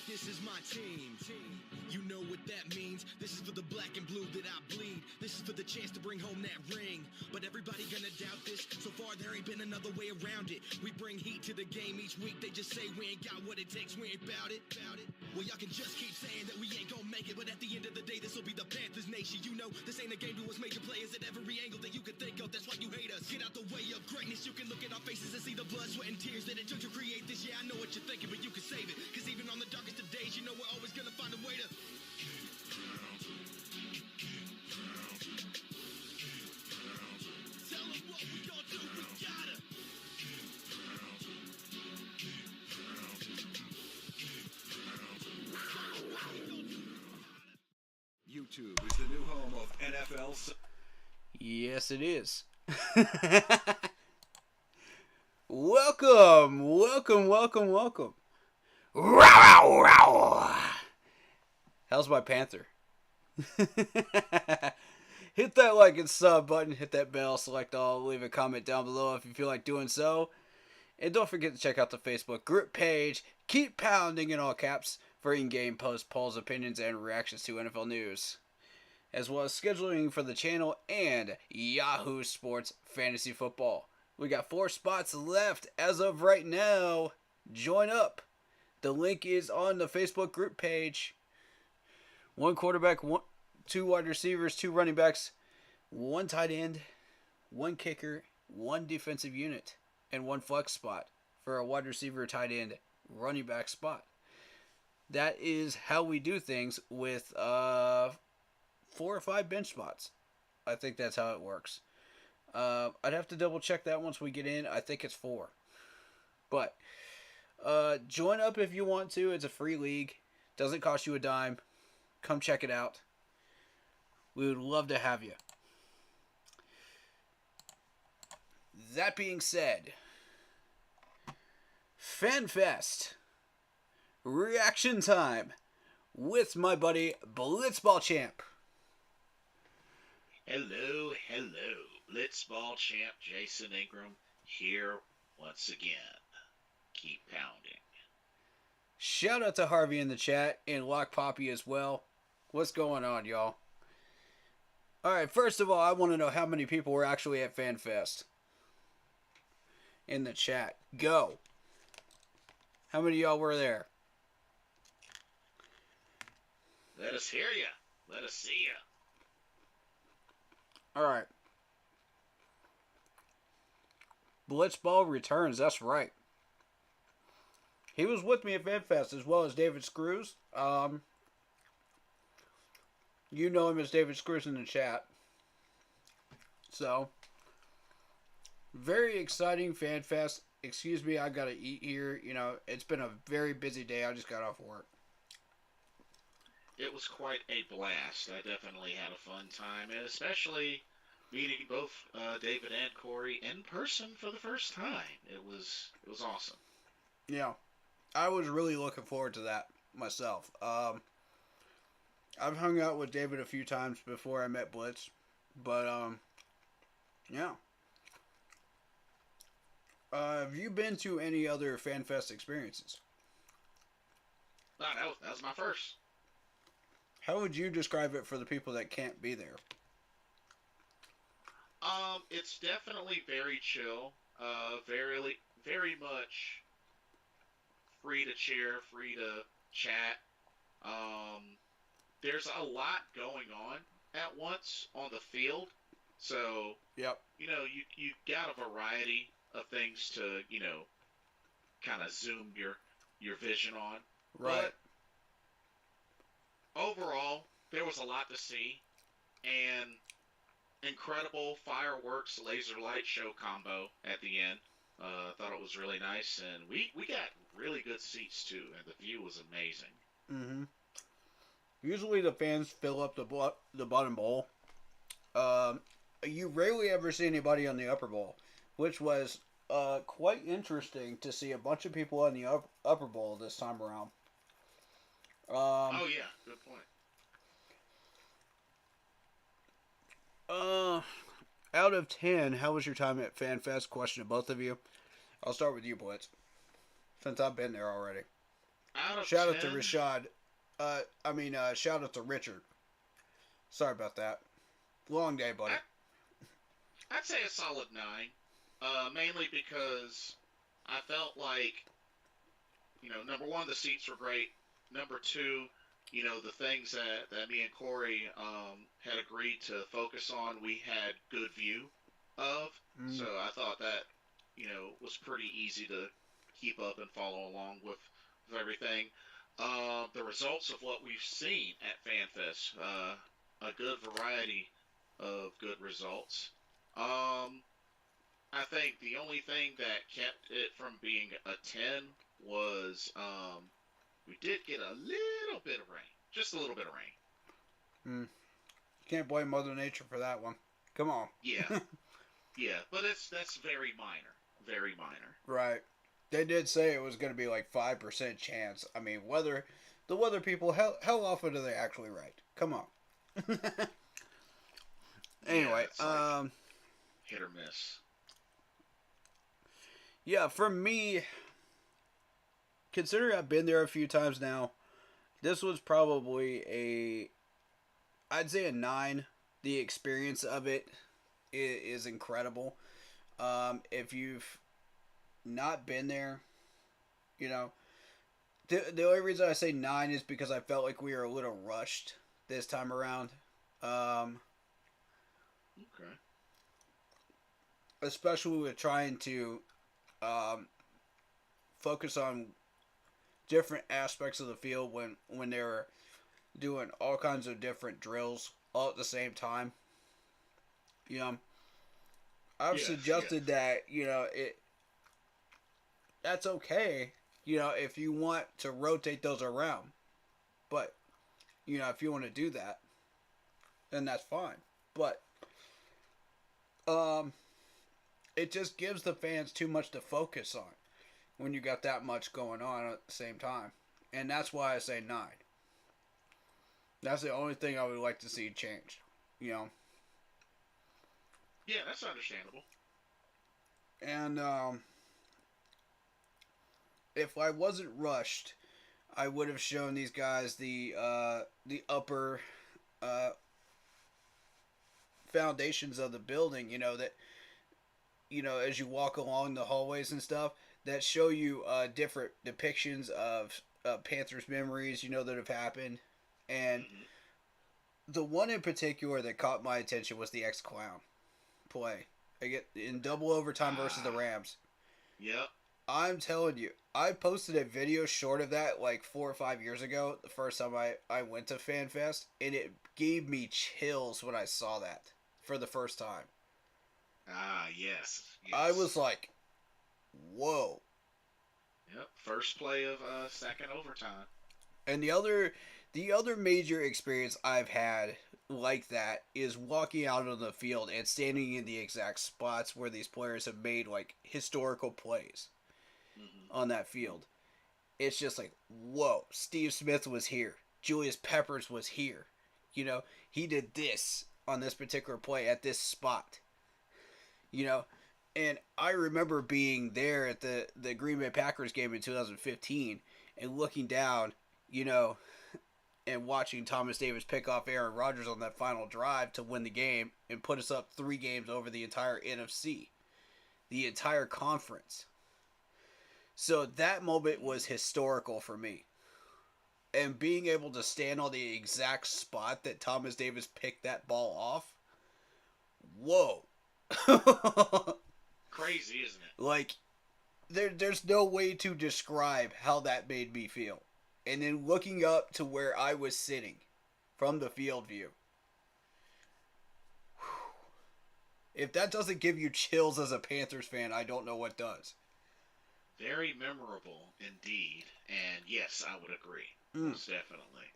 This is my team. You know what that means. This is for the black and blue that I bleed. This is for the chance to bring home that ring. But everybody gonna doubt this. So far there ain't been another way around it. We bring heat to the game each week. They just say we ain't got what it takes. We ain't bout it. Well, y'all can just keep saying that we ain't gonna make it. But at the end of the day, this will be the Panthers nation. You know, this ain't a game to us major players at every angle that you can think of. That's why you hate us. Get out the way of greatness. You can look at our faces and see the blood, sweat, and tears that it took to create this. Yeah, I know what you're thinking, but you can save it. Cause even on the darkest of days, you know we're always gonna find a way to tell them what we gonna do. We gotta YouTube is the new home of NFL. Yes, it is. Welcome. Row, row. How's my Panther? Hit that like and sub button, hit that bell, select all, leave a comment down below if you feel like doing so. And don't forget to check out the Facebook group page. Keep pounding in all caps for in-game posts, polls, opinions, and reactions to NFL news, as well as scheduling for the channel and Yahoo Sports Fantasy Football. We got 4 spots left as of right now. Join up. The link is on the Facebook group page. 1 quarterback, 2 wide receivers, 2 running backs, 1 tight end, 1 kicker, 1 defensive unit, and 1 flex spot for a wide receiver, tight end, running back spot. That is how we do things with 4 or 5 bench spots. I think that's how it works. I'd have to double check that once we get in. I think it's 4. But join up if you want to. It's a free league. Doesn't cost you a dime. Come check it out. We would love to have you. That being said, FanFest reaction time with my buddy Blitzball Champ. Hello, Blitzball Champ Jason Ingram here once again. Keep pounding. Shout out to Harvey in the chat and Lock Poppy as well. What's going on, y'all? Alright, first of all, I want to know how many people were actually at FanFest. In the chat. Go. How many of y'all were there? Let us hear ya. Let us see ya. Alright. Blitzball returns, that's right. He was with me at FanFest as well as David Screws. You know him as David Screws in the chat. So, very exciting FanFest. Excuse me, I gotta eat here. You know, it's been a very busy day. I just got off work. It was quite a blast. I definitely had a fun time, and especially meeting both David and Corey in person for the first time. It was awesome. Yeah, I was really looking forward to that myself. I've hung out with David a few times before I met Blitz, but yeah. Have you been to any other FanFest experiences? No, that was my first. How would you describe it for the people that can't be there? It's definitely very chill. Very much free to cheer, free to chat. There's a lot going on at once on the field, so Yep. you know you got a variety of things to kind of zoom your vision on. Right. But overall, there was a lot to see, and incredible fireworks laser light show combo at the end. Thought it was really nice, and we got really good seats too, and the view was amazing. Mm-hmm. Usually the fans fill up the bottom bowl. You rarely ever see anybody on the upper bowl, which was quite interesting to see a bunch of people on the upper bowl this time around. Oh yeah, good point. Out of 10, how was your time at FanFest? Question to both of you. I'll start with you, Blitz, since I've been there already. Out of Shout out to 10, Rashad. Shout out to Richard. Sorry about that. Long day, buddy. I'd say a solid 9. Mainly because I felt like, number one, the seats were great. Number two, the things that me and Corey had agreed to focus on, we had good view of. So I thought that, was pretty easy to keep up and follow along with everything. The results of what we've seen at FanFest, a good variety of good results. Um, I think the only thing that kept it from being a 10 was we did get a little bit of rain. Just a little bit of rain. Can't blame Mother Nature for that one. Come on. Yeah. Yeah, but that's very minor. Very minor. Right. They did say it was going to be like 5% chance. I mean, the weather people, how often do they actually write? Come on. Anyway, it's like hit or miss. Yeah, for me, considering I've been there a few times now, this was probably I'd say a 9. The experience of it is incredible. If you've not been there, the only reason I say 9 is because I felt like we were a little rushed this time around. Okay. Especially with trying to focus on different aspects of the field when they were doing all kinds of different drills all at the same time. I've suggested that that's okay. If you want to rotate those around, but if you want to do that, then that's fine. But it just gives the fans too much to focus on when you got that much going on at the same time. And that's why I say 9. That's the only thing I would like to see changed. Yeah, that's understandable. And if I wasn't rushed, I would have shown these guys the upper foundations of the building. As you walk along the hallways and stuff, that show you different depictions of Panthers memories, that have happened. And the one in particular that caught my attention was the X-Clown play. In double overtime versus the Rams. Yep. I'm telling you, I posted a video short of that like 4 or 5 years ago, the first time I went to FanFest, and it gave me chills when I saw that for the first time. Yes. I was like, whoa. Yep, first play of second overtime. And the other major experience I've had like that is walking out on the field and standing in the exact spots where these players have made like historical plays on that field. It's just like, whoa, Steve Smith was here. Julius Peppers was here. He did this on this particular play at this spot. And I remember being there at the Green Bay Packers game in 2015 and looking down, and watching Thomas Davis pick off Aaron Rodgers on that final drive to win the game and put us up 3 games over the entire NFC, the entire conference. So that moment was historical for me. And being able to stand on the exact spot that Thomas Davis picked that ball off, whoa. Crazy, isn't it? Like, there's no way to describe how that made me feel. And then looking up to where I was sitting from the field view. If that doesn't give you chills as a Panthers fan, I don't know what does. Very memorable indeed. And yes, I would agree. Most definitely.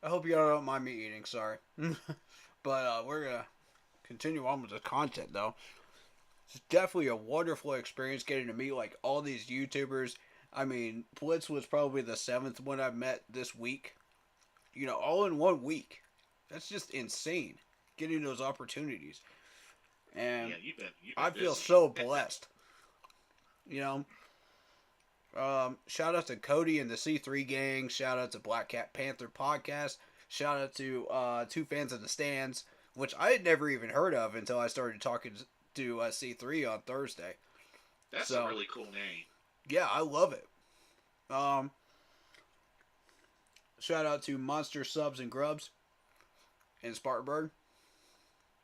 I hope you all don't mind me eating, sorry. But we're going to continue on with the content, though. It's definitely a wonderful experience getting to meet like all these YouTubers. I mean, Blitz was probably the 7th one I've met this week. All in 1 week. That's just insane, getting those opportunities. And you've been I feel busy. so blessed. Shout out to Cody and the C3 gang. Shout out to Black Cat Panther podcast. Shout out to Two Fans in the Stands, which I had never even heard of until I started talking to C3 on Thursday. That's a really cool name. Yeah, I love it. Shout out to Monster Subs and Grubs in Spartanburg.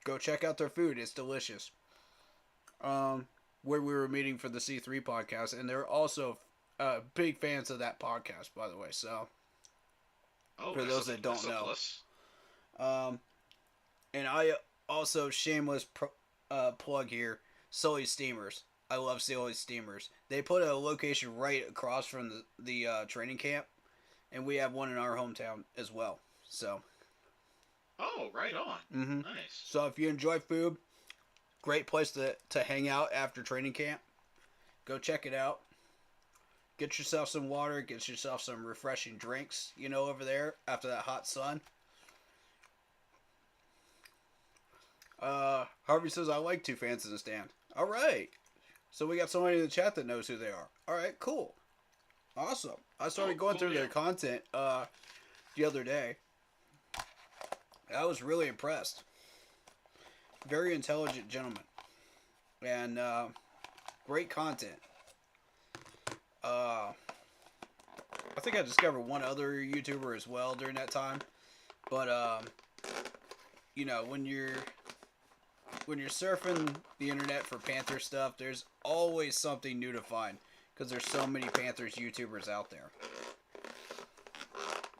Go check out their food. It's delicious. Where we were meeting for the C3 podcast, and they're also big fans of that podcast, by the way. So, for those that don't know, and I also shameless plug here, Sully Steamers. I love Sully Steamers. They put a location right across from the training camp, and we have one in our hometown as well. So. Oh, right on. Mm-hmm. Nice. So if you enjoy food, great place to hang out after training camp. Go check it out. Get yourself some water. Get yourself some refreshing drinks, over there after that hot sun. Harvey says, I like Two Fans in the Stand. All right. So we got somebody in the chat that knows who they are. All right, cool. Awesome. I started going through their content the other day. I was really impressed. Very intelligent gentleman. And great content. I think I discovered one other YouTuber as well during that time. But, when you're surfing the internet for Panther stuff, there's always something new to find. Because there's so many Panthers YouTubers out there.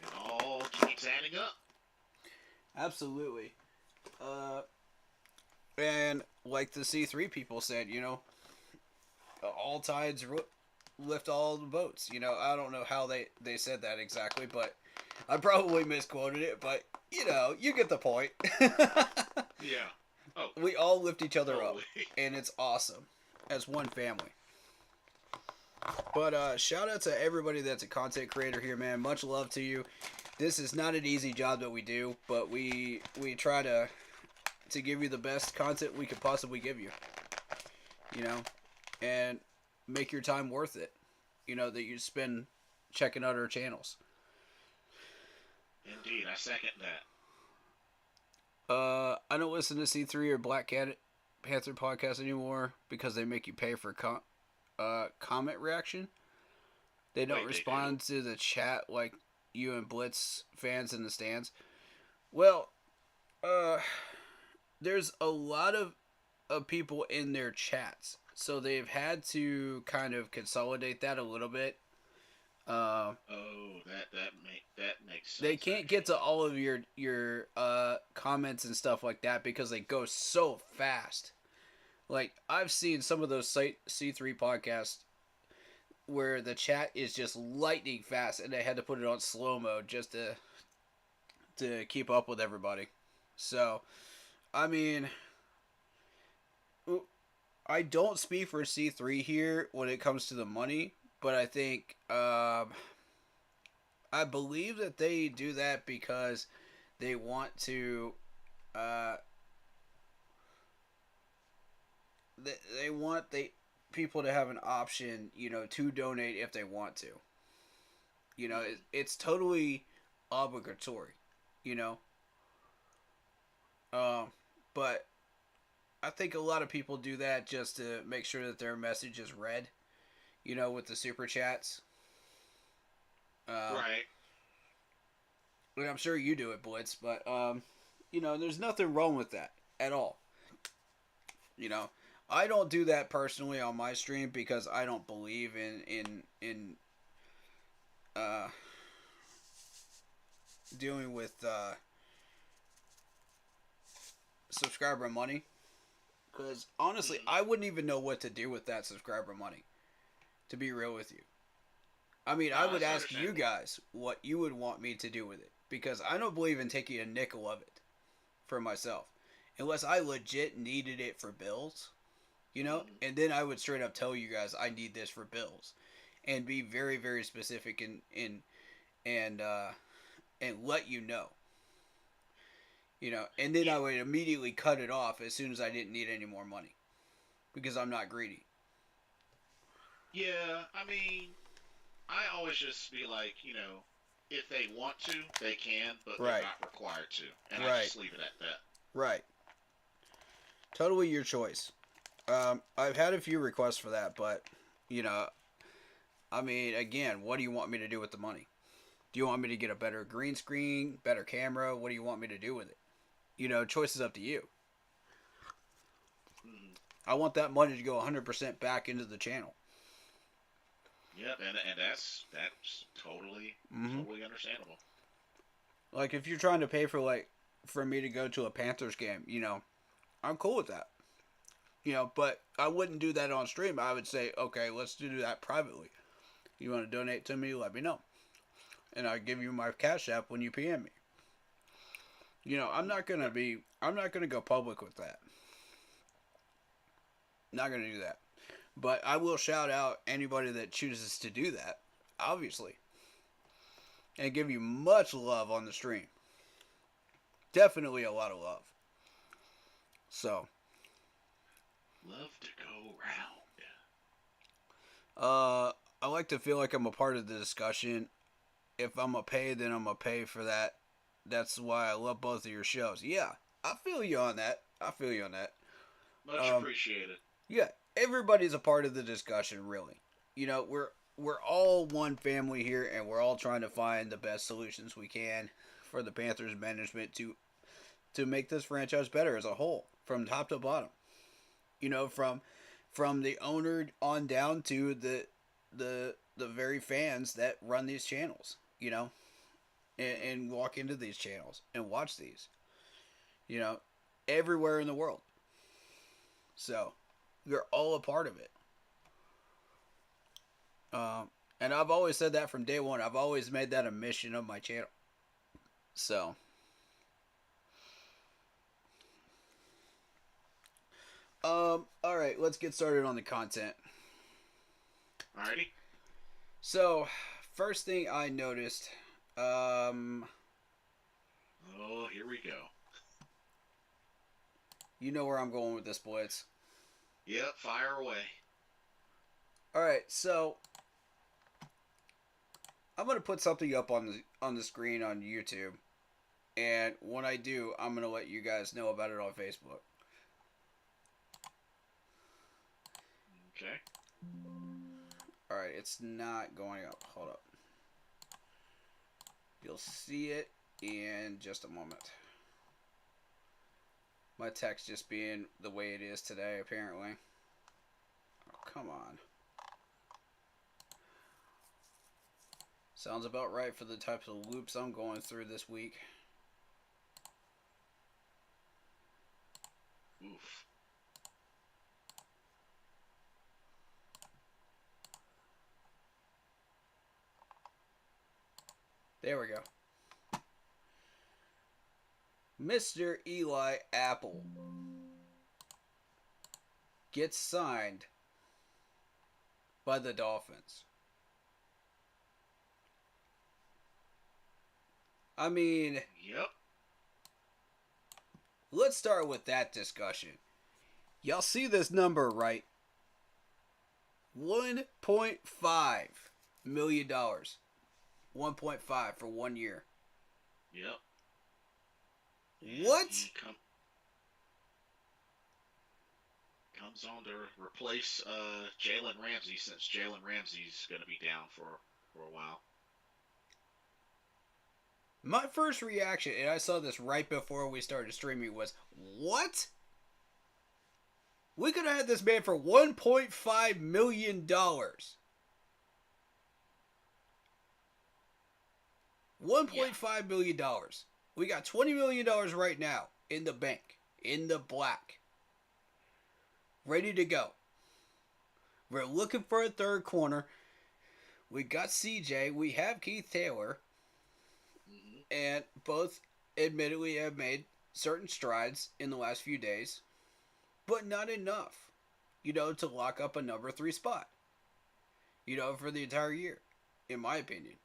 It all keeps adding up. Absolutely. And like the C3 people said, all tides lift all the boats. I don't know how they said that exactly, but I probably misquoted it, but, you get the point. Yeah. Oh. We all lift each other up, and it's awesome as one family. But shout out to everybody that's a content creator here, man. Much love to you. This is not an easy job that we do, but we try to give you the best content we could possibly give you. And make your time worth it. That you spend checking out our channels. Indeed, I second that. I don't listen to C3 or Black Cat Panther podcast anymore because they make you pay for comment reaction. They don't respond to the chat like you and Blitz Fans in the Stands. Well, there's a lot of people in their chats, so they've had to kind of consolidate that a little bit. That makes sense. They can't get to all of your comments and stuff like that because they go so fast. Like, I've seen some of those C3 podcasts where the chat is just lightning fast, and they had to put it on slow mode just to keep up with everybody. So, I mean, I don't speak for C3 here when it comes to the money, but I think I believe that they do that because they want to they want people to have an option, to donate if they want to. It's totally obligatory, but I think a lot of people do that just to make sure that their message is read, with the super chats. Right. And I'm sure you do it, Blitz, but, there's nothing wrong with that at all. I don't do that personally on my stream because I don't believe in dealing with subscriber money. Because honestly, I wouldn't even know what to do with that subscriber money, to be real with you. I mean, I would ask you guys what you would want me to do with it, because I don't believe in taking a nickel of it for myself unless I legit needed it for bills. And then I would straight up tell you guys I need this for bills, and be very, very specific and let you know. And then I would immediately cut it off as soon as I didn't need any more money, because I'm not greedy. Yeah, I mean, I always just be like, if they want to, they can, but they're Right. not required to. And I Right. just leave it at that. Right. Totally your choice. I've had a few requests for that, but, I mean, again, what do you want me to do with the money? Do you want me to get a better green screen, better camera? What do you want me to do with it? Choice is up to you. Mm-hmm. I want that money to go 100% back into the channel. Yep, and that's totally understandable. Like, if you're trying to pay for me to go to a Panthers game, I'm cool with that. But I wouldn't do that on stream. I would say, okay, let's do that privately. You want to donate to me? Let me know. And I'll give you my Cash App when you PM me. I'm not going to go public with that. Not going to do that. But I will shout out anybody that chooses to do that, obviously. And give you much love on the stream. Definitely a lot of love. So. Love to go round. I like to feel like I'm a part of the discussion. If I'm a pay, then I'm a pay for that. That's why I love both of your shows. Yeah, I feel you on that. Much appreciated. Yeah, everybody's a part of the discussion, really. We're all one family here, and we're all trying to find the best solutions we can for the Panthers management to make this franchise better as a whole, from top to bottom. From the owner on down to the very fans that run these channels, and walk into these channels and watch these, everywhere in the world. So, you're all a part of it. And I've always said that from day one. I've always made that a mission of my channel. So. Alright, let's get started on the content. Alrighty. So, first thing I noticed, Oh, here we go. You know where I'm going with this, Blitz. Yep, fire away. Alright, so I'm gonna put something up on the screen on YouTube, and when I do, I'm gonna let you guys know about it on Facebook. Okay. Alright, it's not going up. Hold up. You'll see it in just a moment. My text just being the way it is today, apparently. Oh, come on. Sounds about right for the types of loops I'm going through this week. Oof. There we go. Mr. Eli Apple gets signed by the Dolphins. I mean, Yep. let's start with that discussion. Y'all see this number, right? $1.5 million. 1.5 for 1 year. Yep. What? He comes on to replace Jalen Ramsey, since Jalen Ramsey's going to be down for a while. My first reaction, and I saw this right before we started streaming, was, what? We could have had this man for $1.5 million. $1.5 million. We got $20 million right now in the bank, in the black. Ready to go. We're looking for a third corner. We got CJ. We have Keith Taylor. And both admittedly have made certain strides in the last few days. But not enough, to lock up a number 3 spot. For the entire year, in my opinion.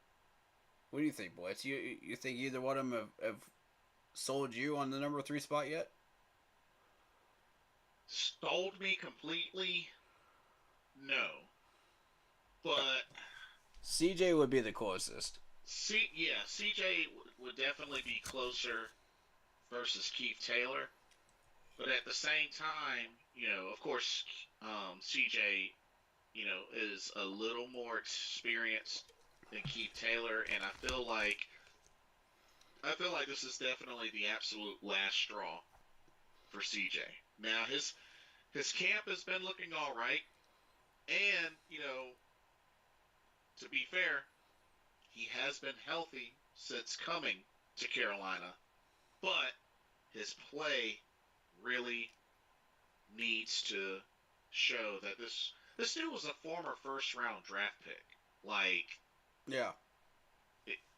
What do you think, Blitz? You think either one of them have sold you on the number 3 spot yet? Sold me completely? No. But CJ would be the closest. CJ would definitely be closer versus Keith Taylor. But at the same time, of course, CJ, is a little more experienced than Keith Taylor, and I feel like this is definitely the absolute last straw for CJ. Now his camp has been looking all right, and to be fair, he has been healthy since coming to Carolina, but his play really needs to show that this dude was a former first round draft pick. Like, Yeah.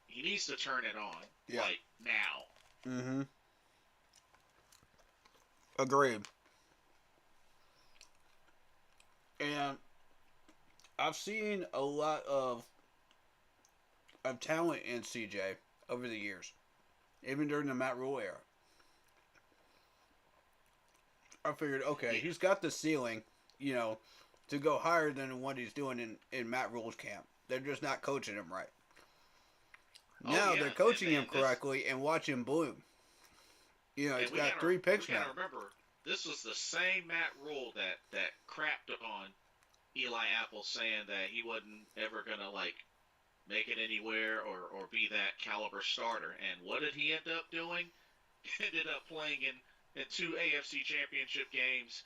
he needs to turn it on. Yeah. Like now. Mm-hmm. Agreed. And I've seen a lot of talent in CJ over the years, even during the Matt Rule era. I figured, okay, he's got the ceiling, to go higher than what he's doing in Matt Rule's camp. They're just not coaching him right. Now they're coaching him correctly and watch him bloom. He's got 3 picks now. We gotta remember, this was the same Matt Rule that crapped on Eli Apple, saying that he wasn't ever gonna make it anywhere or be that caliber starter. And what did he end up doing? He ended up playing in 2 AFC Championship games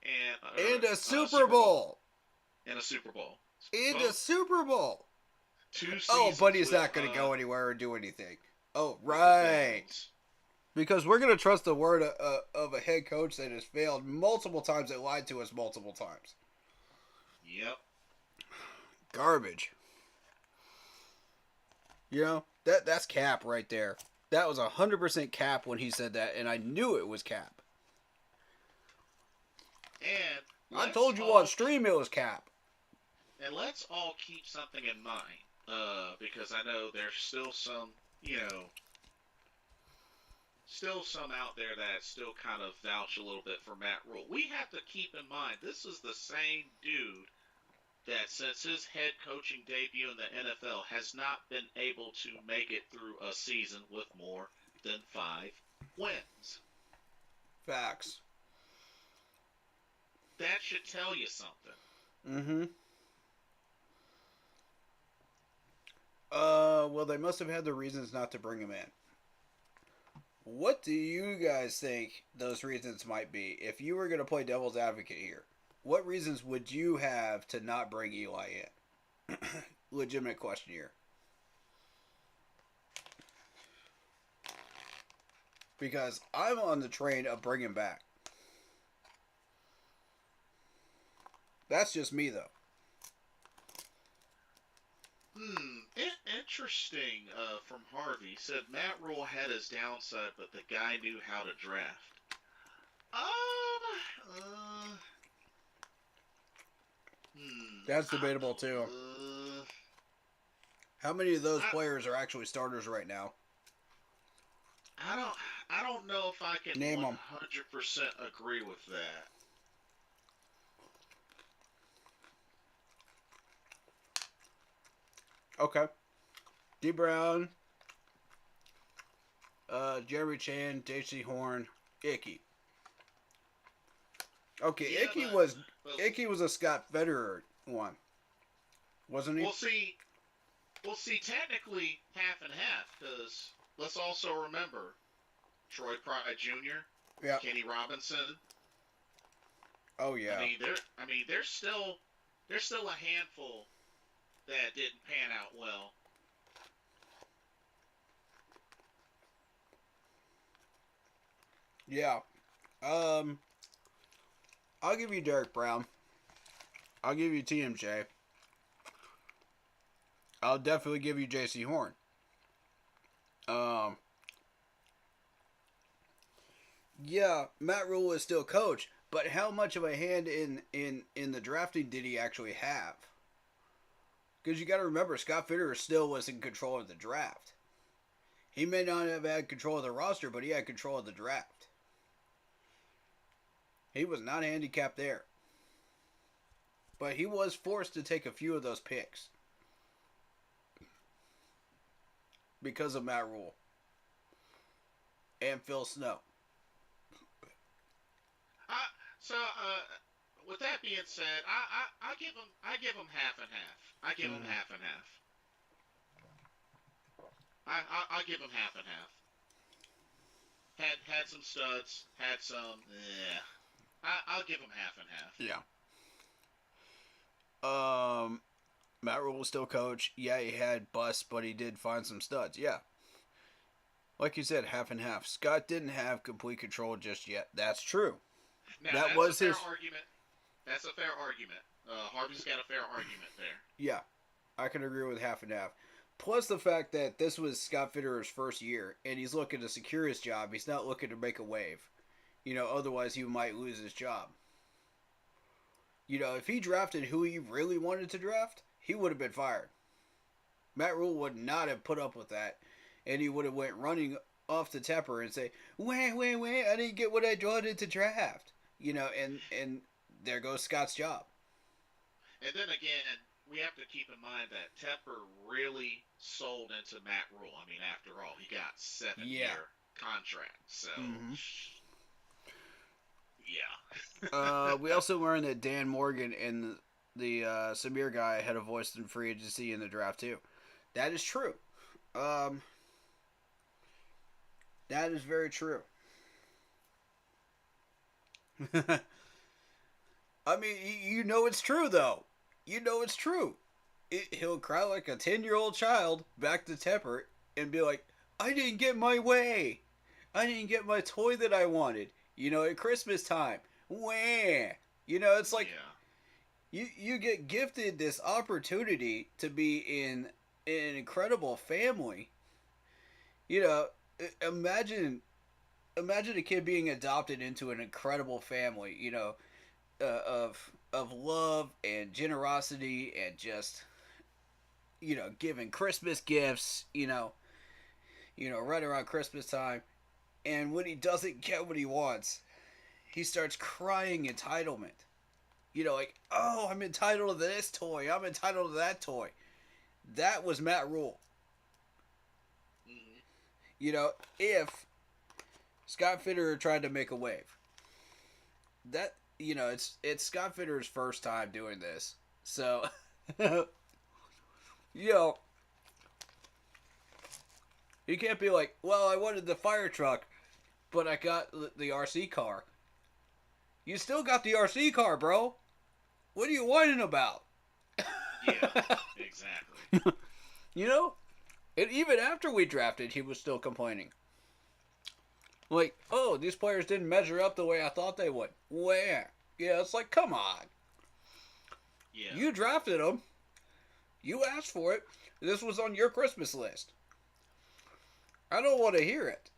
and a Super Bowl. And a Super Bowl. And a Super Bowl. 2 seasons. Oh, but he's not going to go anywhere or do anything. Oh, right. Because we're going to trust the word of a head coach that has failed multiple times, that lied to us multiple times. Yep. Garbage. That's cap right there. That was 100% cap when he said that, and I knew it was cap. And I told you on stream it was cap. And let's all keep something in mind, because I know there's still some, out there that still kind of vouch a little bit for Matt Rule. We have to keep in mind, this is the same dude that since his head coaching debut in the NFL has not been able to make it through a season with more than 5 wins. Facts. That should tell you something. Mm-hmm. Well, they must have had the reasons not to bring him in. What do you guys think those reasons might be? If you were going to play devil's advocate here, what reasons would you have to not bring Eli in? Legitimate question here. Because I'm on the train of bringing back. That's just me, though. Interesting. From Harvey, said Matt Rule had his downside, but the guy knew how to draft. That's debatable too. How many of those players are actually starters right now? I don't know if I can name 100% agree with that. Okay. D. Brown, Jeremy Chan, J.C. Horn, Icky. Okay, Yeah, Icky was a Scott Federer one, wasn't he? We'll see. Technically, half and half, because let's also remember Troy Pride Jr., yeah, Kenny Robinson. Oh yeah. I mean, there's still a handful that didn't pan out well. Yeah. I'll give you Derek Brown. I'll give you TMJ. I'll definitely give you J.C. Horn. Yeah, Matt Rule is still coach, but how much of a hand in the drafting did he actually have? Because you got to remember, Scott Fitterer still was in control of the draft. He may not have had control of the roster, but he had control of the draft. He was not handicapped there. But he was forced to take a few of those picks. because of Matt Rule and Phil Snow. So, with that being said, I give him half and half. I give him half and half. I'll give him half and half. Had some studs, had some. I'll give him half and half. Yeah. Matt Rule was still coach. Yeah, he had busts, but he did find some studs. Yeah. Like you said, half and half. Scott didn't have complete control just yet. That's true. Now, that that's was a fair his argument. That's a fair argument. Harvey's got a fair argument there. Yeah, I can agree with half and half. Plus the fact that this was Scott Fitterer's first year, and he's looking to secure his job. He's not looking to make a wave. Otherwise he might lose his job. If he drafted who he really wanted to draft, he would have been fired. Matt Rule would not have put up with that, and he would have went running off to Tepper and say, wait, I didn't get what I wanted to draft. And there goes Scott's job. And then again, we have to keep in mind that Tepper really sold into Matt Rule. I mean, after all, he got 7-year contract. So, yeah. We also learned that Dan Morgan and the Samir guy had a voice in free agency in the draft too. That is true. That is very true. I mean, it's true, though. It's true. He'll cry like a 10-year-old child back to Tepper and be like, I didn't get my way. I didn't get my toy that I wanted. At Christmas time. Wah. It's like you get gifted this opportunity to be in an incredible family. Imagine a kid being adopted into an incredible family, of love and generosity and just, giving Christmas gifts, right around Christmas time. And when he doesn't get what he wants, he starts crying entitlement. Like, oh, I'm entitled to this toy. I'm entitled to that toy. That was Matt Rule. If Scott Fitterer tried to make a wave, that, it's Scott Fitterer's first time doing this. So, you can't be like, well, I wanted the fire truck, but I got the RC car. You still got the RC car, bro. What are you whining about? Yeah, exactly. And even after we drafted, he was still complaining. Like, oh, these players didn't measure up the way I thought they would. Where? Yeah, it's like, come on. Yeah. You drafted them. You asked for it. This was on your Christmas list. I don't want to hear it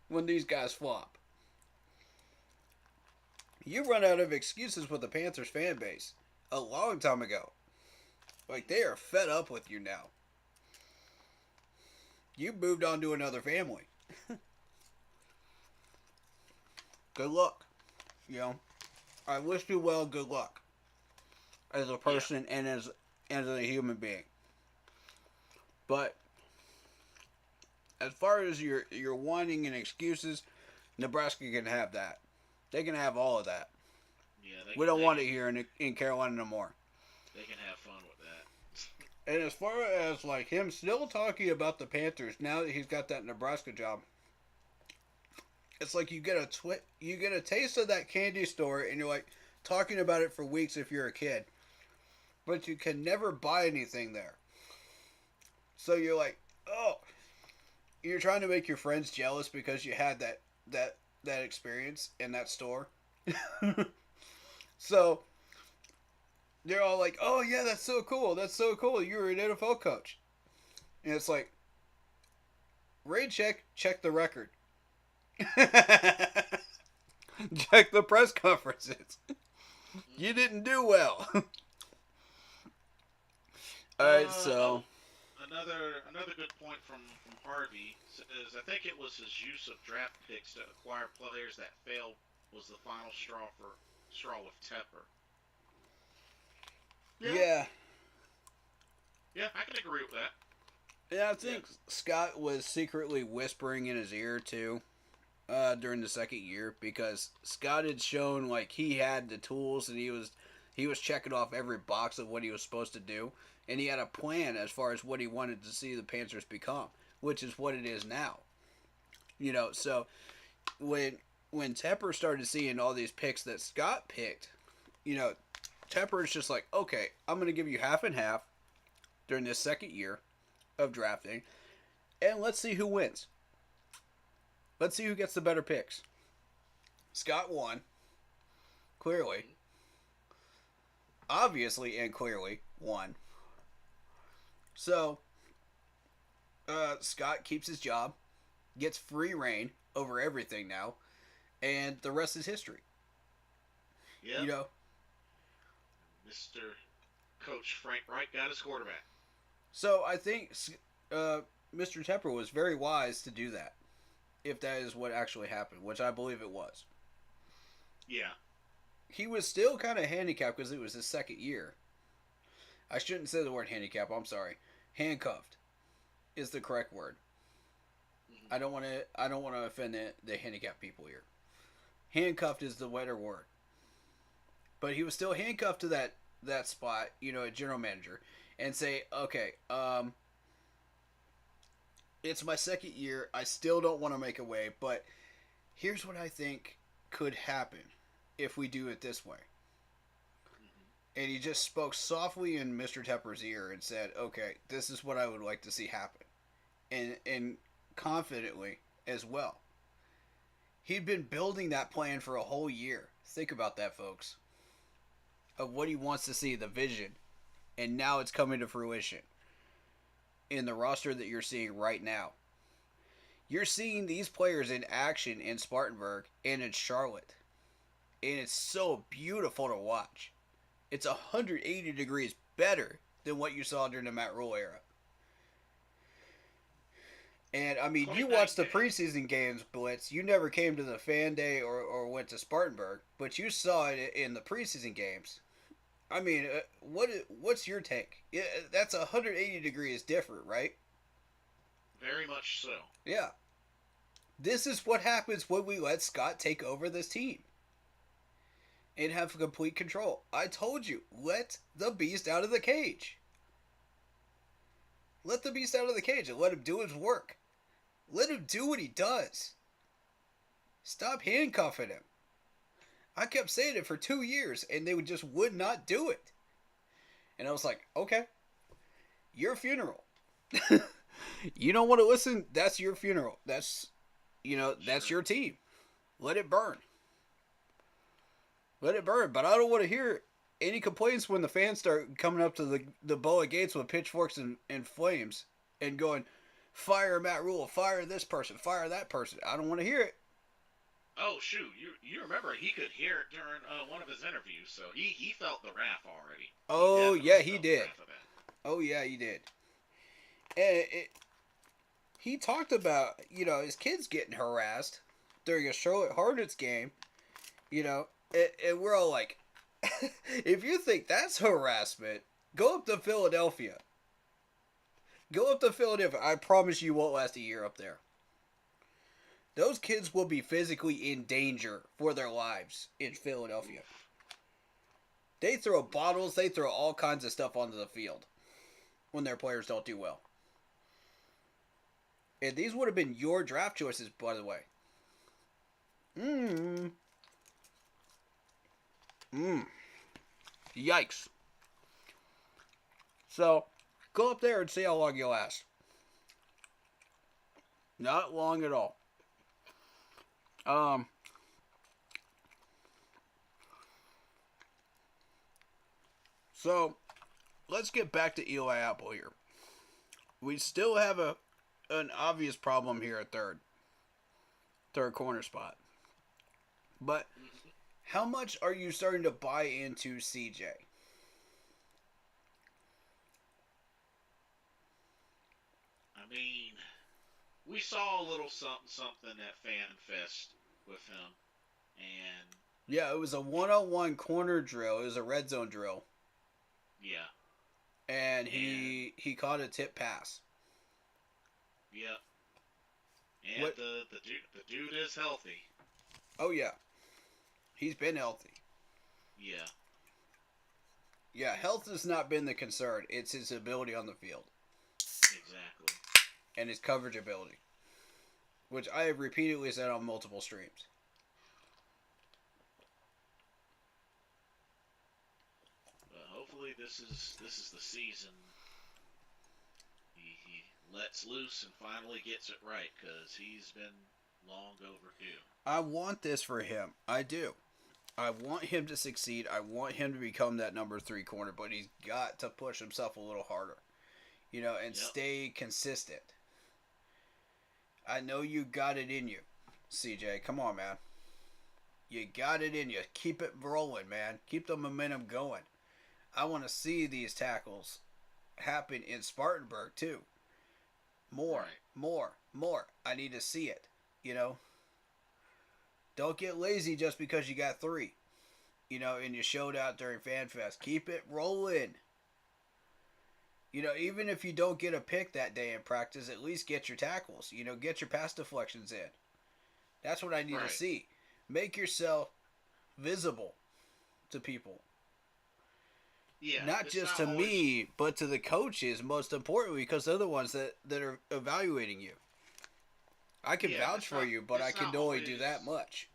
when these guys flop. You run out of excuses with the Panthers fan base a long time ago. Like, they are fed up with you now. You moved on to another family. Good luck. I wish you well. Good luck as a person and as a human being. But as far as your whining and excuses, Nebraska can have that. They can have all of that. Yeah, we don't want it here in Carolina no more. They can have fun with that. And as far as like him still talking about the Panthers now that he's got that Nebraska job, it's like you get a taste of that candy store and you're like talking about it for weeks if you're a kid, but you can never buy anything there. So you're like, oh, you're trying to make your friends jealous because you had that experience in that store. So they're all like, oh yeah, that's so cool. You were an NFL coach. And it's like, raid check the record. Check the press conferences. You didn't do well. Alright, so another good point from Harvey is I think it was his use of draft picks to acquire players that failed was the final straw with Tepper. Yeah. Yeah, I can agree with that. Yeah, I think Scott was secretly whispering in his ear too, during the second year, because Scott had shown like he had the tools and he was checking off every box of what he was supposed to do, and he had a plan as far as what he wanted to see the Panthers become, which is what it is now. So when Tepper started seeing all these picks that Scott picked, Tepper is just like, okay, I'm going to give you half and half during this second year of drafting, and let's see who wins. Let's see who gets the better picks. Scott won, clearly, obviously, and clearly won. So Scott keeps his job, gets free reign over everything now, and the rest is history. Yeah. You know. Mr. Coach Frank Wright got his quarterback. So I think Mr. Tepper was very wise to do that, if that is what actually happened, which I believe it was. Yeah. He was still kind of handicapped because it was his second year. I shouldn't say the word handicap. I'm sorry. Handcuffed is the correct word. Mm-hmm. I don't want to offend the handicapped people here. Handcuffed is the better word. But he was still handcuffed to that spot, a general manager, and say, okay, it's my second year. I still don't want to make a wave, but here's what I think could happen if we do it this way. Mm-hmm. And he just spoke softly in Mr. Tepper's ear and said, okay, this is what I would like to see happen. And confidently as well. He'd been building that plan for a whole year. Think about that, folks. Of what he wants to see, the vision. And now it's coming to fruition. In the roster that you're seeing right now. You're seeing these players in action in Spartanburg and in Charlotte. And it's so beautiful to watch. It's 180 degrees better than what you saw during the Matt Rule era. And, I mean, you watched the preseason games, Blitz. You never came to the fan day or went to Spartanburg, but you saw it in the preseason games. I mean, what's your take? Yeah, that's 180 degrees different, right? Very much so. Yeah. This is what happens when we let Scott take over this team. And have complete control. I told you, let the beast out of the cage. Let the beast out of the cage and let him do his work. Let him do what he does. Stop handcuffing him. I kept saying it for 2 years, and they would not do it. And I was like, okay, your funeral. You don't want to listen? That's your funeral. That's your team. Let it burn. Let it burn. But I don't want to hear any complaints when the fans start coming up to the Boa Gates with pitchforks and flames and going, fire Matt Rule, fire this person, fire that person. I don't want to hear it. Oh, shoot. You remember he could hear it during one of his interviews, so he felt the wrath already. Oh, yeah, he did. Oh, yeah, he did. And he talked about, his kids getting harassed during a Charlotte Hornets game, and we're all like, if you think that's harassment, go up to Philadelphia. Go up to Philadelphia. I promise you won't last a year up there. Those kids will be physically in danger for their lives in Philadelphia. They throw bottles, they throw all kinds of stuff onto the field when their players don't do well. And these would have been your draft choices, by the way. Yikes. So, go up there and see how long you last. Not long at all. So, let's get back to Eli Apple here. We still have an obvious problem here at third corner spot. But how much are you starting to buy into CJ? I mean, we saw a little something at Fan Fest with him, and yeah, it was a 1-on-1 corner drill. It was a red zone drill. Yeah. And he caught a tip pass. Yep. And What? the dude is healthy. Oh yeah, he's been healthy. Yeah. Yeah, health has not been the concern. It's his ability on the field Exactly. and his coverage ability, which I have repeatedly said on multiple streams. But hopefully this is the season he lets loose and finally gets it right, because he's been long overdue. I want this for him. I do. I want him to succeed. I want him to become that number 3 corner, but he's got to push himself a little harder, and Yep. stay consistent. I know you got it in you, CJ. Come on, man. You got it in you. Keep it rolling, man. Keep the momentum going. I want to see these tackles happen in Spartanburg, too. More, Right. more. I need to see it, Don't get lazy just because you got 3, and you showed out during FanFest. Keep it rolling. Even if you don't get a pick that day in practice, at least get your tackles. Get your pass deflections in. That's what I need to see. Make yourself visible to people. Yeah. Not just to me, but to the coaches, most importantly, because they're the ones that are evaluating you. I can vouch for you, but I can only do that much.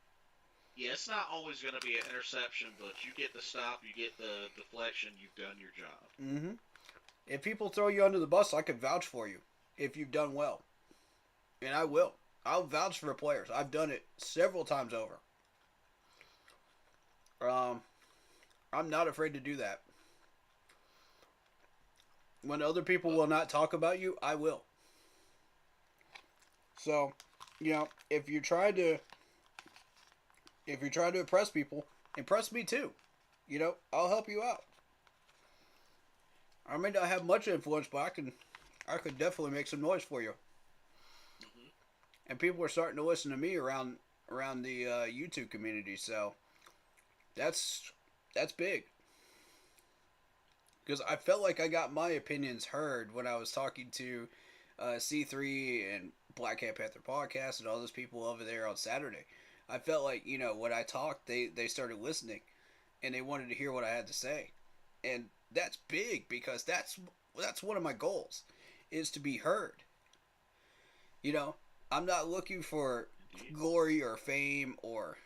Yeah, it's not always going to be an interception, but you get the stop, you get the deflection, you've done your job. Mm-hmm. If people throw you under the bus, I can vouch for you if you've done well. And I will. I'll vouch for players. I've done it several times over. I'm not afraid to do that. When other people will not talk about you, I will. So, if you're trying to impress people, impress me too. I'll help you out. I may not have much influence, but I could definitely make some noise for you. Mm-hmm. And people are starting to listen to me around the YouTube community, so that's big. Because I felt like I got my opinions heard when I was talking to C3 and Black Hat Panther Podcast and all those people over there on Saturday. I felt like, when I talked, they started listening, and they wanted to hear what I had to say. And that's big, because that's one of my goals, is to be heard. I'm not looking for glory or fame or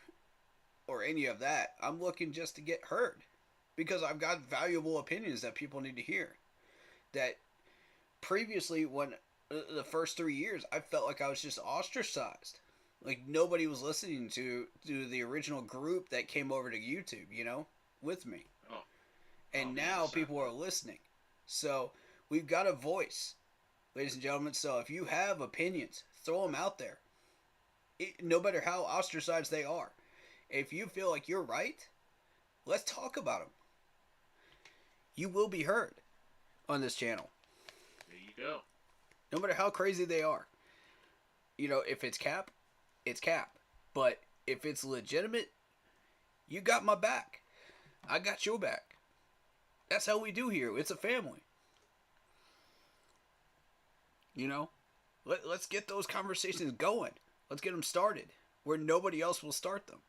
any of that. I'm looking just to get heard, because I've got valuable opinions that people need to hear. That previously, when the first 3 years, I felt like I was just ostracized. Like, nobody was listening to the original group that came over to YouTube, with me. Oh. And now people are listening. So we've got a voice, ladies and gentlemen. So if you have opinions, throw them out there. No matter how ostracized they are. If you feel like you're right, let's talk about them. You will be heard on this channel. There you go. No matter how crazy they are. If it's cap, it's cap. But if it's legitimate, you got my back. I got your back. That's how we do here. It's a family. Let's get those conversations going. Let's get them started where nobody else will start them.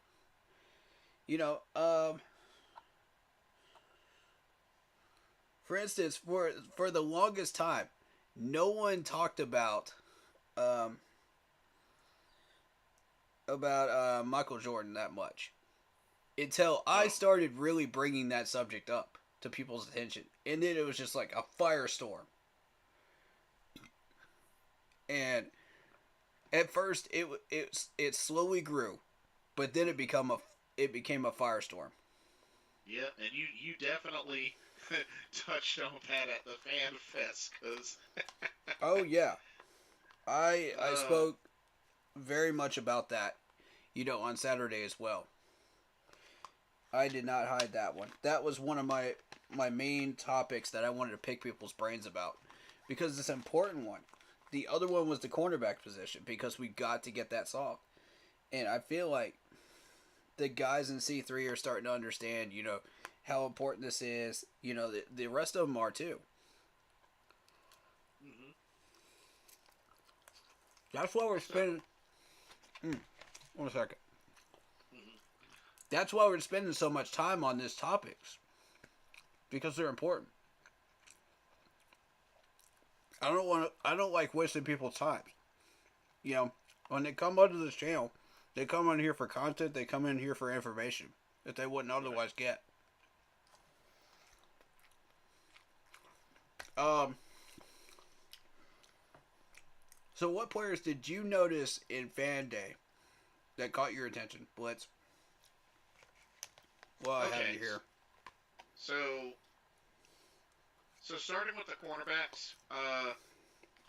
For instance, for the longest time, no one talked about Michael Jordan that much until I started really bringing that subject up to people's attention, and then it was just like a firestorm. And at first, it slowly grew, but then it became a firestorm. Yeah, and you definitely touched on that at the Fan Fest, cause Oh yeah, I spoke very much about that, on Saturday as well. I did not hide that one. That was one of my main topics that I wanted to pick people's brains about, because it's an important one. The other one was the cornerback position, because we got to get that solved. And I feel like the guys in C3 are starting to understand, how important this is. The rest of them are too. Mm-hmm. That's why we're spending. 1 second. Mhm. That's why we're spending so much time on these topics, because they're important. I don't like wasting people's time. You know, when they come onto this channel, they come on here for content. They come in here for information that they wouldn't otherwise get. So what players did you notice in Fan Day that caught your attention, Blitz? Well, I have you here. So starting with the cornerbacks,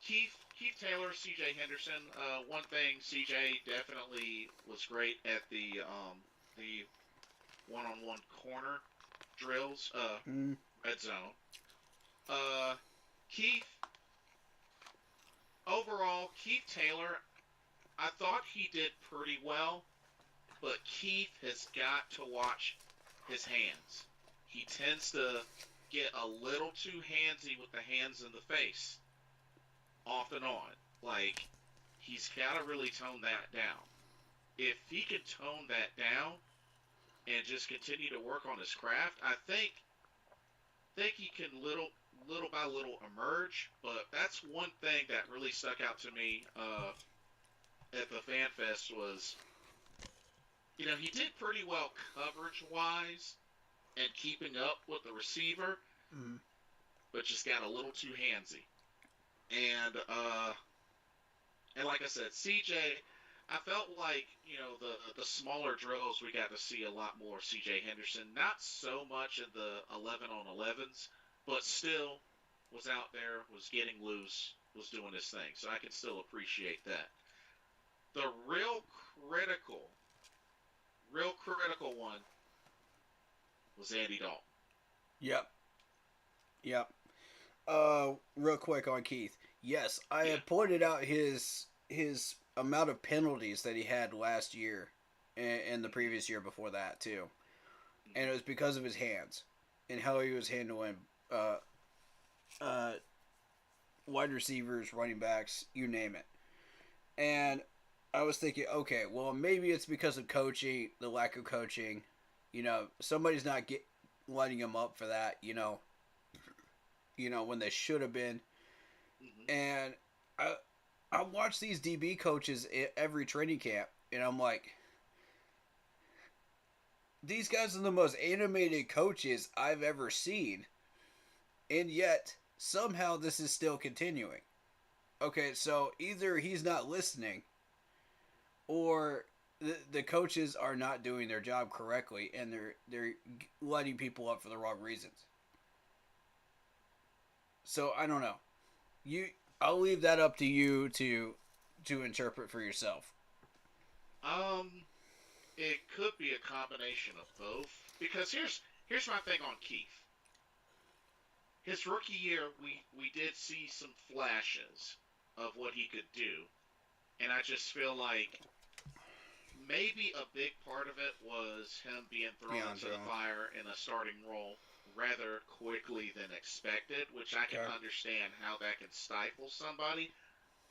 Keith Taylor, C.J. Henderson. One thing, C.J. definitely was great at the one-on-one corner drills, red zone. Keith, overall, Keith Taylor, I thought he did pretty well, but Keith has got to watch his hands. He tends to get a little too handsy with the hands in the face, off and on. Like, he's got to really tone that down. If he can tone that down and just continue to work on his craft, I think he can little by little emerge. But that's one thing that really stuck out to me at the Fan Fest was, he did pretty well coverage-wise and keeping up with the receiver, but just got a little too handsy. And like I said, CJ, I felt like, the smaller drills, we got to see a lot more CJ Henderson. Not so much in the 11-on-11s, but still was out there, was getting loose, was doing his thing. So I can still appreciate that. The real critical one was Andy Dalton. Yep. Real quick on Keith. Yes, I had pointed out his amount of penalties that he had last year and the previous year before that too, and it was because of his hands and how he was handling wide receivers, running backs, you name it. And I was thinking, okay, well, maybe it's because of coaching, the lack of coaching. Somebody's not lining him up for that. When they should have been. And I watch these DB coaches at every training camp, and I'm like, these guys are the most animated coaches I've ever seen, and yet somehow this is still continuing. Okay, so either he's not listening, or the coaches are not doing their job correctly, and they're lighting people up for the wrong reasons. So I don't know. I'll leave that up to you to interpret for yourself. It could be a combination of both, because here's my thing on Keith. His rookie year, we did see some flashes of what he could do, and I just feel like maybe a big part of it was him being thrown into the fire in a starting role rather quickly than expected, which I can understand how that can stifle somebody.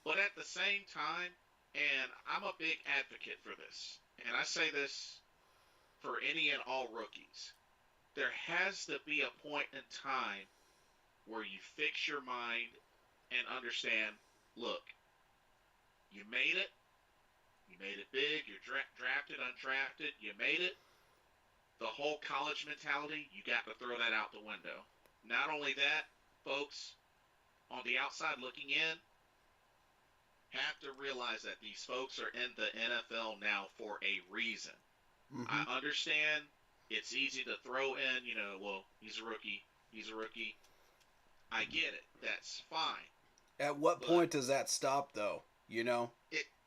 But at the same time, and I'm a big advocate for this, and I say this for any and all rookies, there has to be a point in time where you fix your mind and understand, look, you made it big, you're drafted, undrafted, you made it. The whole college mentality, you got to throw that out the window. Not only that, folks on the outside looking in have to realize that these folks are in the NFL now for a reason. I understand it's easy to throw in, well, he's a rookie. I get it. That's fine. At what point does that stop, though?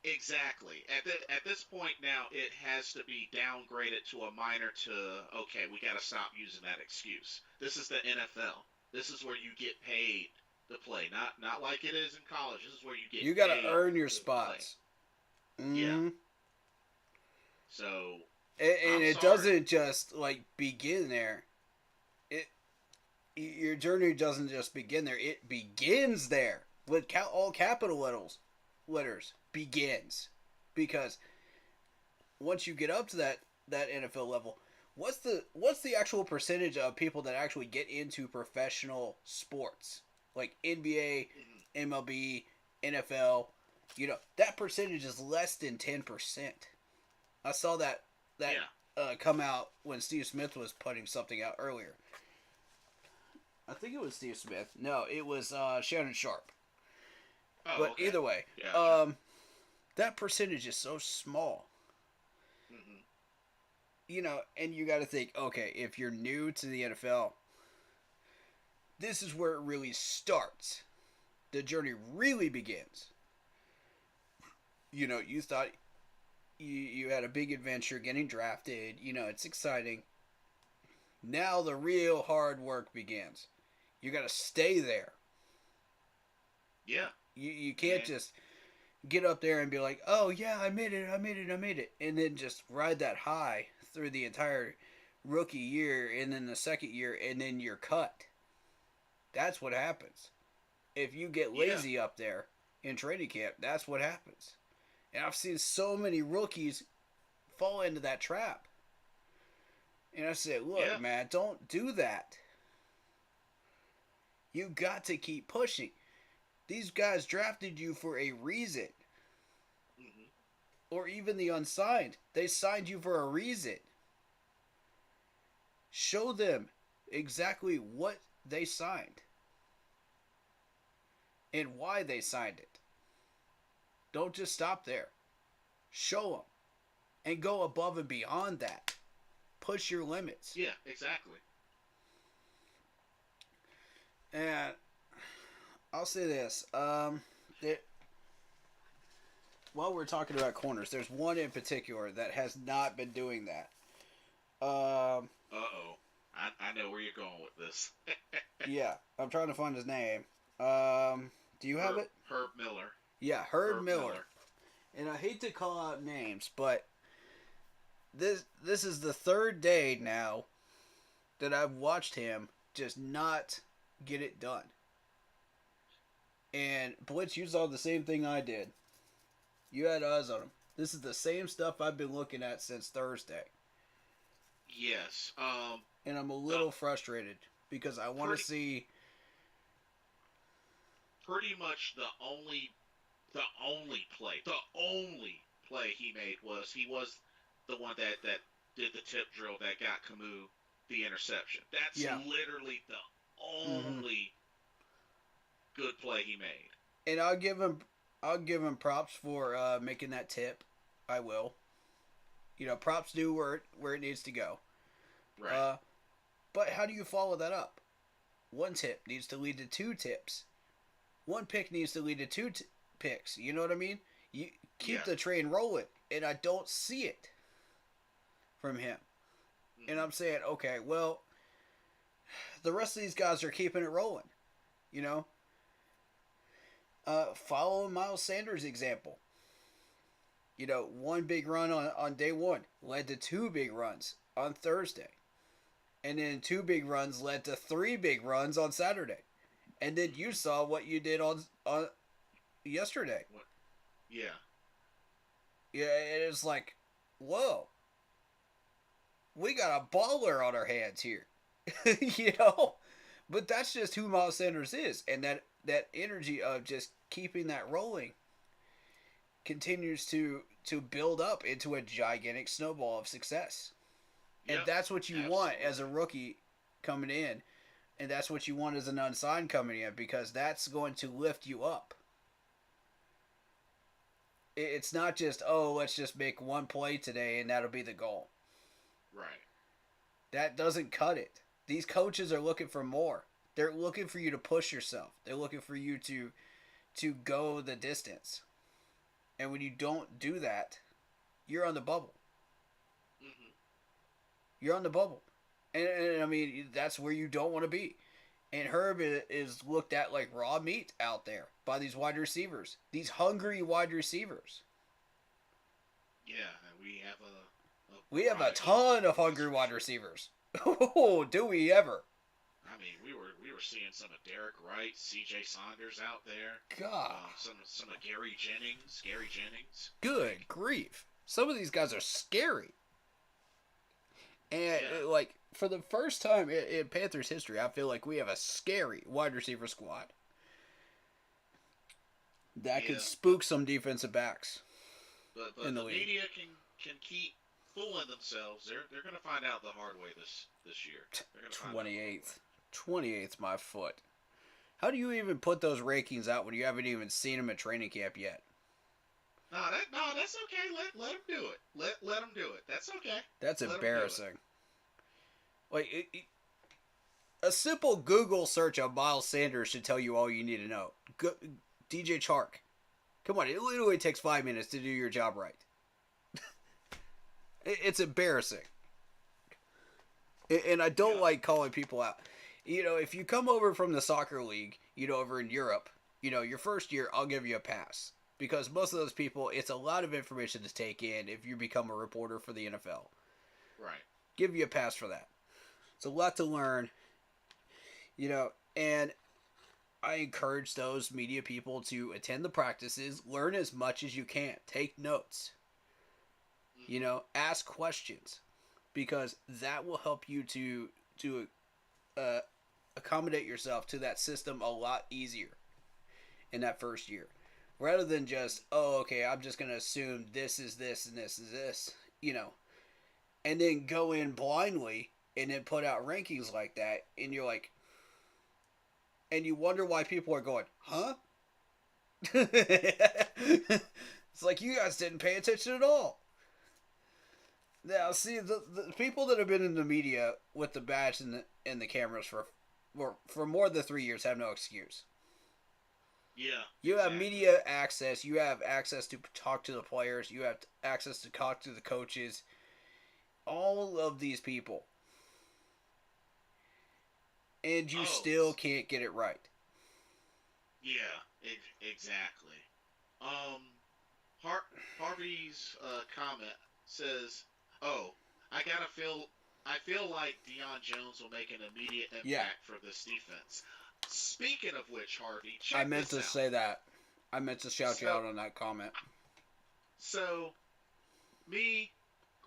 Exactly. At this point now, it has to be downgraded to a minor to, okay, we got to stop using that excuse. This is the NFL. This is where you get paid to play. Not like it is in college. This is where you get paid. You got to earn your spots. Yeah. So. And it doesn't just, begin there. Your journey doesn't just begin there. It begins there with all capital letters. letters, begins. Because once you get up to that NFL level, what's the actual percentage of people that actually get into professional sports? Like NBA, MLB, NFL, that percentage is less than 10%. I saw that come out when Steve Smith was putting something out earlier. I think it was Steve Smith. No, it was Shannon Sharp. Oh, but okay. either way, Yeah, sure. that percentage is so small. And you got to think, okay, if you're new to the NFL, this is where it really starts. The journey really begins. You thought you had a big adventure getting drafted. It's exciting. Now the real hard work begins. You got to stay there. Yeah. You can't just get up there and be like, oh, yeah, I made it. And then just ride that high through the entire rookie year and then the second year and then you're cut. That's what happens. If you get lazy up there in training camp, that's what happens. And I've seen so many rookies fall into that trap. And I said, look, man, don't do that. You got to keep pushing. These guys drafted you for a reason. Or even the unsigned. They signed you for a reason. Show them exactly what they signed. And why they signed it. Don't just stop there. Show them. And go above and beyond that. Push your limits. Yeah, exactly. And I'll say this. While we're talking about corners, there's one in particular that has not been doing that. Uh-oh. I know where you're going with this. Yeah, I'm trying to find his name. Do you have it? Herb Miller. Yeah, Herb Miller. And I hate to call out names, but this is the third day now that I've watched him just not get it done. And Blitz, you saw the same thing I did. You had eyes on him. This is the same stuff I've been looking at since Thursday. Yes. And I'm a little frustrated because I want to see. Pretty much the only play he made was the one that did the tip drill that got Camus the interception. That's literally the only good play he made. And I'll give him props for making that tip. I will. Props do where it needs to go. Right. But how do you follow that up? One tip needs to lead to two tips. One pick needs to lead to two picks. You know what I mean? You keep the train rolling, and I don't see it from him. And I'm saying, okay, well, the rest of these guys are keeping it rolling. Follow Miles Sanders' example. One big run on day one led to two big runs on Thursday. And then two big runs led to three big runs on Saturday. And then you saw what you did on yesterday. What? Yeah. Yeah, it is like, whoa. We got a baller on our hands here. But that's just who Miles Sanders is. And that energy of just keeping that rolling continues to build up into a gigantic snowball of success. And that's what you want as a rookie coming in. And that's what you want as an unsigned coming in, because that's going to lift you up. It's not just, let's just make one play today and that'll be the goal. Right. That doesn't cut it. These coaches are looking for more. They're looking for you to push yourself. They're looking for you to go the distance. And when you don't do that, you're on the bubble. Mm-hmm. You're on the bubble. And I mean, that's where you don't want to be. And Herb is looked at like raw meat out there by these wide receivers. These hungry wide receivers. Yeah, we have a ton of hungry wide receivers. Oh, do we ever? I I mean, we were seeing some of Derek Wright, C.J. Saunders out there. God. Some of Gary Jennings. Good grief. Some of these guys are scary. And, Yeah. like, for the first time in Panthers history, I feel like we have a scary wide receiver squad. That could spook some defensive backs. But in the the league. media can keep fooling themselves. They're going to find out the hard way this year. They're going to find out the hard way. 28th, my foot. How do you even put those rankings out when you haven't even seen them at training camp yet? No, that's okay. Let them do it. Let them do it. That's okay. That's Let 'em do embarrassing. Like, a simple Google search of Miles Sanders should tell you all you need to know. DJ Chark. Come on, it literally takes 5 minutes to do your job right. It's embarrassing. And I don't like calling people out. You know, if you come over from the soccer league, you know, over in Europe, you know, your first year, I'll give you a pass. Because most of those people, it's a lot of information to take in if you become a reporter for the NFL. Right. Give you a pass for that. It's a lot to learn. You know, and I encourage those media people to attend the practices, learn as much as you can, take notes. You know, ask questions. Because that will help you to accommodate yourself to that system a lot easier in that first year. Rather than just, oh, okay, I'm just going to assume this is this and this is this, you know. And then go in blindly and then put out rankings like that. And you're like, and you wonder why people are going, huh? It's like you guys didn't pay attention at all. Now, see, the people that have been in the media with the badge and the cameras for more than 3 years have no excuse. Yeah. You have media access. You have access to talk to the players. You have access to talk to the coaches. All of these people. And you still can't get it right. Yeah, exactly. Harvey's comment says, "Oh, I feel like Deion Jones will make an immediate impact for this defense." Speaking of which, Harvey, check I meant this to out. say that. I meant to shout you out on that comment. So, me,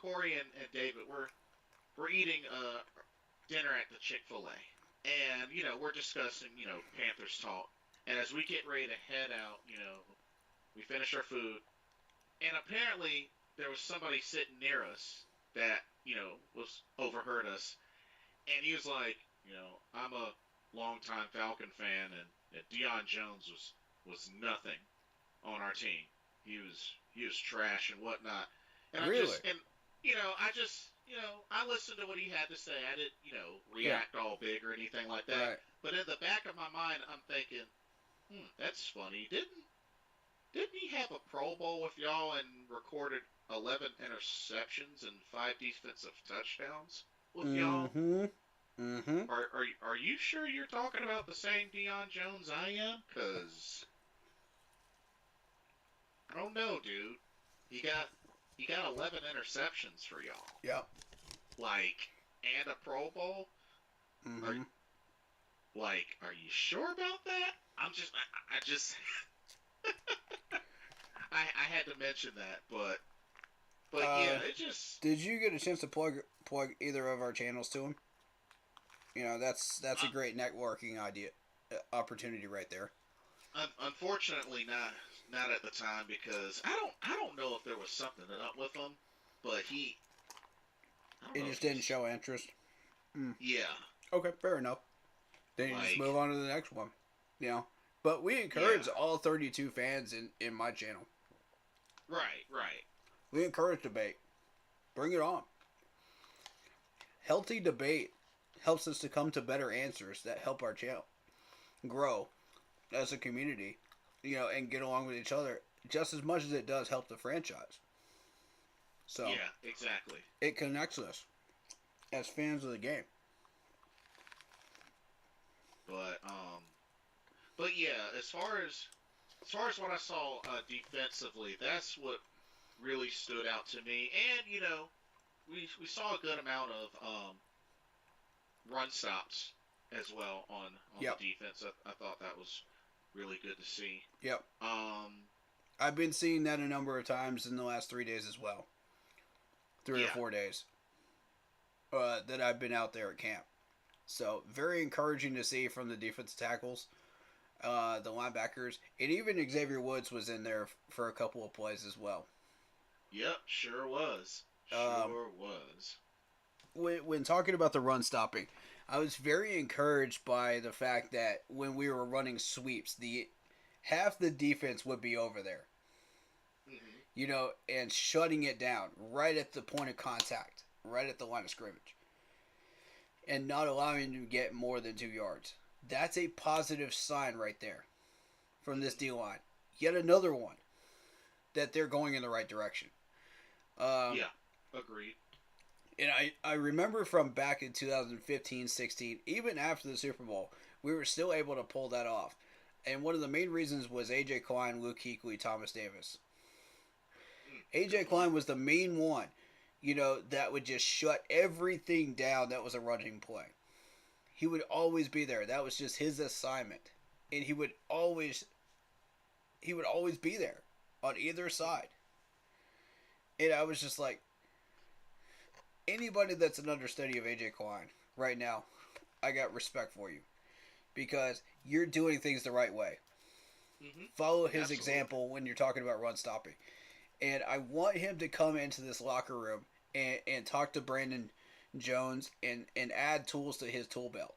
Corey, and David, we're eating dinner at the Chick-fil-A, and you know we're discussing Panthers talk, and as we get ready to head out, we finish our food, and apparently there was somebody sitting near us that was overheard us, and he was like, I'm a longtime Falcon fan, and Deion Jones was nothing on our team. He was trash and whatnot. And Really? I listened to what he had to say. I didn't, react all big or anything like that. Right. But in the back of my mind, I'm thinking, that's funny. Didn't he have a Pro Bowl with y'all and recorded 11 interceptions and 5 defensive touchdowns with y'all? Mm-hmm. Are you sure you're talking about the same Deion Jones I am? Because I don't know, dude. He got 11 interceptions for y'all. Yep. And a Pro Bowl. Mm-hmm. Are you sure about that? I I had to mention that, but yeah, it just. Did you get a chance to plug either of our channels to him? That's a great networking opportunity right there. Unfortunately, not at the time, because I don't know if there was something up with him, but he. It just didn't show interest. Yeah. Okay, fair enough. Then you just move on to the next one. But we encourage all 32 fans in my channel. Right. We encourage debate. Bring it on. Healthy debate helps us to come to better answers that help our channel grow as a community, and get along with each other just as much as it does help the franchise. So yeah, exactly. It connects us as fans of the game. But yeah, as far as what I saw defensively, that's what really stood out to me. And we saw a good amount of run stops as well on Yep. the defense. I thought that was really good to see. Yep. Um, I've been seeing that a number of times in the last 3 days as well. 3 or Yeah. 4 days that I've been out there at camp. So very encouraging to see from the defensive tackles, the linebackers, and even Xavier Woods was in there for a couple of plays as well. Yep, sure was. Um, Sure was. when talking about the run stopping, I was very encouraged by the fact that when we were running sweeps, the half the defense would be over there, Hmm. and shutting it down right at the point of contact, right at the line of scrimmage, and not allowing them to get more than 2 yards. That's a positive sign right there from this D line. Yet another one that they're going in the right direction. Yeah, agreed. And I remember from back in 2015, 16, even after the Super Bowl, we were still able to pull that off. And one of the main reasons was A.J. Klein, Luke Kuechly, Thomas Davis. A.J. Klein was the main one, that would just shut everything down that was a running play. He would always be there. That was just his assignment. And he would always be there on either side. And I was just like, anybody that's an understudy of AJ Klein right now, I got respect for you because you're doing things the right way. Hmm. Follow his Absolutely. example when you're talking about run stopping. And I want him to come into this locker room and talk to Brandon Jones and add tools to his tool belt.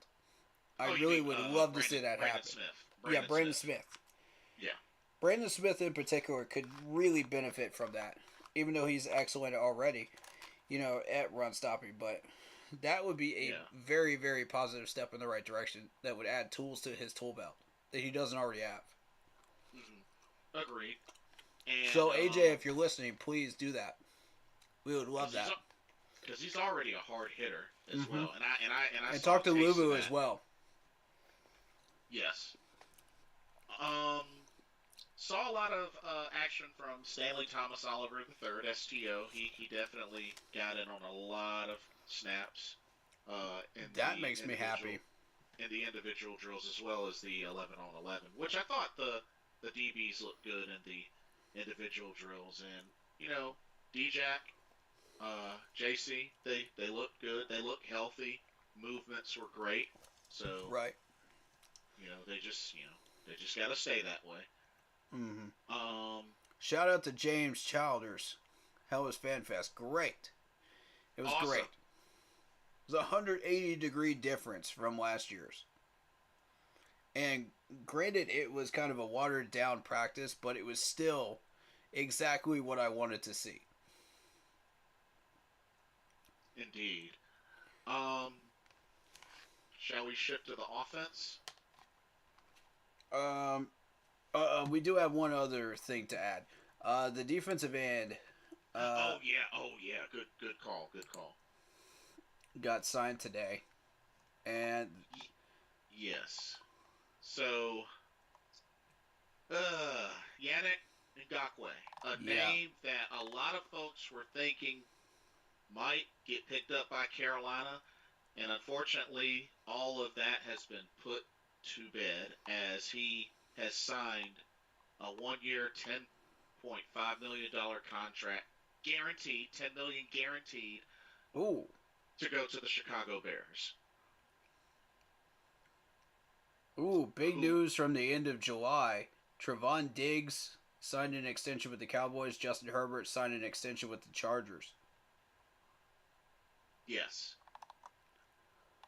I Oh, you really mean, would love to see that Brandon happen. Smith. Brandon Smith. Yeah. Brandon Smith in particular could really benefit from that, even though he's excellent already, at run stopping. But that would be a Yeah. very, very positive step in the right direction that would add tools to his tool belt that he doesn't already have. Hmm. Agreed. And So, AJ, if you're listening, please do that. We would love that. Because he's already a hard hitter as Mhm. well, and I And saw talk to a taste of Lubu that. as well. Yes. Saw a lot of action from Stanley Thomas Oliver III, STO. He definitely got in on a lot of snaps. That makes me happy. In the individual drills as well as the 11 on 11, which I thought the DBs looked good in the individual drills, and D-Jack, JC, they looked good. They looked healthy. Movements were great. So Right. they just got to stay that way. Mm-hmm. Um, Shout out to James Childers. Hell was FanFest. Great. It was Awesome. great. It was a 180-degree difference from last year's. And granted, it was kind of a watered-down practice, but it was still exactly what I wanted to see. Indeed. Shall we shift to the offense? We do have one other thing to add. The defensive end Oh yeah. Good call. got signed today. And Yes. So, Yannick Ngakwe, a Yeah. name that a lot of folks were thinking might get picked up by Carolina, and unfortunately, all of that has been put to bed as he has signed a 1-year, $10.5 million contract, guaranteed, $10 million guaranteed, ooh, to go to the Chicago Bears. big Who- news from the end of July. Trevon Diggs signed an extension with the Cowboys. Justin Herbert signed an extension with the Chargers. Yes.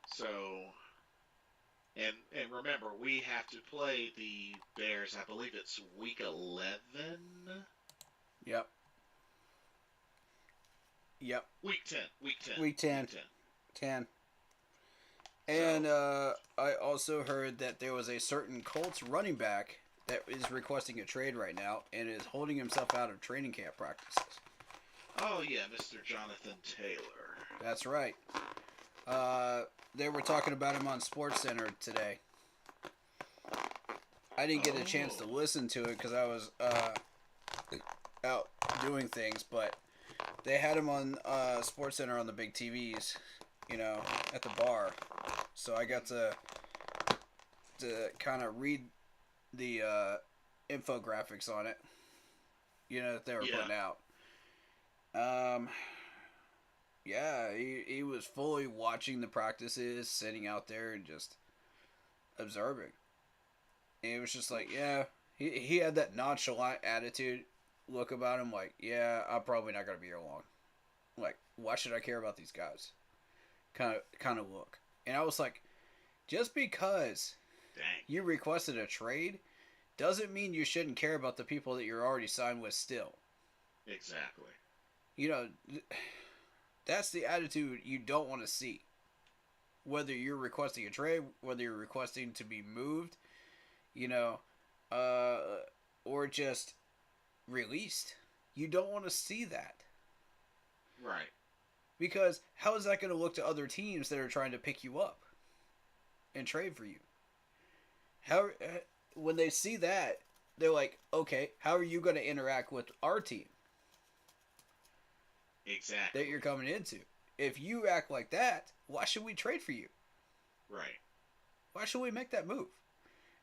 So, and remember, we have to play the Bears. I believe it's week 11. Yep. Week 10. Week 10. Week 10. 10. And I also heard that there was a certain Colts running back that is requesting a trade right now and is holding himself out of training camp practices. Oh yeah, Mr. Jonathan Taylor. That's right. They were talking about him on SportsCenter today. I didn't get a chance to listen to it because I was out doing things, but they had him on SportsCenter on the big TVs, at the bar. so I got to kind of read the infographics on it, that they were putting out. Yeah, he was fully watching the practices, sitting out there and just observing. And it was just like, yeah, he had that nonchalant attitude look about him, like, yeah, I'm probably not going to be here long. Like, why should I care about these guys? Kind of look. And I was like, just because you requested a trade doesn't mean you shouldn't care about the people that you're already signed with still. Exactly. That's the attitude you don't want to see. Whether you're requesting a trade, whether you're requesting to be moved, or just released. You don't want to see that. Right. Because how is that going to look to other teams that are trying to pick you up and trade for you? How, when they see that, they're like, okay, how are you going to interact with our team? Exactly. That you're coming into. If you act like that, why should we trade for you? Right. Why should we make that move?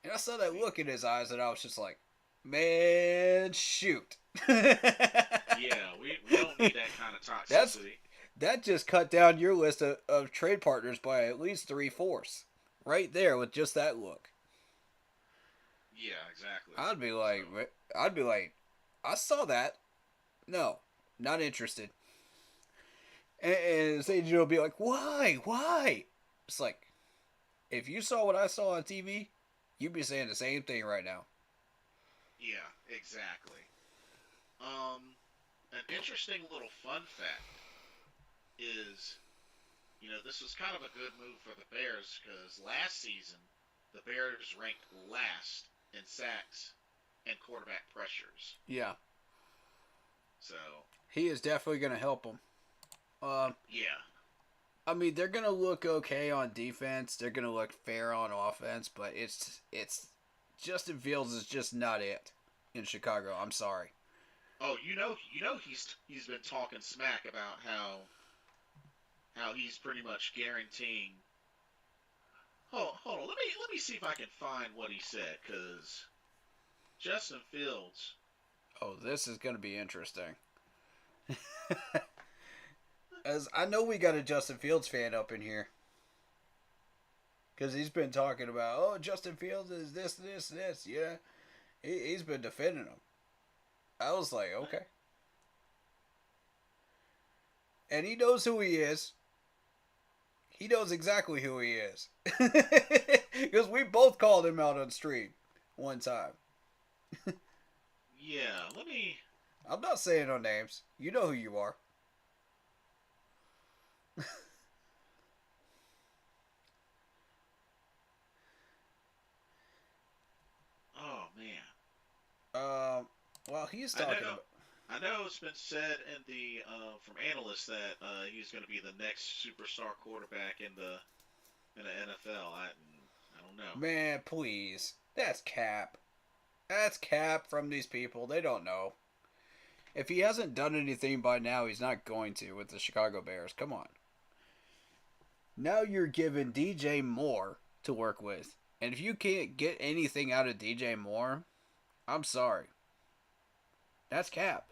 And I saw that look in his eyes, and I was just like, man, shoot. Yeah, we don't need that kind of toxicity. That just cut down your list of trade partners by at least 3/4. Right there with just that look. Yeah, exactly. I'd be like, I saw that. No, not interested. And Sage will be like, why? It's like, if you saw what I saw on TV, you'd be saying the same thing right now. Yeah, exactly. An interesting little fun fact is, this was kind of a good move for the Bears because last season, the Bears ranked last in sacks and quarterback pressures. Yeah. So. He is definitely going to help them. Yeah. I mean, they're going to look okay on defense. They're going to look fair on offense, but it's Justin Fields is just not it in Chicago. I'm sorry. Oh, he's been talking smack about how he's pretty much guaranteeing. Hold on. Let me see if I can find what he said, because Justin Fields. Oh, this is going to be interesting. As I know we got a Justin Fields fan up in here. Because he's been talking about, Justin Fields is this. Yeah. He's been defending him. I was like, okay. And he knows who he is. He knows exactly who he is. Because we both called him out on stream one time. Yeah, let me... I'm not saying no names. You know who you are. Oh, man. Well, he's talking about... I know it's been said from analysts that he's going to be the next superstar quarterback in the NFL. I don't know. Man, please. That's cap. That's cap from these people. They don't know. If he hasn't done anything by now, he's not going to with the Chicago Bears. Come on. Now you're giving DJ Moore to work with. And if you can't get anything out of DJ Moore, I'm sorry. That's cap.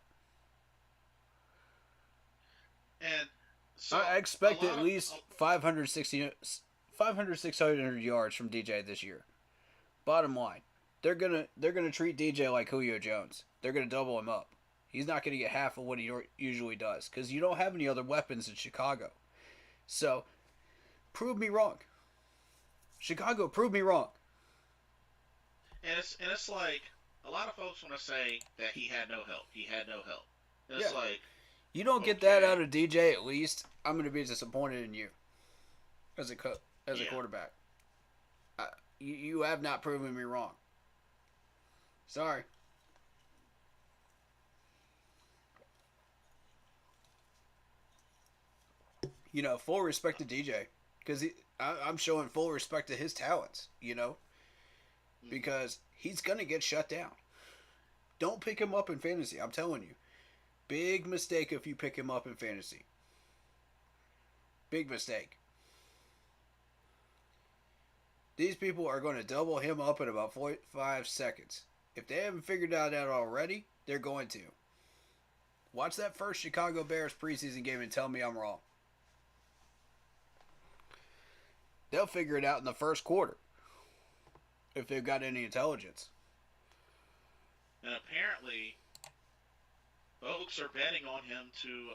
And so I expect at least 500, 600 yards from DJ this year. Bottom line. They're gonna treat DJ like Julio Jones. They're gonna double him up. He's not gonna get half of what he usually does because you don't have any other weapons in Chicago. So, prove me wrong. Chicago, prove me wrong. And it's like a lot of folks want to say that he had no help. And it's like, you don't get that out of DJ. At least I'm gonna be disappointed in you as a quarterback. You have not proven me wrong. Sorry. Full respect to DJ. Because I'm showing full respect to his talents, Because he's going to get shut down. Don't pick him up in fantasy, I'm telling you. Big mistake if you pick him up in fantasy. Big mistake. These people are going to double him up in about 45 seconds. If they haven't figured that out already, they're going to. Watch that first Chicago Bears preseason game and tell me I'm wrong. They'll figure it out in the first quarter. If they've got any intelligence. And apparently, folks are betting on him to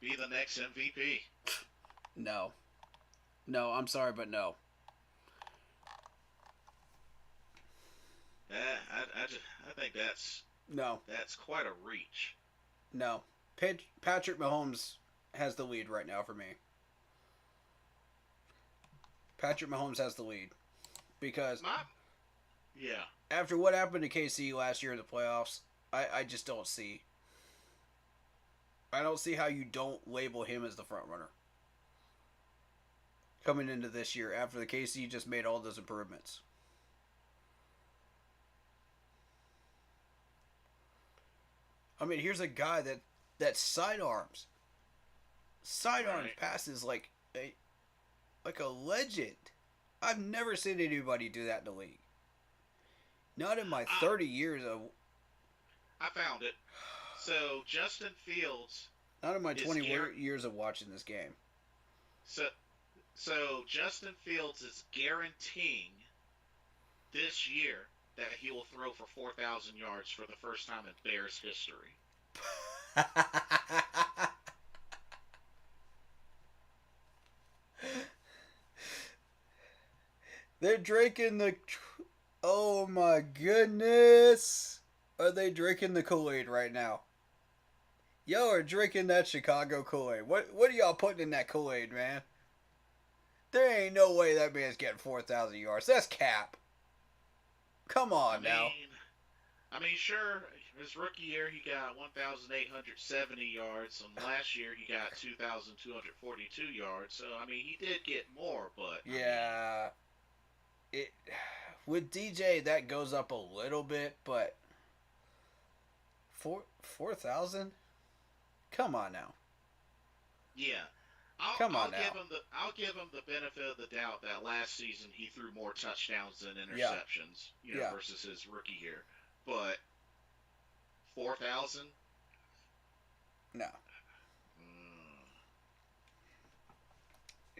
be the next MVP. No. No, I'm sorry, but no. I think that's quite a reach. No. Patrick Mahomes has the lead right now for me. Patrick Mahomes has the lead. Because after what happened to KC last year in the playoffs, I just don't see. I don't see how you don't label him as the front runner. Coming into this year after the KC just made all those improvements. I mean, here's a guy that sidearms passes like a legend. I've never seen anybody do that in the league. Not in my 30 years of. I found it. So Justin Fields. Not in my 20 years of watching this game. So Justin Fields is guaranteeing this year that he will throw for 4,000 yards for the first time in Bears history. They're drinking the... Oh my goodness! Are they drinking the Kool-Aid right now? Y'all are drinking that Chicago Kool-Aid. What are y'all putting in that Kool-Aid, man? There ain't no way that man's getting 4,000 yards. That's cap. Come on now. I mean, sure, his rookie year he got 1,870 yards, and last year he got 2,242 yards. So I mean, he did get more, but yeah, with DJ that goes up a little bit, but 4,000? Come on now. Yeah. I'll give him the benefit of the doubt that last season he threw more touchdowns than interceptions, versus his rookie year. But 4,000? No.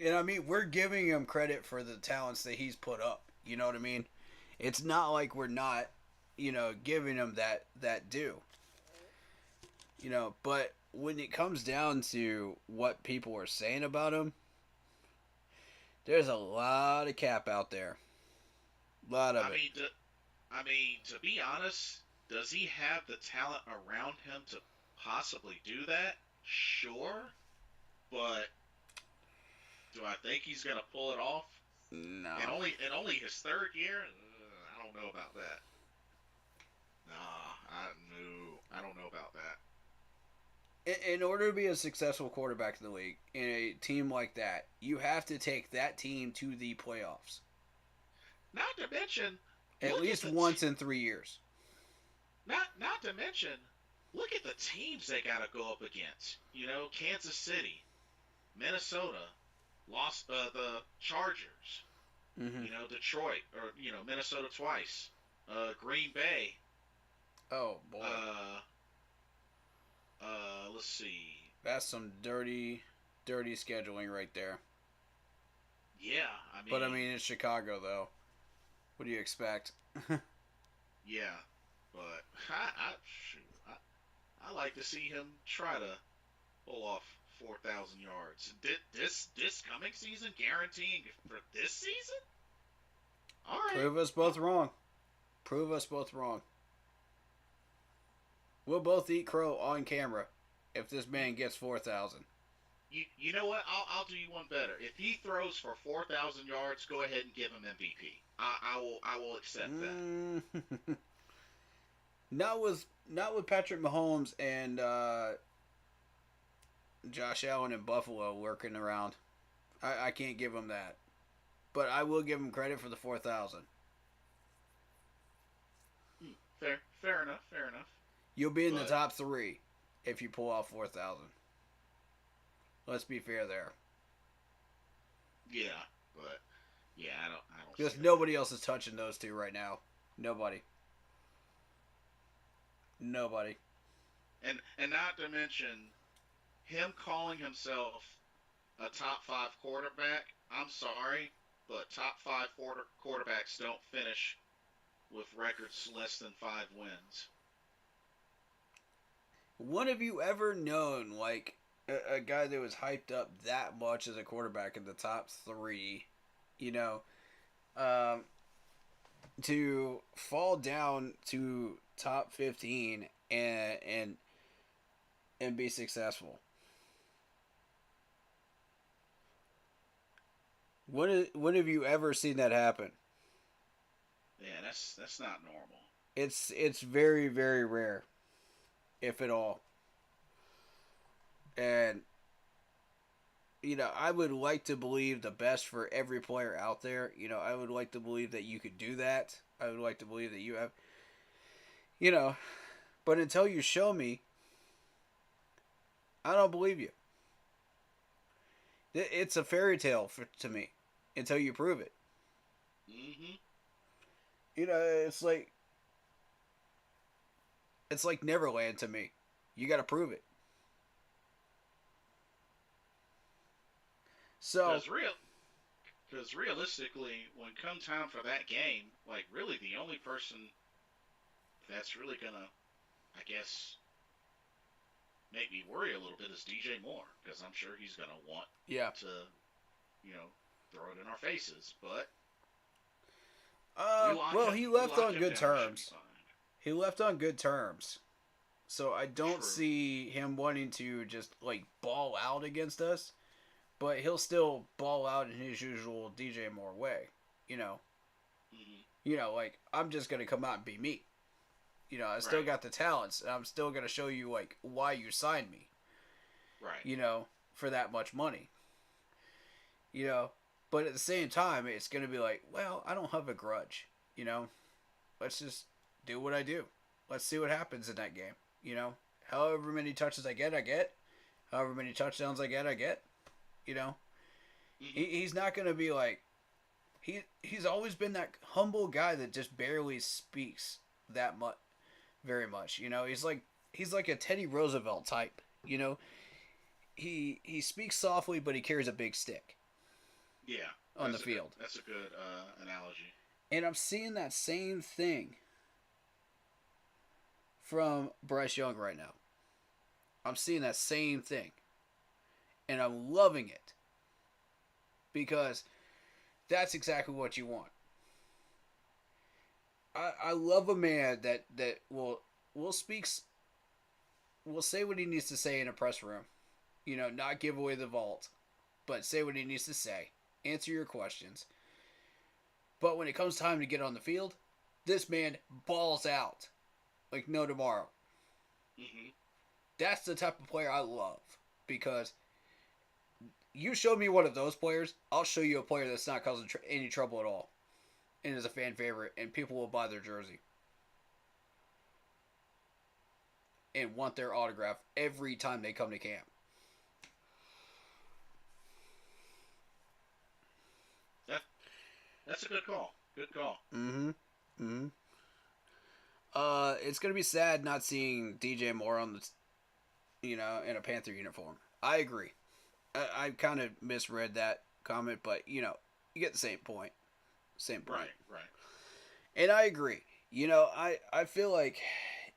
And I mean, we're giving him credit for the talents that he's put up. You know what I mean? It's not like we're not, giving him that due. But when it comes down to what people are saying about him, there's a lot of cap out there. A lot of it. To be honest, does he have the talent around him to possibly do that? Sure. But do I think he's going to pull it off? No. And only his third year? I don't know about that. I don't know about that. In order to be a successful quarterback in the league, in a team like that, you have to take that team to the playoffs. Not to mention... At least once in 3 years. Not to mention, look at the teams they got to go up against. Kansas City, Minnesota, the Chargers, Mm-hmm. Detroit, or, Minnesota twice, Green Bay. Oh, boy. Let's see. That's some dirty scheduling right there. Yeah, But, it's Chicago, though. What do you expect? Yeah, but I like to see him try to pull off 4,000 yards. This coming season, guaranteeing for this season? All right. Prove us both wrong. We'll both eat crow on camera if this man gets 4,000. You know what? I'll do you one better. If he throws for 4,000 yards, go ahead and give him MVP. I will accept that. Not with Patrick Mahomes and Josh Allen in Buffalo working around. I can't give him that, but I will give him credit for the 4,000. Fair enough. You'll be in the top 3 if you pull off 4,000. Let's be fair there. Yeah, but Yeah, I don't Because see nobody else is touching those two right now. Nobody. Nobody. that. And not to mention him calling himself a top five quarterback. I'm sorry, but top five quarterbacks don't finish with records less than 5 wins. When have you ever known, like, a guy that was hyped up that much as a quarterback in the top three, you know, um, to fall down to top 15 and be successful? When have you ever seen that happen? Yeah, that's not normal. It's very, very rare, if at all. And I would like to believe the best for every player out there. I would like to believe that you could do that. I would like to believe that you have, you know, but until you show me, I don't believe you. It's a fairy tale to me until you prove it. Hmm. It's like Neverland to me. You got to prove it. So, Because realistically, when come time for that game, like really the only person that's really gonna, I guess, make me worry a little bit is DJ Moore, because I'm sure he's gonna want yeah. to, you know, throw it in our faces. But we lock Well, him. he We left lock on him good down. We should be terms. fine. He left on good terms. So I don't True. see him wanting to just like ball out against us, but he'll still ball out in his usual DJ Moore way. You know, Hmm. like I'm just gonna come out and be me. I still Right. got the talents, and I'm still gonna show you like why you signed me. Right. For that much money. You know, but at the same time, it's gonna be like, well, I don't have a grudge. Let's just do what I do. Let's see what happens in that game. However many touches I get, I get. However many touchdowns I get, I get. You know, Hmm. he's not gonna be like he's always been that humble guy that just barely speaks that much, very much. He's like a Teddy Roosevelt type. He speaks softly, but he carries a big stick Yeah. on the field. That's a good analogy. And I'm seeing that same thing from Bryce Young right now. I'm seeing that same thing. And I'm loving it. Because that's exactly what you want. I love a man that will will say what he needs to say in a press room. Not give away the vault, but say what he needs to say. Answer your questions. But when it comes time to get on the field, this man balls out like no tomorrow. Hmm. That's the type of player I love, because you show me one of those players, I'll show you a player that's not causing any trouble at all, and is a fan favorite, and people will buy their jersey and want their autograph every time they come to camp. That that's a good call. Good call. Mm-hmm. Mm-hmm. It's gonna be sad not seeing DJ Moore on in a Panther uniform. I agree. I kind of misread that comment, but you get the same point. Same point. Right. Right. And I agree. I feel like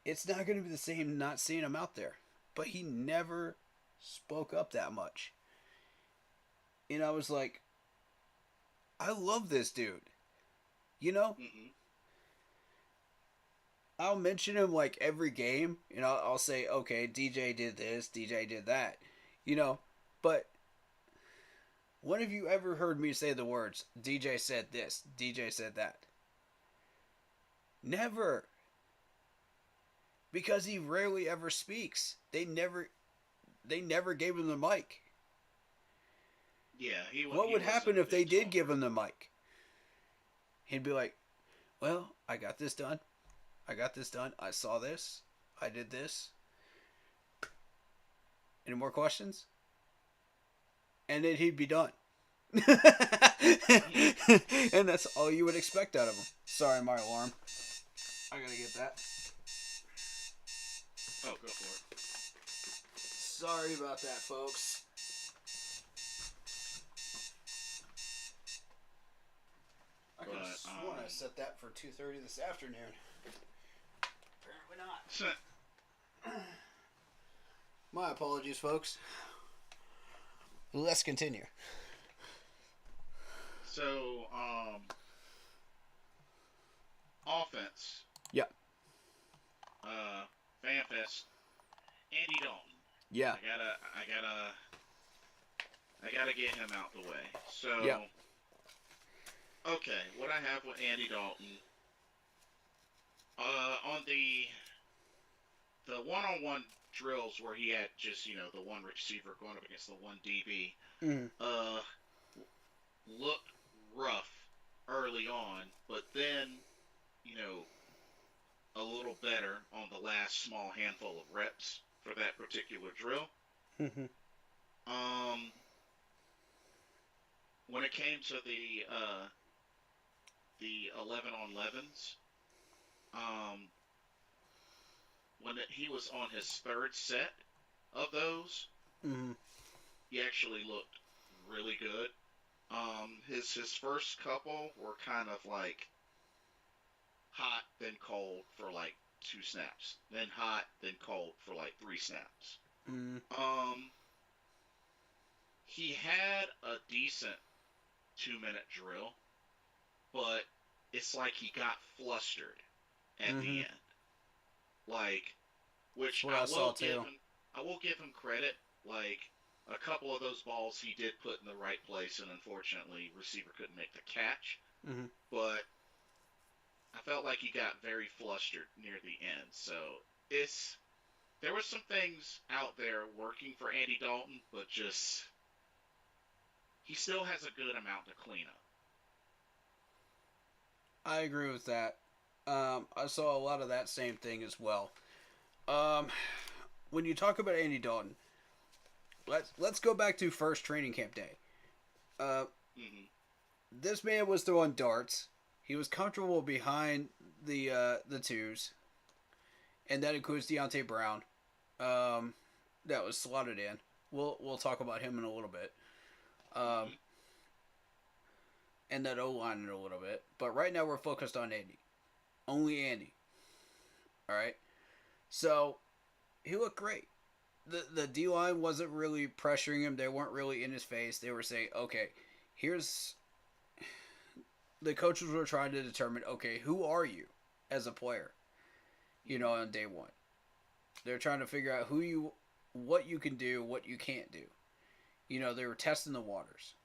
it's not going to be the same not seeing him out there. But he never spoke up that much. I was like, I love this dude. Hmm. I'll mention him like every game. I'll say, okay, DJ did this, DJ did that. But when have you ever heard me say the words, DJ said this, DJ said that? Never. Because he rarely ever speaks. They never gave him the mic. Yeah. What would happen if they did give him the mic? He'd be like, well, I got this done. I saw this. I did this. Any more questions? And then he'd be done. And that's all you would expect out of him. Sorry, my alarm. I gotta get that. Oh, go for it. Sorry about that, folks. I could have sworn I set that for 2:30 this afternoon. Apparently not. My apologies, folks. Let's continue. So, offense. Yeah. FanFest. Andy Dalton. Yeah. I gotta get him out the way. So, Yeah. okay, what I have with Andy Dalton, on the one-on-one drills where he had just, the one receiver going up against the one DB, looked rough early on, but then, a little better on the last small handful of reps for that particular drill. When it came to the 11 on 11s, when he was on his third set of those, he actually looked really good. His first couple were kind of like hot, then cold for like 2 snaps, then hot, then cold for like 3 snaps. He had a decent 2-minute drill, but it's like he got flustered at the end. Like, which I will give him credit. Like, a couple of those balls he did put in the right place, and unfortunately, receiver couldn't make the catch. But I felt like he got very flustered near the end. So there were some things out there working for Andy Dalton, but just he still has a good amount to clean up. I agree with that. I saw a lot of that same thing as well. When you talk about Andy Dalton, let's go back to first training camp day. This man was throwing darts. He was comfortable behind the twos, and that includes Deontay Brown. That was slotted in. We'll talk about him in a little bit. And that O-line in a little bit. But right now we're focused on Andy. Only Andy. Alright? So, he looked great. The D-line wasn't really pressuring him. They weren't really in his face. They were saying, okay, here's... The coaches were trying to determine, okay, who are you as a player? On day one. They're trying to figure out what you can do, what you can't do. They were testing the waters.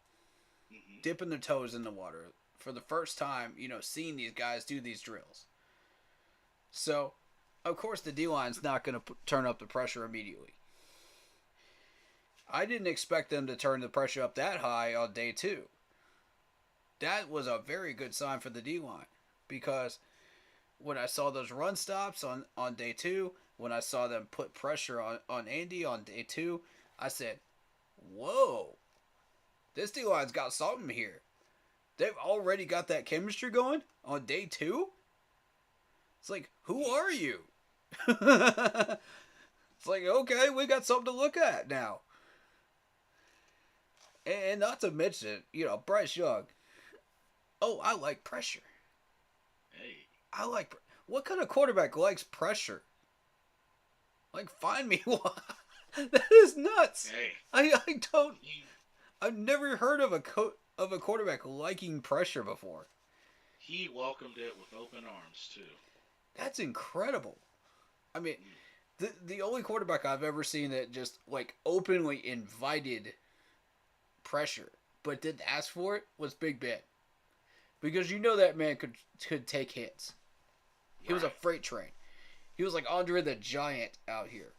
Dipping their toes in the water for the first time, seeing these guys do these drills. So, of course, the D-line's not going to turn up the pressure immediately. I didn't expect them to turn the pressure up that high on day 2. That was a very good sign for the D-line, because when I saw those run stops on day 2, when I saw them put pressure on Andy on day 2, I said, whoa. This D-line's got something here. They've already got that chemistry going on day 2? It's like, who are you? It's like, okay, we got something to look at now. And not to mention, Bryce Young. Oh, I like pressure. Hey. What kind of quarterback likes pressure? Like, find me one. That is nuts. Hey. I don't... I've never heard of a quarterback liking pressure before. He welcomed it with open arms, too. That's incredible. I mean, the only quarterback I've ever seen that just, like, openly invited pressure, but didn't ask for it, was Big Ben. Because that man could take hits. He was a freight train. He was like Andre the Giant out here.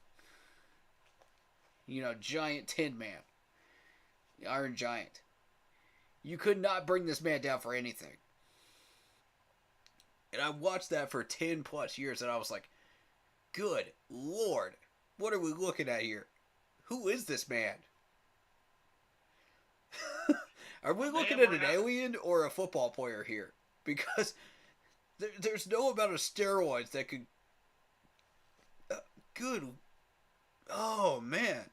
Giant Tin Man. The Iron Giant. You could not bring this man down for anything. And I watched that for 10 plus years, and I was like, good Lord, what are we looking at here? Who is this man? Are we looking at an alien or a football player here? Because there's no amount of steroids that could. Good. Oh man.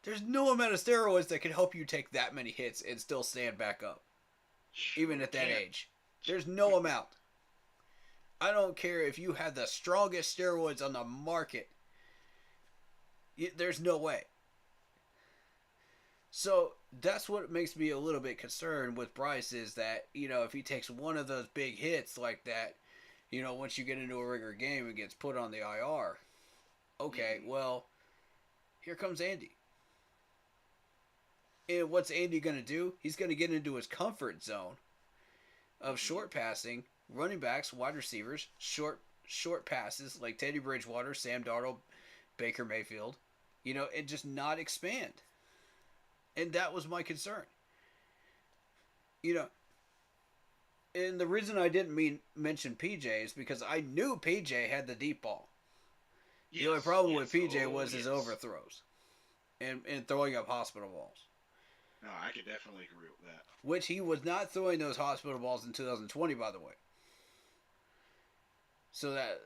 There's no amount of steroids that can help you take that many hits and still stand back up, even at that age. There's no amount. I don't care if you have the strongest steroids on the market. There's no way. So that's what makes me a little bit concerned with Bryce is that, if he takes one of those big hits like that, once you get into a regular game and gets put on the IR. Okay, well, here comes Andy. And what's Andy going to do? He's going to get into his comfort zone of short passing, running backs, wide receivers, short passes like Teddy Bridgewater, Sam Darnold, Baker Mayfield, and just not expand. And that was my concern. And the reason I didn't mention PJ is because I knew PJ had the deep ball. Yes, the only problem with PJ was his overthrows and throwing up hospital balls. No, I could definitely agree with that. Which he was not throwing those hospital balls in 2020, by the way. So that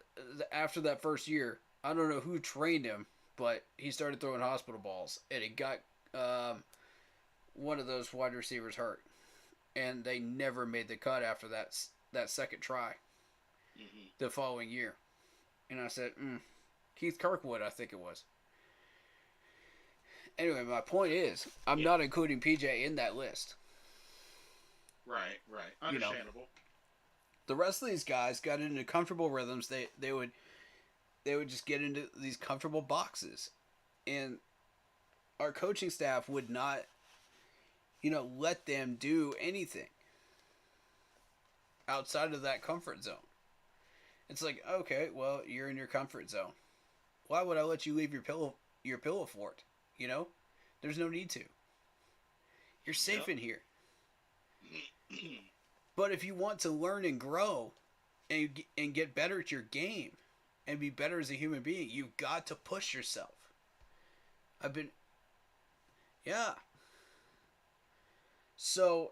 after that first year, I don't know who trained him, but he started throwing hospital balls, and it got one of those wide receivers hurt, and they never made the cut after that second try. The following year, and I said, Keith Kirkwood, I think it was. Anyway, my point is, I'm not including PJ in that list. Right. Understandable. The rest of these guys got into comfortable rhythms. They would just get into these comfortable boxes. And our coaching staff would not, let them do anything outside of that comfort zone. It's like, okay, well, you're in your comfort zone. Why would I let you leave your pillow fort? There's no need to. You're safe in here. But if you want to learn and grow and get better at your game and be better as a human being, you've got to push yourself. So,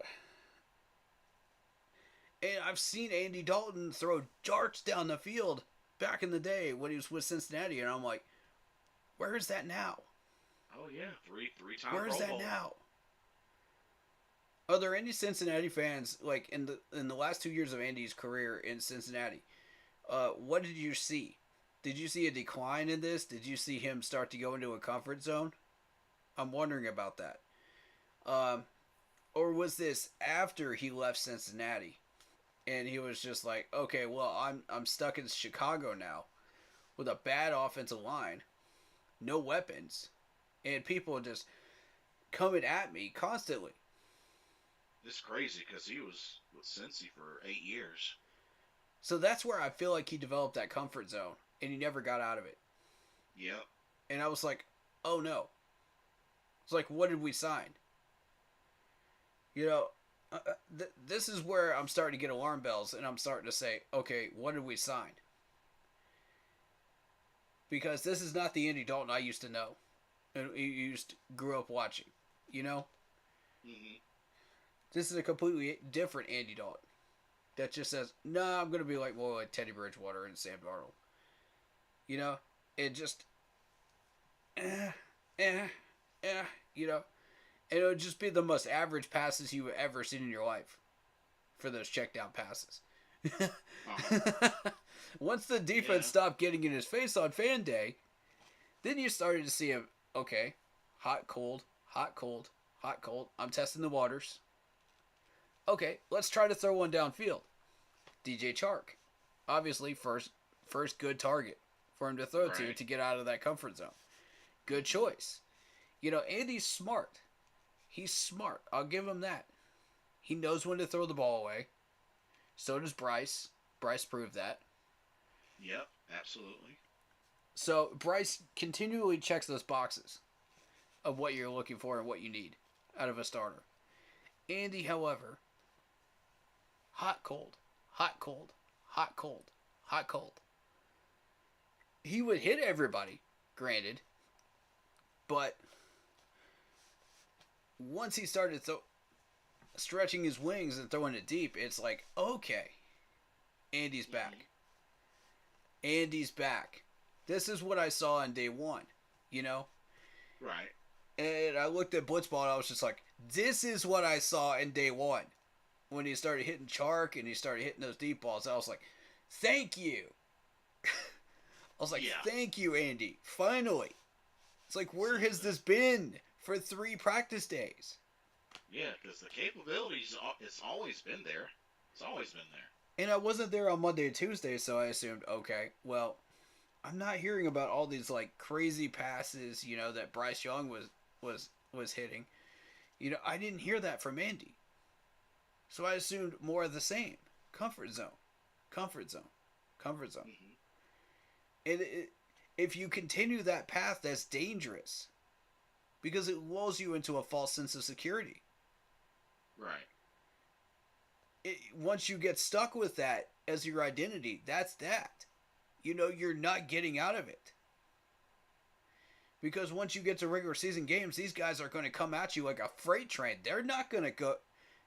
and I've seen Andy Dalton throw darts down the field back in the day when he was with Cincinnati, and I'm like, where is that now? Oh yeah, three-time Where is Pro that Bowl. now? Are there any Cincinnati fans like in the last 2 years of Andy's career in Cincinnati? What did you see? Did you see a decline in this? Did you see him start to go into a comfort zone? I'm wondering about that. Or was this after he left Cincinnati, and he was just like, okay, well, I'm stuck in Chicago now, with a bad offensive line, no weapons, and people just coming at me constantly. It's crazy because he was with Cincy for 8 years. So that's where I feel like he developed that comfort zone, and he never got out of it. Yep. And I was like, oh no. It's like, what did we sign? This is where I'm starting to get alarm bells, and I'm starting to say, okay, what did we sign? Because this is not the Andy Dalton I used to know, and grew up watching, This is a completely different Andy Dalton that just says, nah, I'm going to be like Teddy Bridgewater and Sam Darnold. It just, and it would just be the most average passes you've ever seen in your life for those check down passes. Once the defense stopped getting in his face on fan day, then you started to see him, okay, hot, cold, hot, cold, hot, cold. I'm testing the waters. Okay, let's try to throw one downfield. DJ Chark. Obviously, first good target for him to throw to get out of that comfort zone. Good choice. Andy's smart. He's smart. I'll give him that. He knows when to throw the ball away. So does Bryce. Bryce proved that. Yep, absolutely. So Bryce continually checks those boxes of what you're looking for and what you need out of a starter. Andy, however, hot, cold, hot, cold, hot, cold, hot, cold. He would hit everybody, granted, but once he started stretching his wings and throwing it deep, it's like, okay, Andy's back. Andy's back. This is what I saw in day one, you know? Right. And I looked at Blitzball and I was just like, this is what I saw in day one. When he started hitting Chark and he started hitting those deep balls, I was like, thank you. I was like, thank you, Andy. Finally. It's like, where has this been for 3 practice days? Yeah, because the capabilities, it's always been there. It's always been there. And I wasn't there on Monday and Tuesday, so I assumed, okay, well, I'm not hearing about all these, like, crazy passes, you know, that Bryce Young was hitting. You know, I didn't hear that from Andy. So I assumed more of the same. Comfort zone. Comfort zone. Comfort zone. And if you continue that path, that's dangerous. Because it lulls you into a false sense of security. Right. Once you get stuck with that as your identity, that's that. You know, you're not getting out of it. Because once you get to regular season games, these guys are going to come at you like a freight train. They're not going to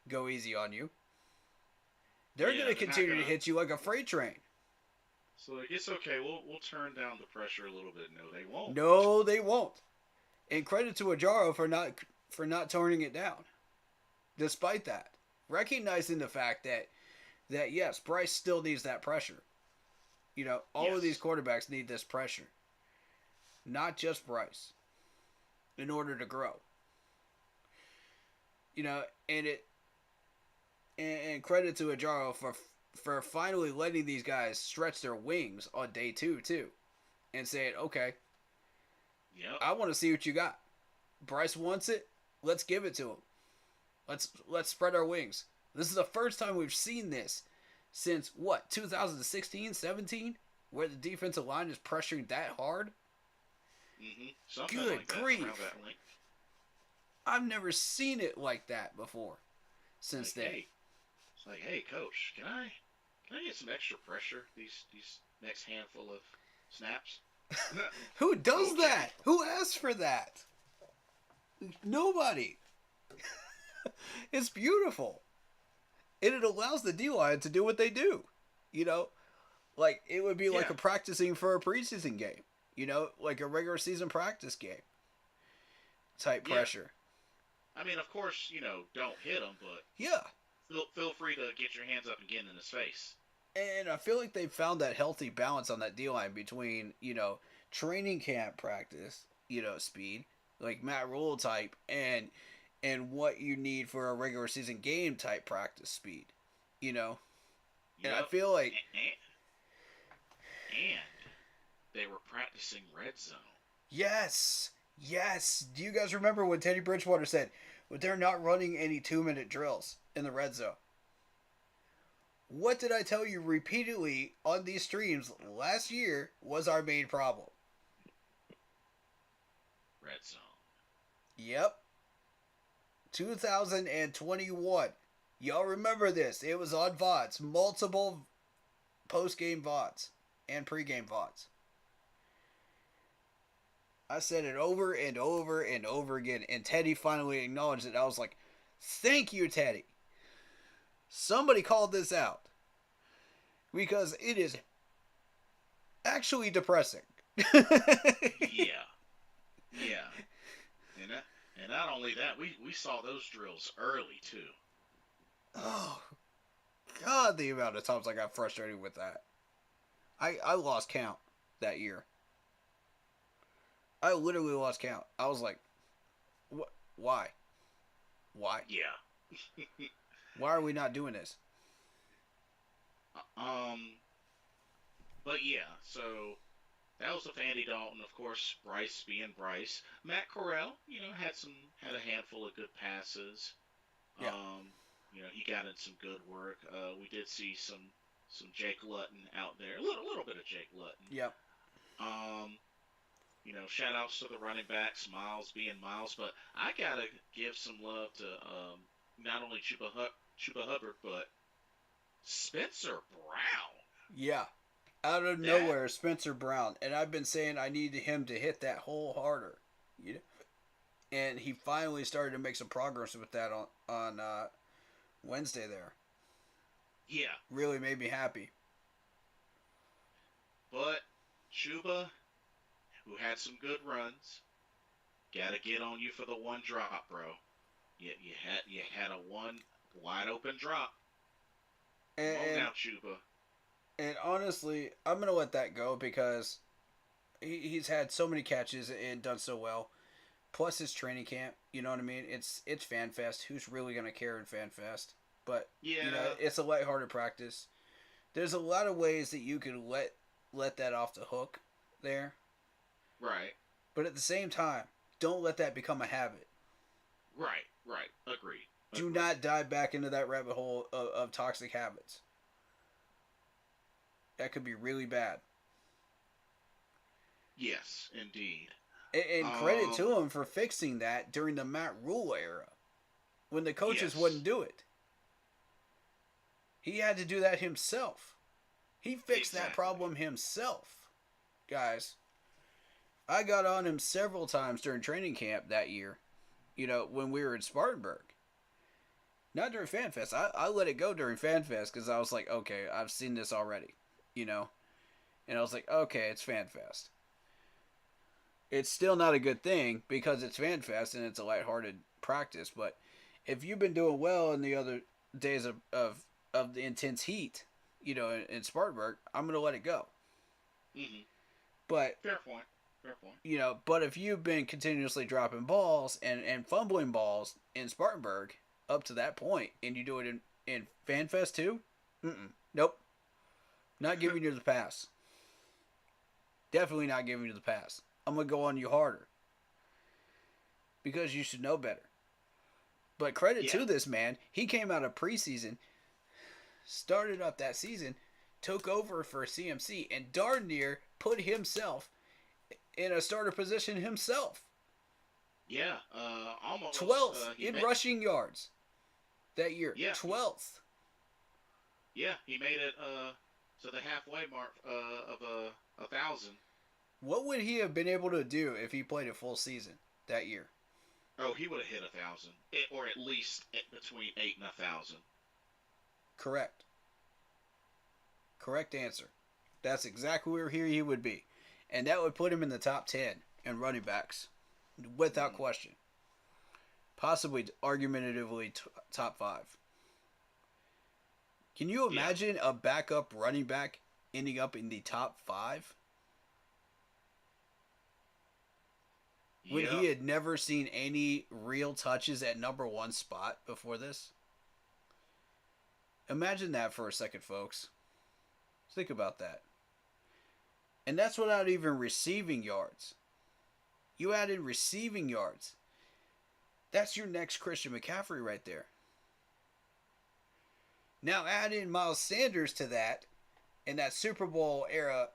go easy on you. They're going to continue to hit you like a freight train. So like, it's okay. We'll turn down the pressure a little bit. No, they won't. No, they won't. And credit to Ajaro for not turning it down. Despite that, recognizing the fact that yes, Bryce still needs that pressure. You know, all of these quarterbacks need this pressure. Not just Bryce. In order to grow. You know, and credit to Ajaro for finally letting these guys stretch their wings on day 2 too. And saying, okay, I want to see what you got. Bryce wants it. Let's give it to him. Let's spread our wings. This is the first time we've seen this since, 2016, 17? Where the defensive line is pressuring that hard? Something Good like that, grief. around that length. I've never seen it like that before. Since then. It's like, hey, coach, can I get some extra pressure these next handful of snaps? Who does that? Who asks for that? Nobody. It's beautiful. And it allows the D-line to do what they do. You know? Like, it would be like a practicing for a preseason game. You know? Like a regular season practice game. Type pressure. I mean, of course, you know, don't hit him, but... Yeah. Feel free to get your hands up and get in his face. And I feel like they found that healthy balance on that D-line between, you know, training camp practice, you know, speed, like Matt Rule type, and what you need for a regular season game type practice speed, you know? And I feel like... And they were practicing red zone. Yes! Yes! Do you guys remember when Teddy Bridgewater said, well, they're not running any 2-minute drills in the red zone? What did I tell you repeatedly on these streams last year was our main problem? Red zone. Yep. 2021. Y'all remember this. It was on VODs. Multiple post-game VODs and pre-game VODs. I said it over and over and over again, and Teddy finally acknowledged it. I was like, thank you, Teddy. Somebody called this out. Because it is actually depressing. Yeah. And not only that, we saw those drills early, too. Oh, God, the amount of times I got frustrated with that. I lost count that year. I literally lost count. I was like, why? Why? Yeah. Why are we not doing this? But yeah, so that was with Andy Dalton, of course. Bryce being Bryce. Matt Corral, you know, had a handful of good passes. Yeah. You know, he got in some good work. We did see some Jake Luton out there, a little bit of Jake Luton. Yep. You know, shout outs to the running backs, Miles being Miles, but I gotta give some love to not only Chuba Hubbard, but Spencer Brown. Yeah. Out of nowhere, Spencer Brown. And I've been saying I need him to hit that hole harder. You know? And he finally started to make some progress with that on Wednesday there. Yeah. Really made me happy. But Chuba, who had some good runs, gotta get on you for the one drop, bro. You had a one wide open drop. Come on now, Chuba. And honestly, I'm gonna let that go because he's had so many catches and done so well. Plus his training camp, you know what I mean? It's FanFest. Who's really gonna care in FanFest? But Yeah. you know, it's a lighthearted practice. There's a lot of ways that you could let that off the hook there. Right. But at the same time, don't let that become a habit. Right. Agreed. Do not dive back into that rabbit hole of toxic habits. That could be really bad. Yes, indeed. And credit to him for fixing that during the Matt Rule era, when the coaches Yes. wouldn't do it. He had to do that himself. He fixed that problem himself. Guys, I got on him several times during training camp that year, you know, when we were in Spartanburg. Not during FanFest. I let it go during FanFest because I was like, okay, I've seen this already, you know. And I was like, okay, it's FanFest. It's still not a good thing because it's FanFest and it's a lighthearted practice. But if you've been doing well in the other days of the intense heat, you know, in Spartanburg, I'm going to let it go. Mm-hmm. But Fair point. You know, but if you've been continuously dropping balls and fumbling balls in Spartanburg up to that point, and you do it in FanFest too, nope. Not giving you the pass. Definitely not giving you the pass. I'm going to go on you harder. Because you should know better. But credit to this man. He came out of preseason, started up that season, took over for CMC, and darn near put himself in a starter position himself. Yeah, almost 12th in rushing yards that year. Yeah. 12th. Yeah, he made it to the halfway mark of 1,000. What would he have been able to do if he played a full season that year? Oh, he would have hit 1,000, or at least between 8 and 1,000. Correct. Correct answer. That's exactly where he would be. And that would put him in the top 10 in running backs, without question. Possibly, argumentatively, top 5. Can you imagine a backup running back ending up in the top 5? When he had never seen any real touches at number 1 spot before this? Imagine that for a second, folks. Think about that. And that's without even receiving yards. You add in receiving yards. That's your next Christian McCaffrey right there. Now add in Miles Sanders to that in that Super Bowl era